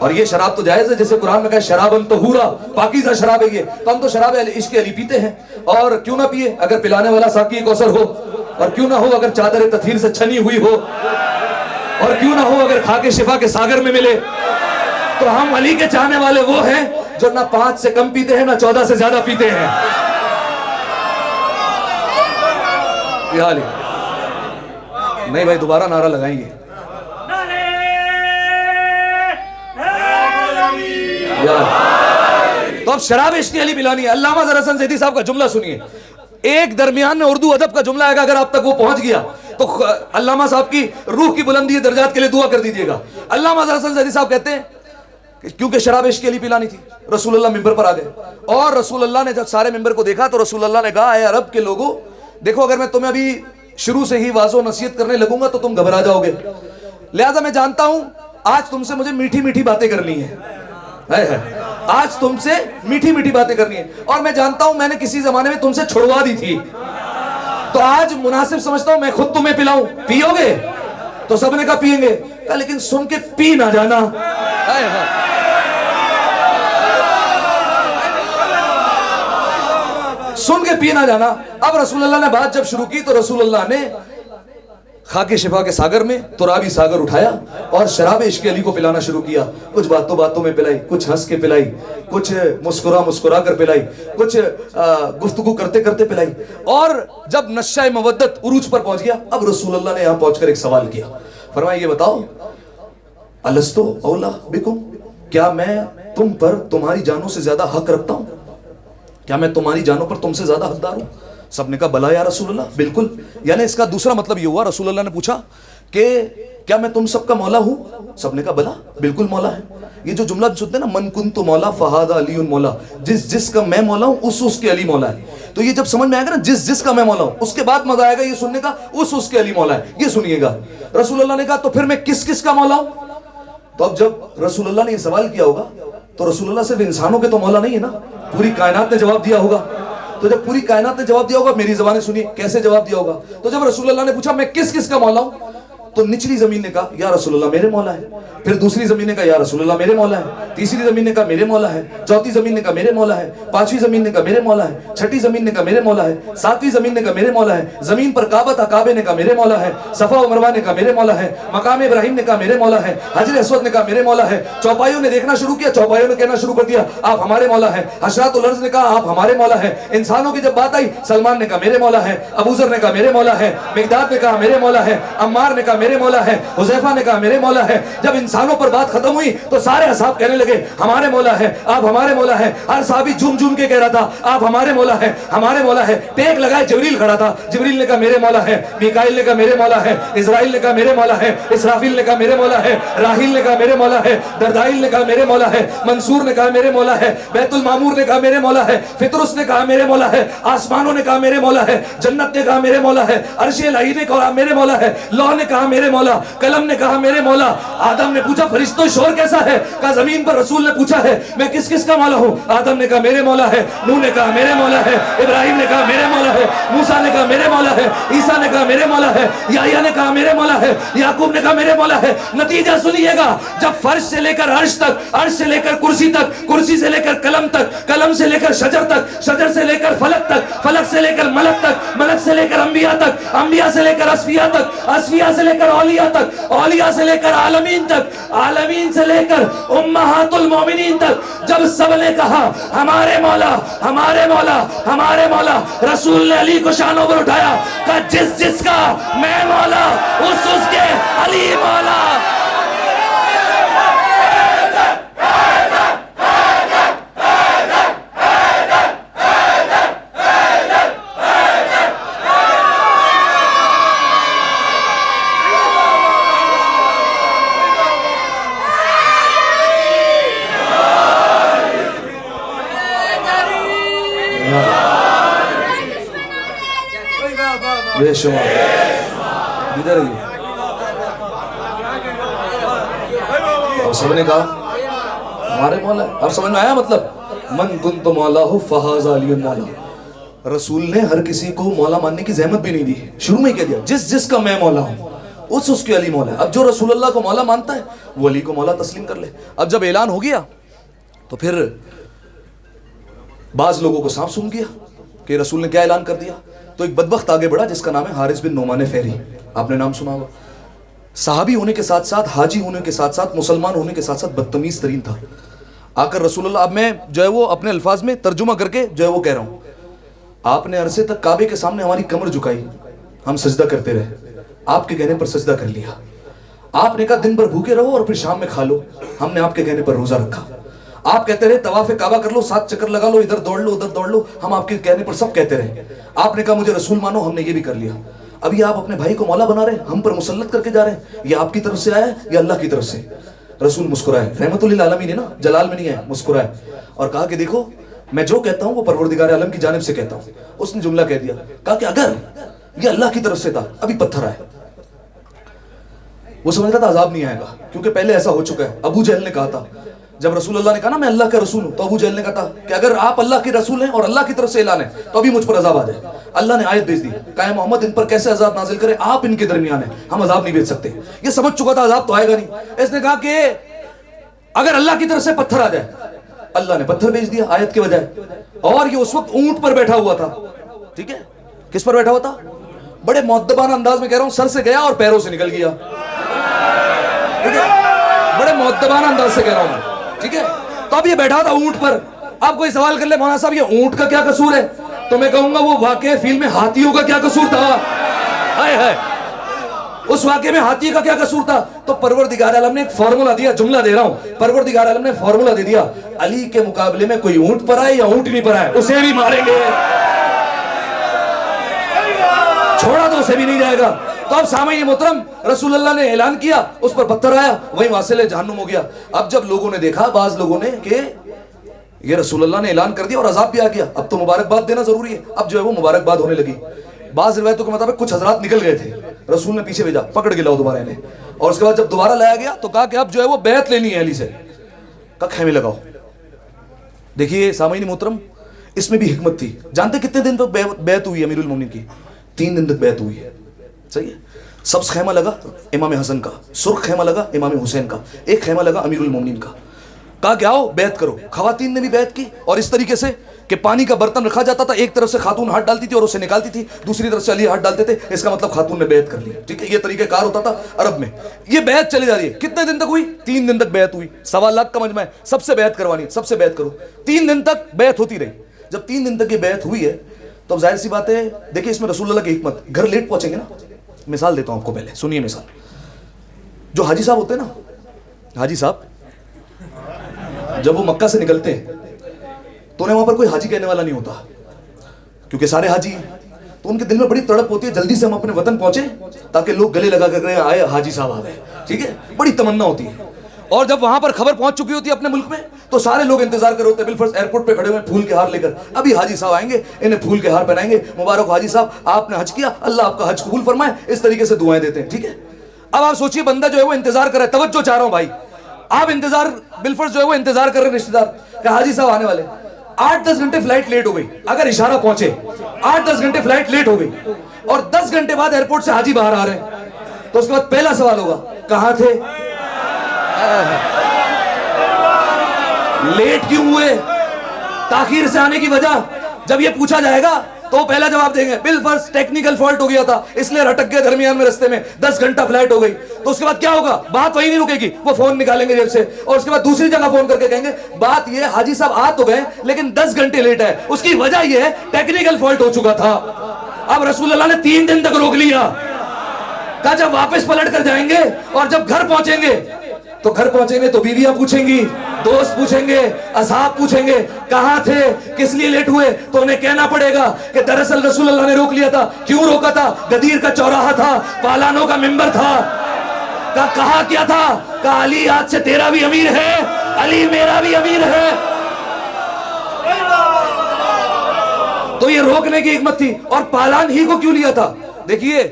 और ये शराब तो जायज है, जैसे कुरान में कहा शराबन तहूरा, पाकीज़ा शराब है ये, तो हम तो शराब इश्क अली पीते हैं। और क्यों ना पिए अगर पिलाने वाला साकी कौसर हो, और क्यों ना हो अगर चादर तथीर से छनी हुई हो, और क्यों ना हो अगर खाके शिफा के सागर में मिले। तो हम अली के चाहने वाले वो हैं जो ना 5 से कम पीते हैं, ना 14 से ज्यादा पीते हैं। नहीं भाई, दोबारा नारा लगाएंगे। तो अब शराब इश्क अली पिलानी है। अल्लामा अज़हर हसन ज़ैदी साहब का जुमला सुनिए, एक दरमियान में उर्दू अदब का जुमला आएगा, अगर आप तक वो पहुंच गया तो अल्लामा साहब की रूह की बुलंदी दर्जात के लिए दुआ कर दीजिएगा। अल्लामा अज़हर हसन ज़ैदी साहब कहते हैं कि क्योंकि शराब इश्क अली पिलानी थी, रसूलुल्लाह मिंबर पर आ गए और रसूलुल्लाह ने जब सारे मिंबर को देखा तो रसूलुल्लाह ने कहा, ऐ अरब के लोगों, देखो अगर मैं तुम्हें अभी शुरू से ही वाज़ो नसीहत करने लगूंगा तो तुम घबरा जाओगे, लिहाजा मैं जानता हूं आज तुमसे मुझे मीठी मीठी बातें करनी है, आज तुमसे मीठी मीठी बातें करनी है, और मैं जानता हूं मैंने किसी जमाने में तुमसे छुड़वा दी थी, तो आज मुनासिब समझता हूं मैं खुद तुम्हें पिलाऊं, पियोगे? तो सबने कहा पिएंगे। कहा लेकिन सुन के पी ना जाना। सुन के पी ना जाना। अब रसूलुल्लाह ने बात जब शुरू की तो रसूलुल्लाह ने खाके शिफा के सागर में तुराबी सागर उठाया और शराब इश्क अली को पिलाना शुरू किया। कुछ बातों बातों में पिलाई, कुछ हंस के पिलाई, कुछ मुस्कुरा मुस्कुरा कर पिलाई, कुछ गुफ्तगू करते करते पिलाई। और जब नशा मवद्दत उरूज पर पहुंच गया, अब रसूलुल्लाह ने यहाँ पहुंचकर एक सवाल किया। फरमाया ये बताओ, अलस्तो औला बिकुम, क्या मैं तुम पर तुम्हारी जानों से ज्यादा हक रखता हूं? क्या मैं तुम्हारी जानों पर तुमसे ज्यादा हकदार हूं? सबने कहा बला या रसूलुल्लाह, बिल्कुल। यानी इसका दूसरा मतलब ये हुआ, रसूलुल्लाह ने पूछा कि क्या मैं तुम सबका मौला हूं? सबने कहा बला, बिल्कुल मौला है। ये जो जुमला सुनते हैं ना, मन कुंतु मौला फहादा अलीउन मौला, जिस जिसका मैं मौला हूं उस उसके अली मौला है। तो ये जब समझ में आएगा ना, जिस जिसका मैं मौला हूं, उसके बाद मजा आएगा ये सुनने का, उस उसके अली मौला है। ये सुनिएगा। रसूलुल्लाह ने कहा तो फिर मैं किस किस का मौला हूं? तो अब जब रसूलुल्लाह ने ये सवाल किया होगा तो रसूलुल्लाह सिर्फ इंसानों के तो मौला नहीं है ना, पूरी कायनात ने जवाब दिया होगा। तो जब पूरी कायनात ने जवाब दिया होगा, मेरी ज़बान सुनिए कैसे जवाब दिया होगा। तो जब रसूलुल्लाह ने पूछा मैं किस किस का मौला हूं, तो निचली जमीन ने कहा या रसूलुल्लाह मेरे मौला है, फिर दूसरी जमीन ने कहा या रसूलुल्लाह मेरे मौला है, तीसरी जमीन ने कहा मेरे मौला है, चौथी जमीन ने कहा मेरे मौला है, पांचवी जमीन ने कहा मेरे मौला है, छठी जमीन ने कहा मेरे मौला है, सातवीं जमीन ने कहा मेरे मौला है, जमीन पर काबा था काबे ने कहा मेरे मौला है, सफा व मरवा ने कहा मेरे मौला है, मकाम इब्राहिम ने कहा मेरे मौला है, हजर अस्वद ने कहा मेरे मौला है, चौपाइयों ने देखना शुरू किया, चौपाइयों ने कहना शुरू कर दिया आप हमारे मौला है, हशरातुल अर्ज़ ने कहा आप हमारे मौला है, इंसानों की जब बात आई सलमान ने कहा मेरे मौला है, अबूजर ने कहा मेरे मौला है, मिकदाद ने कहा मेरे मौला है, अम्मार ने कहा मेरे मौला है, हुज़ैफा ने कहा मेरे मौला है। जब इंसानों पर बात खत्म हुई तो सारे असहाब कहने लगे हमारे मौला है, आप हमारे मौला है। हर साहबी झूम झूम के कह रहा था आप हमारे मौला है, हमारे मौला है। टेक लगाए जिब्रील खड़ा था, जिब्रील ने कहा मेरे मौला है, मीकाईल ने कहा मेरे मौला है, इज़राइल ने कहा मेरे मौला है, इसराफील ने कहा मेरे मौला है, राहील ने कहा मेरे मौला है, दरदाइल ने कहा मेरे मौला है, मंसूर ने कहा मेरे मौला है, बैतुल मामूर ने कहा मेरे मौला है, फितरुस ने कहा मेरे मौला है, आसमानों ने कहा मेरे मौला है, जन्नत ने कहा मेरे मौला है, अर्श इलाही ने कहा मेरे मौला है, लौह ने कहा मेरे मौला, कलम ने कहा मेरे मौला। आदम ने पूछा फरिश्तों शोर कैसा है, कहा जमीन पर रसूल ने पूछा है मैं किस किस का मौला हूँ। आदम ने कहा मेरे मौला है, नूह ने कहा मेरे मौला है, इब्राहिम ने कहा मेरे मौला है, मूसा ने कहा मेरे मौला है, ईसा ने कहा मेरे मौला है, याह्या ने कहा मेरे मौला है, याकूब ने कहा मेरे मौला है। नतीजा सुनिएगा, जब फर्श से लेकर अर्श तक, अर्श से लेकर कुर्सी तक, कुर्सी से लेकर कलम तक, कलम से लेकर शजर तक, शजर से लेकर फलक तक, फलक से लेकर मलक तक, मलक से लेकर अंबिया तक, अंबिया से लेकर असफिया तक, असफिया से लेकर औलिया तक, औलिया से लेकर आलमीन तक, आलमीन से लेकर उम्महातुल मोमिनीन तक, जब सबने कहा हमारे मौला हमारे मौला हमारे मौला, रसूल ने अली को शानों पर उठाया, कहा जिस जिसका मैं मौला उस उसके अली मौला। बेशुमार इधर ही। अब सबने कहा हमारे मौला। अब समझ में आया मतलब, मन कुंतु मौला हो फहाज़ा अलियुन मौला। रसूल ने हर किसी को मौला मानने की जहमत भी नहीं दी, शुरू में कह दिया जिस जिसका मैं मौला हूँ उस उसके अली मौला है। अब जो रसूल अल्लाह को मौला मानता है वो अली को मौला तस्लीम कर ले। अब जब ऐलान हो गया तो फिर बाज लोगों को सांप सूंघ गया कि रसूल ने क्या ऐलान कर दिया। तो एक बदबख्त आगे बढ़ा जिसका नाम है हारिस बिन नोमान फेरी, आपने नाम सुना होगा। सहाबी होने के साथ साथ, हाजी होने के साथ साथ, मुसलमान होने के साथ साथ बदतमीज तरीन था। आकर रसूलुल्लाह, अब मैं जो है वो अपने अल्फाज में तर्जुमा करके जो है वो कह रहा हूँ, आपने अरसे तक काबे के सामने हमारी कमर झुकाई, हम सजदा करते रहे, आपके कहने पर सजदा कर लिया। आपने कहा दिन भर भूखे रहो और फिर शाम में खा लो, हमने आपके कहने पर रोजा रखा। आप कहते रहे तवाफ़े काबा कर लो, 7 चक्कर लगा लो, इधर दौड़ लो उधर दौड़ लो, हम आपके कहने पर सब कहते रहे। आपने कहा मुझे रसूल मानो, हमने ये भी कर लिया। अभी आप अपने भाई को मौला बना रहे हैं, हम पर मुसल्लत करके जा रहे हैं, ये आपकी तरफ से आया है या अल्लाह की तरफ से? रसूल मुस्कुराए, रहमतुल लिल आलमीन है ना, जलाल में नहीं है, मुस्कुराए और कहा कि देखो मैं जो कहता हूँ वो परवरदिगार आलम की जानिब से कहता हूँ। उसने जुमला कह दिया, कहा कि अगर ये अल्लाह की तरफ से था अभी पत्थर आए। वो समझता था अजाब नहीं आएगा क्योंकि पहले ऐसा हो चुका है। अबू जहल ने कहा था, जब रसूल अल्लाह ने कहा ना मैं अल्लाह का रसूल हूं, तो अबू जहल ने कहा था कि अगर आप अल्लाह के रसूल हैं और अल्लाह की तरफ से ऐलान है तो अभी मुझ पर अजाब आ जाए। अल्लाह ने आयत भेज दी, कहा मोहम्मद इन पर कैसे अजाब नाजिल करे, आप इनके दरमियान हैं, हम अजाब नहीं भेज सकते। ये समझ चुका था अजाब तो आएगा नहीं। इसने कहा कि अगर अल्लाह की तरफ से पत्थर आ जाए, अल्लाह ने पत्थर भेज दिया आयत के बजाय। और ये उस वक्त ऊंट पर बैठा हुआ था, ठीक है, किस पर बैठा हुआ था? बड़े मुअद्दबाना अंदाज में कह रहा हूं, सर से गया और पैरों से निकल गया, ठीक है, बड़े मुअद्दबाना अंदाज से कह रहा हूं, ठीक है। तो अब ये बैठा था ऊंट पर। आप कोई सवाल कर ले मौलाना साहब ये ऊंट का क्या कसूर है, तो मैं कहूंगा वो वाकई फिल्म में हाथियों का क्या कसूर था, हाय हाय, उस वाकये में हाथी का क्या कसूर था। तो परवरदिगार आलम ने एक फार्मूला दिया, जुमला दे रहा हूं, परवरदिगार आलम ने फार्मूला दे दिया, अली के मुकाबले में कोई ऊंट पर आए या ऊंटनी पर आए उसे भी मारेंगे, छोड़ा तो उसे भी नहीं जाएगा। तो अब सामईन मोहतरम, रसूलुल्लाह ने ऐलान किया, उस पर पत्थर आया, वही वासिल जहन्नुम हो गया। अब जब लोगों ने देखा, बाज लोगों ने, कि ये रसूलुल्लाह ने ऐलान कर दिया और अजाब भी आ गया, अब तो मुबारकबाद देना जरूरी है। अब जो है वो मुबारकबाद होने लगी। बाज रिवायतों के मुताबिक कुछ हजरात निकल गए थे, रसूल ने पीछे भेजा, पकड़ के लाओ दोबारा इन्हें। और उसके बाद जब दोबारा लाया गया तो कहा कि अब जो है वो बैत लेनी है अली से, कहा खैमे लगाओ। देखिए सामईन मोहतरम, इसमें भी हिकमत थी। जानते कितने दिन तक बैत हुई अमीरुल मोमिनीन की? 3 दिन तक बैत हुई है, सही है। सब्ज खैमा लगा इमाम हसन का, सुर्ख खैमा लगा इमाम हुसैन का, एक खैमा लगा अमीरुल मोमिनीन का। कहा कि आओ बैत करो। खवातीन ने भी बैत की, और इस तरीके से कि पानी का बर्तन रखा जाता था, एक तरफ से खातून हाथ डालती थी और उसे निकालती थी, दूसरी तरफ से अली हाथ डालते थे, इसका मतलब खातून ने बैत कर ली, ठीक है। ये तरीका कार होता था अरब में। ये बैत चली जा रही है, कितने दिन तक हुई? 3 दिन तक बैत हुई। 1.25 लाख का मजमा है, सबसे बैत करवानी, सबसे बैत करो। 3 दिन तक बैत होती रही। जब 3 दिन तक ये बैत हुई है तो अब जाहिर सी बात है, देखिए इसमें रसूलुल्लाह की हिकमत। घर लेट पहुंचेंगे ना, मिसाल देता हूं आपको, पहले सुनिए मिसाल। जो हाजी साहब होते हैं ना, हाजी साहब जब वो मक्का से निकलते हैं तो उन्हें वहां पर कोई हाजी कहने वाला नहीं होता, क्योंकि सारे हाजी हैं। तो उनके दिल में बड़ी तड़प होती है जल्दी से हम अपने वतन पहुंचे ताकि लोग गले लगा कर आए हाजी साहब आ गए, ठीक है, बड़ी तमन्ना होती है। और जब वहां पर खबर पहुंच चुकी होती है अपने मुल्क में, तो सारे लोग इंतजार कर रहे होते हैं, बिलफर्ज एयरपोर्ट पे खड़े हुए फूल के हार लेकर, अभी हाजी साहब आएंगे, इन्हें फूल के हार पहनाएंगे, मुबारक हाजी साहब आपने हज किया, अल्लाह आपका हज कबूल फरमाए, इस तरीके से दुआएं देते हैं, ठीक है। अब आप सोचिए बंदा जो है वो इंतजार कर रहा है, तवज्जो चाह रहा हूं भाई, आप इंतजार, बिलफर्ज जो है वो इंतजार कर रहे हैं रिश्तेदार कि हाजी साहब आने वाले, 8-10 घंटे फ्लाइट लेट हो गई, अगर इशारा पहुंचे 8-10 घंटे फ्लाइट लेट हो गई और 10 घंटे बाद एयरपोर्ट से हाजी बाहर आ रहे हैं, तो उसके बाद पहला सवाल होगा कहां थे, लेट क्यों हुए, ताखीर से आने की वजह जब ये पूछा जाएगा तो पहला जवाब देंगे बिलफर्ज टेक्निकल फॉल्ट हो गया था इसलिए अटक गए दरमियान में रास्ते में, 10 घंटा फ्लाइट हो गई। तो उसके बाद क्या होगा, बात वही नहीं रुकेगी, वो फोन निकालेंगे जेब से और उसके बाद दूसरी जगह फोन करके कहेंगे बात ये हाजी साहब आ तो गए लेकिन 10 घंटे लेट है, उसकी वजह ये है टेक्निकल फॉल्ट हो चुका था। अब रसूलुल्लाह ने 3 दिन तक रोक लिया, कहा जब वापस पलट कर जाएंगे और जब घर पहुंचेंगे तो बीवियां पूछेंगी, दोस्त पूछेंगे, असहाब पूछेंगे कहां थे, किस लिए लेट हुए, तो उन्हें कहना पड़ेगा कि दरअसल रसूलुल्लाह ने रोक लिया था। क्यों रोका था, गदीर का चौराहा था, पालानों का मिंबर था, कहा क्या था, कहा अली आज से तेरा भी अमीर है, अली मेरा भी अमीर है। तो ये रोकने की हिकमत थी। और पालान ही को क्यों लिया था, देखिए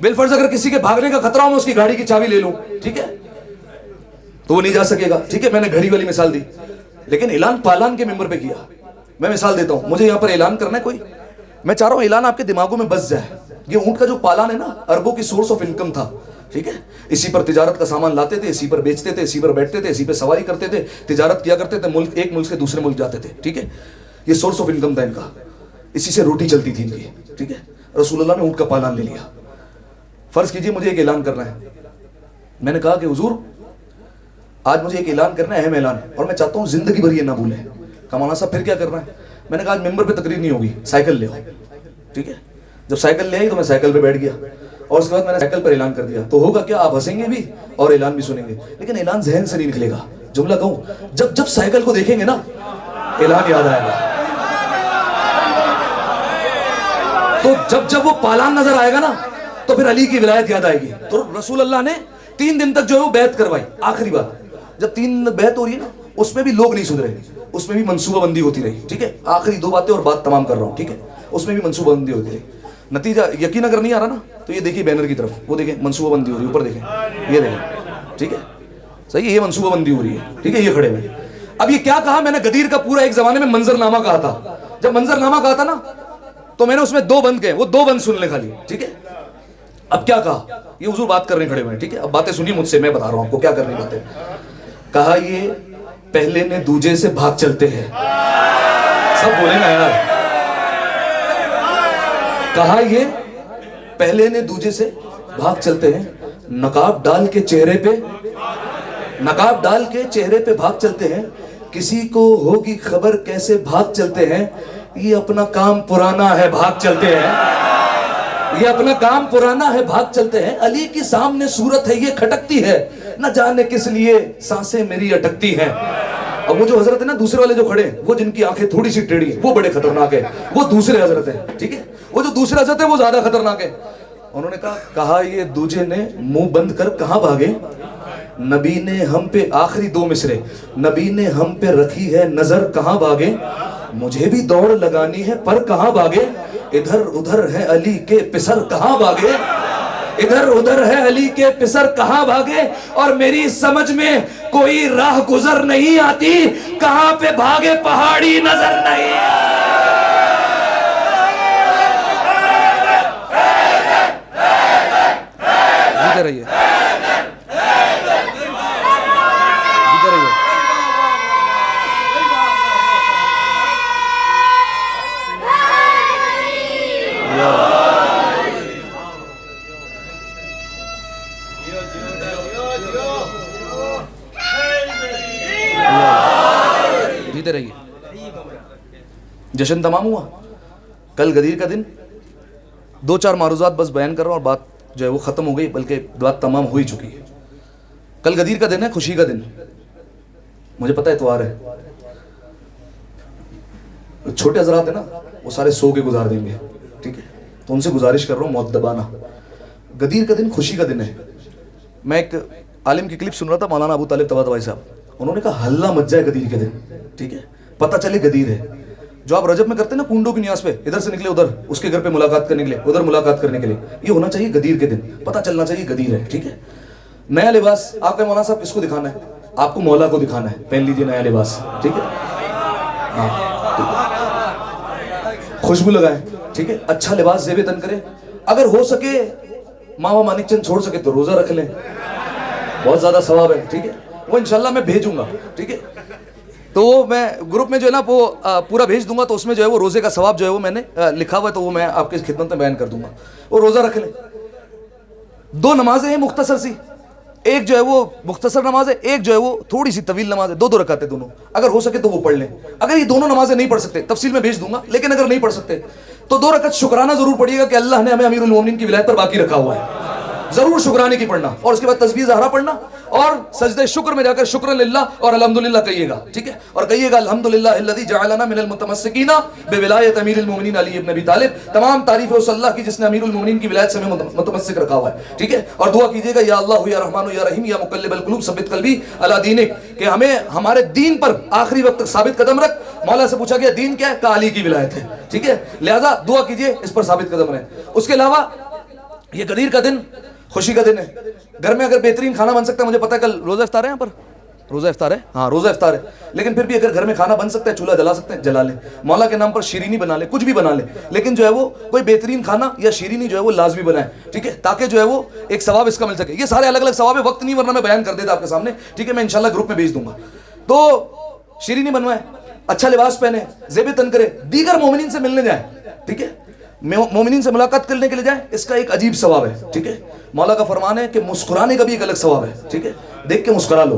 बिलफर्ज अगर किसी के भागने का खतरा हो मैं उसकी गाड़ी की चाबी ले लूं, ठीक है, तो वो नहीं जा सकेगा, ठीक है, मैंने घड़ी वाली मिसाल दी, लेकिन ऐलान पालान के मेंबर पे किया। मैं मिसाल देता हूं, मुझे यहां पर ऐलान करना है कोई, मैं चाह रहा हूं ऐलान आपके दिमागों में बस जाए। ये ऊंट का जो पालान है ना, अरबों की सोर्स ऑफ इनकम था, ठीक है, इसी पर तिजारत का सामान लाते थे, इसी पर बेचते थे, इसी पर बैठते थे, इसी पर सवारी करते थे, तिजारत किया करते थे, मुल्क एक मुल्क से दूसरे मुल्क जाते थे, ठीक है, ये सोर्स ऑफ इनकम था इनका, इसी से रोटी चलती थी इनकी, ठीक है। रसूलुल्लाह ने ऊंट का पालान ले लिया। फर्ज कीजिए मुझे एक ऐलान करना है, मैंने कहा कि हुजूर आज मुझे एक ऐलान करना है, अहम ऐलान, और मैं चाहता हूं जिंदगी भर ये ना भूलें। कमाना साहब फिर क्या करना है, मैंने कहा आज मेंबर पे तकरीर नहीं होगी, साइकिल ले आओ, ठीक है। जब साइकिल ले आई तो मैं साइकिल पे बैठ गया और उसके बाद मैंने साइकिल पर ऐलान कर दिया। तो होगा क्या, आप हंसेंगे भी और ऐलान भी सुनेंगे, लेकिन ऐलान जहन से नहीं निकलेगा। जुमला कहूं, जब जब साइकिल को देखेंगे ना ऐलान याद आएगा, तो जब जब वो पालान नजर आएगा ना तो फिर अली की विलायत याद आएगी। तो रसूल अल्लाह ने 3 दिन तक जो है वो बैत करवाई। आखिरी बात, जब 3 बैत हो रही है ना, उसमें भी लोग नहीं सुन रहे, उसमें भी मंसूबाबंदी होती रही, ठीक है। आखिरी 2 बातें और बात तमाम कर रहा हूं, ठीक है, उसमें भी मंसूबाबंदी होती रही। नतीजा यकीन अगर नहीं आ रहा ना तो ये देखिए बैनर की तरफ, वो देखें मंसूबाबंदी हो रही है, ऊपर देखें, ये देखें, ठीक है, सही है, ये मंसूबाबंदी हो रही है, ठीक है, ये खड़े हुए। अब ये क्या कहा मैंने, गदीर का पूरा एक जमाने में मंजरनामा कहा था। जब मंजरनामा कहा था ना तो मैंने उसमें 2 बंद कहे, वो 2 बंद सुन ले खाली, ठीक है। अब क्या कहा, ये हुजूर बात कर रहे खड़े हुए, ठीक है, अब बातें सुनिए मुझसे, मैं बता रहा हूं आपको क्या करनी बातें। कहा ये पहले ने दूजे से भाग चलते हैं, सब बोले ना यार। कहा ये पहले ने दूजे से भाग चलते हैं, नकाब डाल के चेहरे पे भाग चलते हैं, किसी को होगी खबर कैसे भाग चलते हैं, ये अपना काम पुराना है भाग चलते हैं, ये अपना काम पुराना है भाग चलते हैं। अली की सामने सूरत है ये खटकती है, न जाने किस लिए सांसें मेरी अटकती हैं। अब वो जो हजरत है ना दूसरे वाले जो खड़े हैं, वो जिनकी आंखें थोड़ी सी टेढ़ी है, वो बड़े खतरनाक है, वो दूसरे हजरत है, ठीक है, वो जो दूसरे हजरत है वो ज्यादा खतरनाक है। उन्होंने कहा ये दूजे ने मुंह बंद कर कहां भागे, नबी ने हम पे आखिरी 2 मिसरे, नबी ने हम पे रखी है नजर कहां भागे, मुझे भी दौड़ लगानी है पर कहां भागे, इधर उधर है अली के पिसर कहां भागे, इधर उधर है अली के पिसर कहां भागे, और मेरी समझ में कोई राह गुजर नहीं आती, कहां पे भागे पहाड़ी नजर नहीं। जीते रहिए, जीते रहिए। जीते रहिए। जश्न तमाम हुआ, कल गदीर का दिन, 2-4 मारूजात बस बयान कर रहा हूं और बात जो है वो खत्म हो गई, बल्कि बात तमाम हो ही चुकी है। कल गदीर का दिन है, खुशी का दिन, मुझे पता है इतवार है, छोटे हजरात है ना वो सारे सो के गुजार देंगे, ठीक है, तो उनसे गुजारिश कर रहा हूँ मुअद्दबाना, गदीर का दिन खुशी का दिन है। मैं एक आलिम की क्लिप सुन रहा था, मौलाना अबू तालिब तबातबाई साहब, उन्होंने कहा हल्ला मच जाए गदीर के दिन, ठीक है, पता चले गदीर है, जो आप रजब में करते हैं ना कुंडों की न्यास पे, इधर से निकले उधर उसके घर पे मुलाकात करने के लिए, उधर मुलाकात करने के लिए, ये होना चाहिए गदीर के दिन, पता चलना चाहिए गदीर है, ठीक है। नया लिबास आपका मौलाना साहब किसको दिखाना है? आपको मौला को दिखाना है, पहन लीजिए नया लिबास, ठीक है। हाँ, खुशबू लगाएं, ठीक है, अच्छा लिबास ज़ेब तन करें। अगर हो सके मावा मानिक चंद छोड़ सके तो रोजा रख लें, बहुत ज्यादा सवाब है, ठीक है। वो इंशाल्लाह मैं भेजूंगा, ठीक है। तो वो मैं ग्रुप में जो है ना वो पूरा भेज दूंगा, तो उसमें जो है वो रोजे का सवाब जो है वो मैंने लिखा हुआ है, तो वो मैं आपके खिदमत में बयान कर दूंगा। वो रोजा रख लें। 2 नमाजें हैं मुख्तसर सी, एक जो है वो मुख्तसर नमाज है, एक जो है वो थोड़ी सी तवील नमाज है, 2-2 रकातें दोनों। अगर हो सके तो वो पढ़ लें। अगर ये दोनों नमाजें नहीं पढ़ सकते, तफसील में भेज दूंगा, लेकिन अगर नहीं पढ़ सकते तो 2 रकात शुक्राना जरूर पढ़िएगा कि अल्लाह ने हमें अमीरुल मोमिनीन की विलायत पर बाकी रखा हुआ है, जरूर शुक्राने की पढ़ना, और उसके बाद तस्बीह ज़हरा पढ़ना, और सजदे शुक्र में जाकर शुक्र लिल्लाह और अल्हम्दुलिल्लाह कहिएगा, ठीक है। और कहिएगा अल्हम्दुलिल्लाह अल्लज़ी जअलना मिनल मुतमस्सिकीना बिविलायत अमीरुल मोमिनीन अली इब्न अबी तालिब, तमाम तारीफ है उस अल्लाह की जिसने अमीरुल मोमिनीन की विलायत से हमें मुतमस्सिक रखा हुआ है, ठीक है। और दुआ कीजिएगा या अल्लाह या रहमान या रहीम या मुकल्लिबल कुलूब सब्बित कल्बी अला दीनिक, कि हमें हमारे दीन पर आखिरी वक्त तक साबित कदम रख। मौला से पूछा गया दीन क्या है? का अली की विलायत है, ठीक है। लिहाजा दुआ कीजिए इस पर साबित कदम रहे। उसके अलावा ये गदीर का दिन खुशी का दिन है। घर में अगर बेहतरीन खाना बन सकता है, मुझे पता है कल रोजा इफ्तार है, यहाँ पर रोजा इफ्तार है, हाँ रोजा इफ्तार है, लेकिन फिर भी अगर घर में खाना बन सकता है, चूल्हा जला सकते हैं, जला लें। मौला के नाम पर शीरीनी बना ले, कुछ भी बना ले, लेकिन जो है वो कोई बेहतरीन खाना या शीरीनी जो है वो लाजमी बनाए, ठीक है, ताकि जो है वो एक सवाब इसका मिल सके। ये सारे अलग अलग सवाब है, वक्त नहीं वरना मैं बयान कर देता आपके सामने, ठीक है। मैं इंशाल्लाह ग्रुप में भेज दूंगा। तो शीरीनी बनवाए, अच्छा लिबास पहने, ज़ेब तन करे, दीगर मोमिनीन से मिलने जाए, ठीक है, मोमिनीन से मुलाकात करने के लिए जाए, इसका एक अजीब सवाब है, ठीक है। मौला का फरमान है कि मुस्कुराने का भी एक अलग सवाब है, ठीक है। देख के मुस्कुरा लो,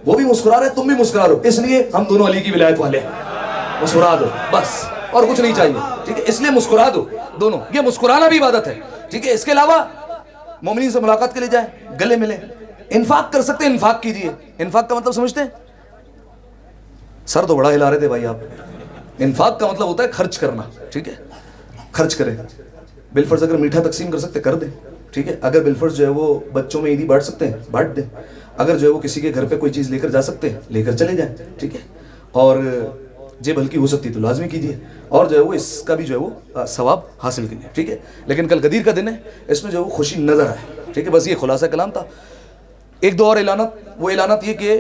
वो भी मुस्कुरा रहे, तुम भी मुस्कुरा लो, इसलिए हम दोनों अली की विलायत वाले हैं। मुस्कुरा दो बस, और कुछ नहीं चाहिए, ठीक है, इसलिए मुस्कुरा दो दोनों। ये मुस्कुराना भी इबादत है, ठीक है। इसके अलावा मोमिनीन से मुलाकात के लिए जाए, गले मिले, इन्फाक कर सकते हैं, इन्फाक कीजिए। इन्फाक का मतलब समझते हैं? सर तो बड़ा हिला रहे थे भाई आप। इन्फाक का मतलब होता है खर्च करना, ठीक है, खर्च करें। बिलफर्ज अगर मीठा तकसीम कर सकते कर दें, ठीक है। अगर बिलफर्ज जो है वो बच्चों में ईदी बांट सकते हैं, बांट दें। अगर जो है वो किसी के घर पे कोई चीज़ लेकर जा सकते हैं, लेकर चले जाएं, ठीक है। और जेब हल्की हो सकती है तो लाजमी कीजिए, और जो है वो इसका भी जो है वो सवाब हासिल कीजिए, ठीक है। लेकिन कल गदीर का दिन है, इसमें जो है वो खुशी नजर आए, ठीक है। बस ये खुलासा कलाम था। 1-2 और ऐलानात, वो ऐलानात ये कि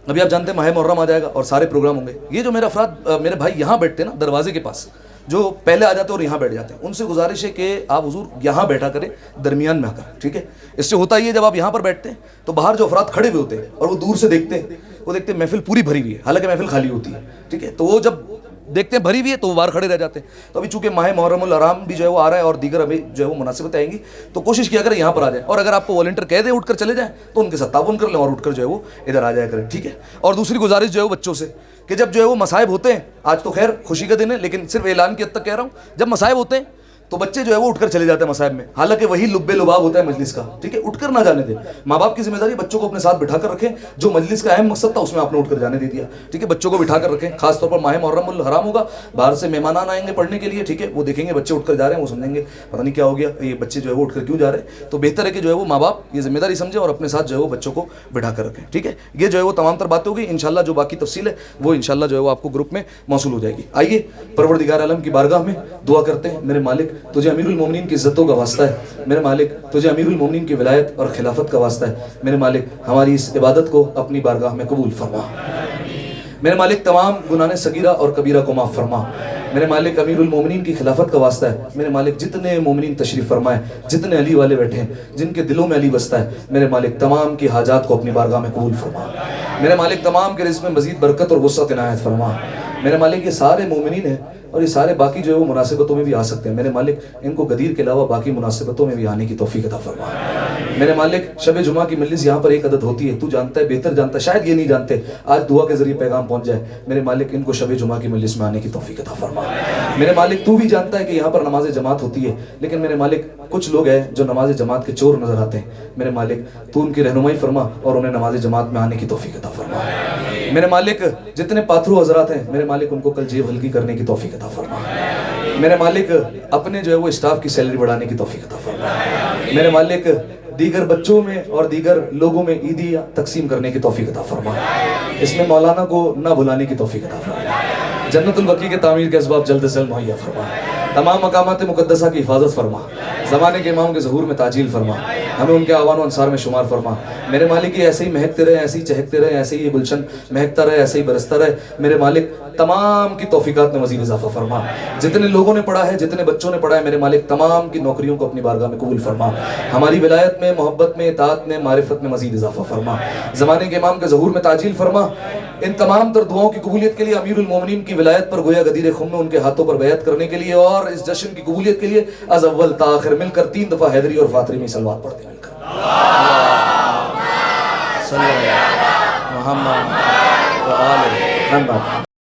अभी आप जानते हैं माह मुहर्रम आ जाएगा और सारे प्रोग्राम होंगे। ये जो मेरा अफराद मेरे भाई यहाँ बैठते हैं ना दरवाजे के पास, जो पहले आ जाते हैं और यहाँ बैठ जाते हैं, उनसे गुजारिश है कि आप हुजूर यहाँ बैठा करें, दरमियान में आकर, ठीक है। इससे होता ही है जब आप यहाँ पर बैठते हैं तो बाहर जो अफराद खड़े हुए होते हैं और वो दूर से देखते हैं, वो देखते हैं महफिल पूरी भरी हुई है, हालांकि महफिल खाली होती है, ठीक है। तो वो जब देखते हैं भरी हुई है तो वो बाहर खड़े रह जाते हैं। तो अभी चूंकि माह मुहर्रमुल हराम भी जो है वो आ रहा है और दीगर अभी जो है वो मुनासिबतें आएंगी, तो कोशिश किया करें यहाँ पर आ जाए। और अगर आपको वॉलंटियर कह दें उठकर चले जाएं तो उनके साथ ताउन कर लें और उठकर जो है वो इधर आ जाया करें, ठीक है। और दूसरी गुजारिश जो है वो बच्चों से कि जब जो है वो मसाइब होते हैं, आज तो खैर खुशी का दिन है लेकिन सिर्फ ऐलान की हद तक कह रहा हूँ, जब मसाइब होते हैं तो बच्चे जो है वो उठकर चले जाते हैं मसाइब में, हालांकि वही लुब्बे लुबाब होता है मजलिस का, ठीक है। उठकर ना जाने दें। माँ बाप की जिम्मेदारी बच्चों को अपने साथ बिठा कर रखें, जो मजलिस का अहम मकसद था उसमें आपने उठकर जाने दे दिया, ठीक है। बच्चों को बिठा कर रखें, खासतौर पर माह मुहर्रमुल हराम होगा, बाहर से मेहमान आएंगे पढ़ने के लिए, ठीक है। वो देखेंगे बच्चे उठकर जा रहे हैं, वो समझेंगे पता नहीं क्या हो गया, ये बच्चे जो है वो उठकर क्यों जा रहे हैं। तो बेहतर है कि जो है वो माँ बाप ये जिम्मेदारी समझे और अपने साथ जो है वो बच्चों को बिठा कर रखें, ठीक है। ये जो है वो तमाम तर बातें होगी। इंशाल्लाह जो बाकी तफसील है वो इंशाल्लाह जो है वो आपको ग्रुप में मौसूल हो जाएगी। आइए परवरदिगार आलम की बारगाह में दुआ करते हैं। मेरे मालिक तुझे अमीरुल मोमिनीन की इज्जतों का वास्ता है, मेरे मालिक तुझे अमीरुल मोमिनीन की विलायत और खिलाफत का वास्ता है, मेरे मालिक हमारी इस इबादत को अपनी बारगाह में कबूल फरमा। मेरे मालिक तमाम गुनाह सगीरा और कबीरा को माफ़ फरमा। मेरे मालिक अमीरुल मोमिनीन की खिलाफत का वास्ता है, मेरे मालिक जितने मोमिनीन तशरीफ़ फरमाए, जितने अली वाले बैठे हैं, जिनके दिलों में अली बसता है, मेरे मालिक तमाम की हाजात को अपनी बारगाह में कबूल फरमा। मेरे मालिक तमाम के रिज़्क़ में मज़ीद बरकत और वुसअत इनायत फरमा। मेरे मालिक ये सारे मोमिनीन हैं और ये सारे बाकी जो है वो मुनासिबतों में भी आ सकते हैं, मेरे मालिक इनको गदीर के अलावा बाकी मुनासिबतों में भी आने की तौफीक अता फरमा। मेरे मालिक शब जुमा की मजलिस यहाँ पर एक अदद होती है, तू जानता है, बेहतर जानता है, शायद ये नहीं जानते, आज दुआ के जरिए पैगाम पहुँच जाए। मेरे मालिक इनको शब जुमा की मजलिस में आने की तौफीक अता फरमा। मेरे मालिक तू भी जानता है कि यहाँ पर नमाज जमात होती है, लेकिन मेरे मालिक कुछ लोग हैं जो नमाज जमात के चोर नजर आते हैं, मेरे मालिक तू उनकी रहनुमाई फरमा और उन्हें नमाज जमात में आने की तौफीक अता फरमा। मेरे मालिक जितने पाथरू हजरात हैं, मेरे मालिक उनको कल जेब हल्की करने की तौफीक अता फरमा। मेरे मालिक अपने जो है वो स्टाफ की सैलरी बढ़ाने की तौफीक अता फरमा। मेरे मालिक दीगर बच्चों में और दीगर लोगों में ईदी तकसीम करने की तौफीक अता फरमा। इसमें मौलाना को ना भुलाने की तौफीक अता फरमा। जन्नतुल बकी के तामीर के असबाब जल्द से जल्द मुहैया फरमा, तमाम मकामात मुक़द्दसा की हिफाजत फरमा, ज़माने के इमाम के ज़हूर में ताजील फरमा, हमें उनके आवान अंसार में शुमार फरमा। मेरे मालिक ये ऐसे ही महकते रहे, ऐसे ही चहकते रहे, ऐसे ही ये गुलशन महकता रहे, ऐसे ही बरसता रहे। मेरे मालिक तमाम की तौफीकात में मज़ीद इजाफा फरमा। जितने लोगों ने पढ़ा है, जितने बच्चों ने पढ़ा है, मेरे मालिक तमाम की नौकरियों को अपनी बारगाह में कबूल फरमा। हमारी विलायत में, मोहब्बत में, इताअत में, मारिफत में मज़ीद इजाफा फरमा। ज़माने के इमाम के ज़हूर में ताजील फरमा। इन तमाम तर दुआओं की कबूलियत के लिए अमीरुल मोमिनीन की विलायत पर गोया गदीर खुम में उनके हाथों पर बैत करने के लिए और इस जश्न की कबूलियत के लिए अज़ अव्वल ता आखिर मिलकर 3 दफ़ा हैदरी और फातिमी में सलवात पढ़ते मिलकर मोहम्मद व आले मोहम्मद।